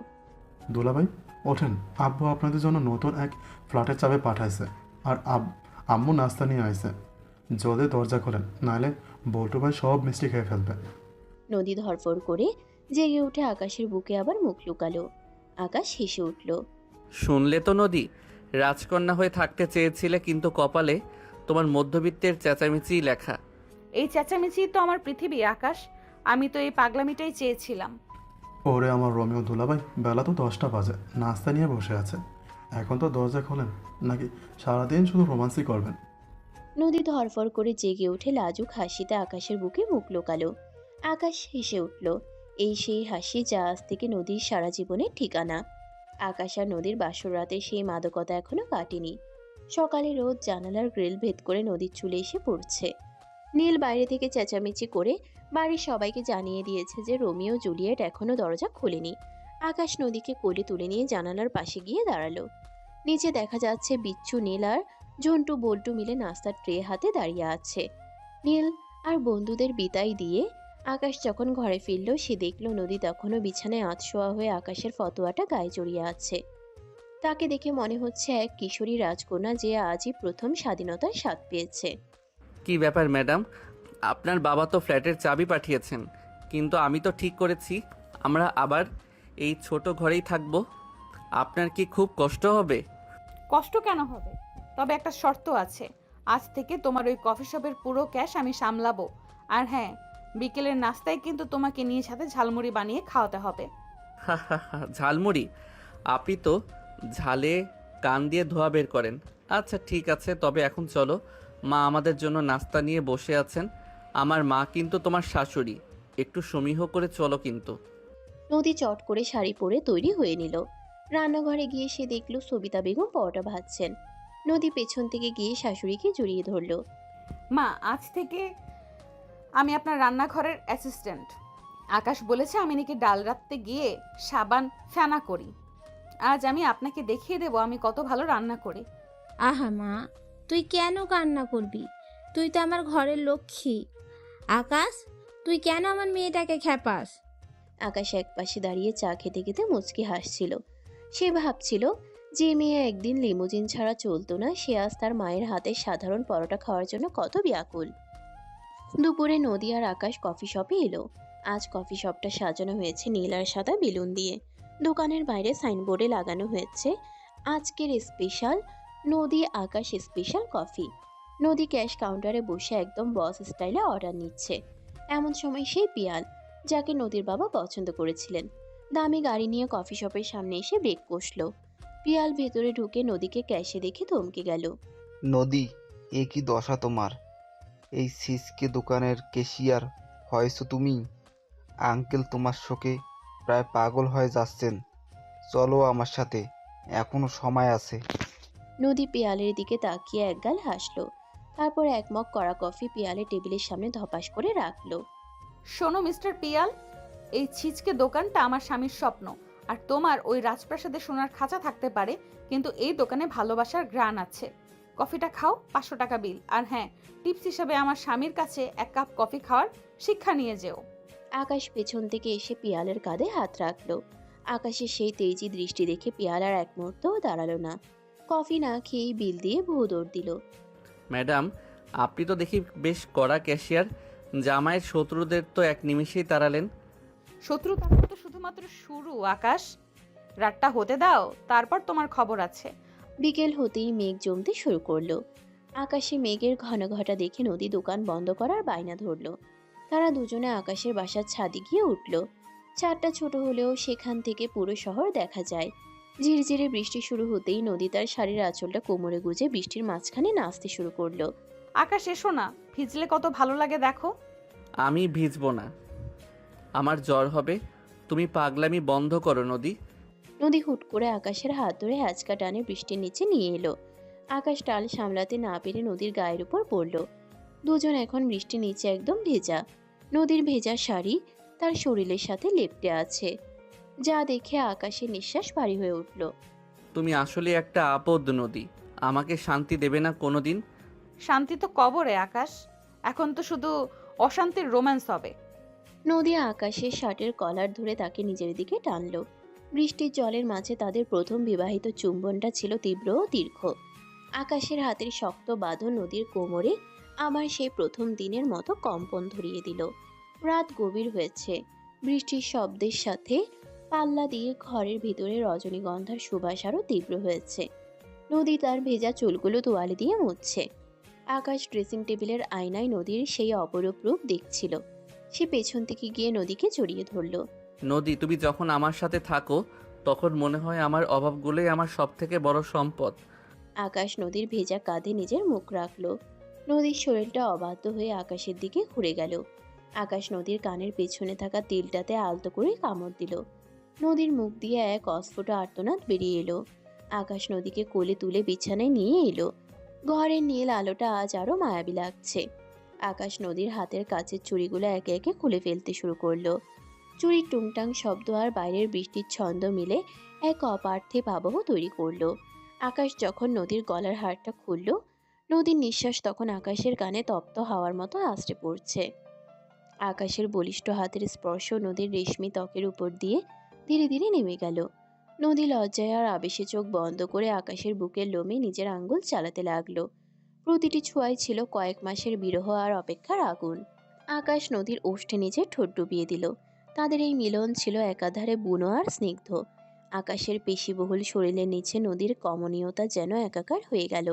দুলাভাই ওঠেন, আব্বু আপনাদের জন্য নতুন এক ফ্ল্যাটের চাবি পাঠাইছে, আর আম্মু নাস্তা নিয়ে আইছে। জলদি দরজা খোলেন, নাহলে বল্টু ভাই সব মিষ্টি খেয়ে ফেলবে। নদী ধরফর করে জেগে উঠে আকাশের বুকে আবার মুখ লুকালো। আকাশ হেসে উঠল। শুনলে তো নদী, রাজকন্যা হয়ে থাকতে চেয়েছিলে, কিন্তু কপালে তোমার মধ্যবিত্তের চেঁচামেচি লেখা। এই চেঁচামেচি তো আমার পৃথিবী আকাশ। আমি তো এই পাগলামিটাই চেয়েছিলাম। ওরে আমার রোমিও দুলাভাই, বেলা তো 10টা বাজে, নাস্তা নিয়ে বসে আছে। এখন তো দরজা খোলেন, নাকি সারাদিন শুধু রোমান্সই করবেন? নদী ধরফর করে জেগে উঠে লাজুক হাসিতে আকাশের বুকে মুখ লুকালো। আকাশ হেসে উঠল। এই সেই হাসি যা আজ থেকে নদীর সারা জীবনের ঠিকানা। আকাশ আর নদীর বাসর রাতে সেই মাদকতা এখনো কাটেনি। সকালে রোদ জানালার গ্রিল ভেদ করে নদীর চুলে এসে পড়ছে। নীল বাইরে থেকে চেঁচামেচি করে বাড়ির সবাইকে জানিয়ে দিয়েছে যে রোমিও জুলিয়েট এখনো দরজা খোলেনি। আকাশ নদীকে কোলে তুলে নিয়ে জানালার পাশে গিয়ে দাঁড়ালো। নিচে দেখা যাচ্ছে বিচ্ছু, নীল আর ঝন্টু বল্টু মিলে নাস্তার ট্রে হাতে দাঁড়িয়ে আছে। নীল আর বন্ধুদের বিদায় দিয়ে আকাশ যখন ঘরে ফিরল, সে দেখল নদী তখনও বিছানায় আধশোয়া হয়ে আকাশের ফতোয়াটা গায়ে জড়িয়ে আছে। তাকে দেখে মনে হচ্ছে এক কিশোরী রাজকন্যা যে আজই প্রথম স্বাধীনতার স্বাদ পেয়েছে। কি ব্যাপার ম্যাডাম, আপনার বাবা তো ফ্ল্যাটের চাবি পাঠিয়েছেন, কিন্তু আমি তো ঠিক করেছি আমরা আবার এই ছোট ঘরেই থাকবো। আপনার কি খুব কষ্ট হবে? কষ্ট কেন হবে? তবে একটা শর্ত আছে। আজ থেকে তোমার ওই কফি শপের পুরো ক্যাশ আমি সামলাবো। আর হ্যাঁ, বিকেলের নাস্তায় কিন্তু তোমাকে নিয়ে সাথে ঝালমুড়ি বানিয়ে খাওয়াতে হবে। ঝালমুড়ি? আপনি তো ঝালে কান দিয়ে ধোয়া বের করেন। আচ্ছা ঠিক আছে, তবে এখন চলো, মা আমাদের জন্য নাস্তা নিয়ে বসে আছেন। আমার মা কিন্তু তোমার শাশুড়ি, একটু সমীহ করে চলো কিন্তু। নদী চট করে শাড়ি পরে তৈরি হয়ে নিল। রান্নাঘরে গিয়ে সে দেখল সবিতা বেগম পরোটা ভাজছেন। নদী পেছন থেকে গিয়ে শাশুড়িকে জড়িয়ে ধরল। মা, আজ থেকে আমি আপনার রান্নাঘরের অ্যাসিস্ট্যান্ট। আকাশ বলেছে আমি নাকি ডাল রাখতে গিয়ে সাবান ফেনা করি। আজ আমি আপনাকে দেখিয়ে দেব আমি কত ভালো রান্না করি। আহা মা, তুই কেন কান্না করবি? তুই তো আমার ঘরের লক্ষ্মী। আকাশ, তুই কেন আমার মেয়েটাকে খেপাস? আকাশ একপাশে দাঁড়িয়ে চা খেতে খেতে মুচকি হাসছিল। সে ভাবছিল যে মেয়ে একদিন লিমুজিন ছাড়া চলতো না, সে আজ তার মায়ের হাতে সাধারণ পরোটা খাওয়ার জন্য কত ব্যাকুল। দুপুরে নদী আর আকাশ কফি শপে এলো। আজ কফি শপটা সাজানো হয়েছে নীল আর সাদা বেলুন দিয়ে। দোকানের বাইরে সাইনবোর্ডে লাগানো হয়েছে আজকের স্পেশাল নদী আকাশ স্পেশাল কফি। নদী ক্যাশ কাউন্টারে বসে একদম বস স্টাইলে অর্ডার নিচ্ছে। এমন সময় সেই পিয়াল, যাকে নদীর বাবা পছন্দ করেছিলেন, দামি গাড়ি নিয়ে কফি শপের সামনে এসে ব্রেক কষল। পিয়াল ভেতরে ঢুকে নদীকে ক্যাশে দেখে থমকে গেল। নদী, এ কি দশা তোমার? এই সিসকে দোকানের ক্যাশিয়ার হয়েছো তুমি? আঙ্কেল তোমার শোকে প্রায় পাগল হয়ে যাচ্ছেন। চলো আমার সাথে, এখনো সময় আছে। নদী পিয়ালের দিকে তাকিয়ে একগাল হাসলো, তারপর এক মগ কড়া কফি পিয়ালে টেবিলের সামনে ধপাস করে রাখলো। শোনো মিস্টার পিয়াল, এই ছিচকে দোকানটা আমার স্বামীর স্বপ্ন। আর তোমার ওই রাজপ্রাসাদে সোনার খাঁচা থাকতে পারে, কিন্তু এই দোকানে ভালোবাসার ঘ্রাণ আছে। কফিটা খাও, 500 টাকা বিল। আর হ্যাঁ, টিপস হিসাবে আমার স্বামীর কাছে 1 কাপ কফি খাওয়ার শিক্ষা নিয়ে যেও। আকাশ পেছন থেকে এসে পিয়ালের কাঁধে হাত রাখলো। আকাশের সেই তেজি দৃষ্টি দেখে পিয়াল আর এক মুহূর্তও দাঁড়ালো না। কফি না খেয়েই বিল দিয়ে ভূ দৌড় দিল। ম্যাডাম, আপনি তো দেখি বেশ কড়া ক্যাশিয়ার। জামাইয়ের শত্রুদের তো এক নিমিষেই তাড়ালেন। শত্রু তারা তো শুধুমাত্র শুরু। আকাশ, রাতটা হতে দাও, তারপর তোমার খবর আছে। বিকেল হতেই মেঘ জমতে শুরু করলো। আকাশে মেঘের ঘন ঘটা দেখে নদী দোকান বন্ধ করার বায়না ধরলো। তারা দুজনে আকাশের বাসার ছাদে গিয়ে উঠল। ছাদটা ছোট হলেও সেখান থেকে পুরো শহর দেখা যায়। ঝিরঝিরে বৃষ্টি শুরু হতেই নদী তার শাড়ির আঁচলটা কোমরে গুজে বৃষ্টির মাঝখানে নাচতে শুরু করলো। আকাশ এসো না, ভিজলে কত ভালো লাগে দেখো। আমি ভিজবো না, আমার জ্বর হবে। তুমি পাগলামি বন্ধ করো নদী। নদী হুট করে আকাশের হাত ধরে হ্যাচকা টানে বৃষ্টির নিচে নিয়ে এলো। আকাশ টাল সামলাতে না পেরে নদীর গায়ের উপর পড়ল। দুজন এখন বৃষ্টির নিচে একদম ভেজা। নদীর ভেজা শাড়ি তার শরীরের সাথে লেপ্টে আছে, যা দেখে আকাশের নিঃশ্বাস ভারী হয়ে উঠল। তুমি আসলে একটা আপদ নদী, আমাকে শান্তি দেবে না কোনোদিন। শান্তি তো কবরে আকাশ, এখন তো শুধু অশান্তির রোম্যান্স হবে। নদী আকাশের শার্টের কলার ধরে তাকে নিজের দিকে টানলো। বৃষ্টির জলের মাঝে তাদের প্রথম বিবাহিত চুম্বনটা ছিল তীব্র ও দীর্ঘ। আকাশের হাতের শক্ত বাঁধন নদীর কোমরে আবার সেই প্রথম দিনের মতো কম্পন ধরিয়ে দিল। রাত গভীর হয়েছে। বৃষ্টির শব্দের সাথে পাল্লা দিয়ে ঘরের ভিতরে রজনীগন্ধার সুবাস আরও তীব্র হয়েছে। নদী তার ভেজা চুলগুলো তোয়ালে দিয়ে মুছছে। আকাশ ড্রেসিং টেবিলের আয়নায় নদীর সেই অপরূপ রূপ দেখছিল। সে পেছন থেকে গিয়ে নদীকে জড়িয়ে ধরল। নদী, তুমি যখন আমার সাথে থাকো তখন মনে হয় আমার অভাবগুলোই আমার সব থেকে বড় সম্পদ। আকাশ নদীর ভেজা কাঁধে নিজের মুখ রাখলো। নদীর শরীরটা অবাধ্য হয়ে আকাশের দিকে ঘুরে গেল। আকাশ নদীর কানের পেছনে থাকা তিলটাতে আলতো করে কামড় দিল। নদীর মুখ দিয়ে এক অস্ফুট আর্তনাদ বেরিয়ে এলো। আকাশ নদীকে কোলে তুলে বিছানায় নিয়ে এলো। ঘরের নীল আলোটা আজ আরো মায়াবী লাগছে। আকাশ নদীর হাতের কাছের চুড়িগুলো একে একে খুলে ফেলতে শুরু করলো। চুরির টুংটাং শব্দ আর বাইরের বৃষ্টির ছন্দ মিলে এক অপার্থিব আবহ তৈরি করলো। আকাশ যখন নদীর গলার হারটা খুলল, নদীর নিঃশ্বাস তখন আকাশের কানে তপ্ত হাওয়ার মতো আছড়ে পড়ছে। আকাশের বলিষ্ঠ হাতের স্পর্শ নদীর রেশমি ত্বকের উপর দিয়ে ধীরে ধীরে নেমে গেল। নদী লজ্জায় আর আবেশে চোখ বন্ধ করে আকাশের বুকের লোমে নিজের আঙ্গুল চালাতে লাগলো। প্রতিটি ছোঁয়ায় ছিল কয়েক মাসের বিরহ আর অপেক্ষার আগুন। আকাশ নদীর ওষ্ঠে নিচে ঠোঁট ডুবিয়ে দিল। তাদের এই মিলন ছিল একাধারে বুনো আর স্নিগ্ধ। আকাশের পেশিবহুল শরীরের নিচে নদীর কমনীয়তা যেন একাকার হয়ে গেল।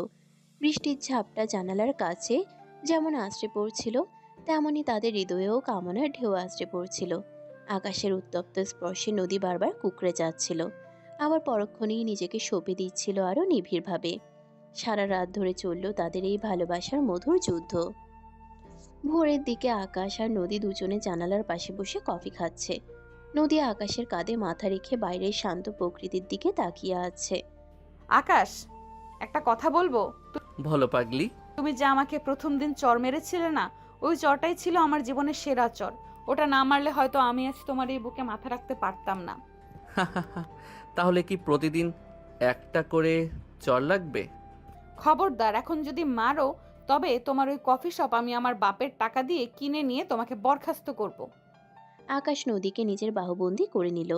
বৃষ্টির ঝাপটা জানালার কাছে যেমন আশ্রে পড়ছিল, তেমনি তাদের হৃদয়েও কামনার ঢেউ আশ্রে পড়ছিল। আকাশের উত্তপ্ত স্পর্শে নদী বারবার কুঁকড়ে যাচ্ছিল, আবার পরক্ষণেই নিজেকে সঁপে দিচ্ছিল আরও নিবিড়ভাবে। সারা রাত ধরে চলল তাদের এই ভালোবাসার মধুর যুদ্ধ। ভোরের দিকে আকাশ আর নদী দুজনে জানালার পাশে বসে কফি খাচ্ছে। নদী আকাশের কাঁধে মাথা রেখে বাইরের শান্ত প্রকৃতির দিকে তাকিয়ে আছে। আকাশ, একটা কথা বলবো? ভালো পাগলি। তুমি যে আমাকে প্রথম দিন চর মেরেছিলে না, ওই চরটাই ছিল আমার জীবনের সেরা চর। ওটা না মারলে হয়তো আমি আজ তোমার এই বুকে মাথা রাখতে পারতাম না। তাহলে কি প্রতিদিন একটা করে চর লাগবে? খবরদার, এখন যদি মারো তবে তোমার ওই কফি শপ আমি আমার বাপের টাকা দিয়ে কিনে নিয়ে তোমাকে বরখাস্ত করব। আকাশ নদীকে নিজের বাহুবন্দী করে নিল।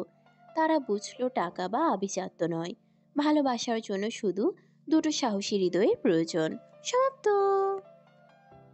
তারা বুঝলো টাকা বা আভিজাত্য নয়, ভালোবাসার জন্য শুধু দুটো সাহসী হৃদয়ের প্রয়োজন। সমাপ্ত।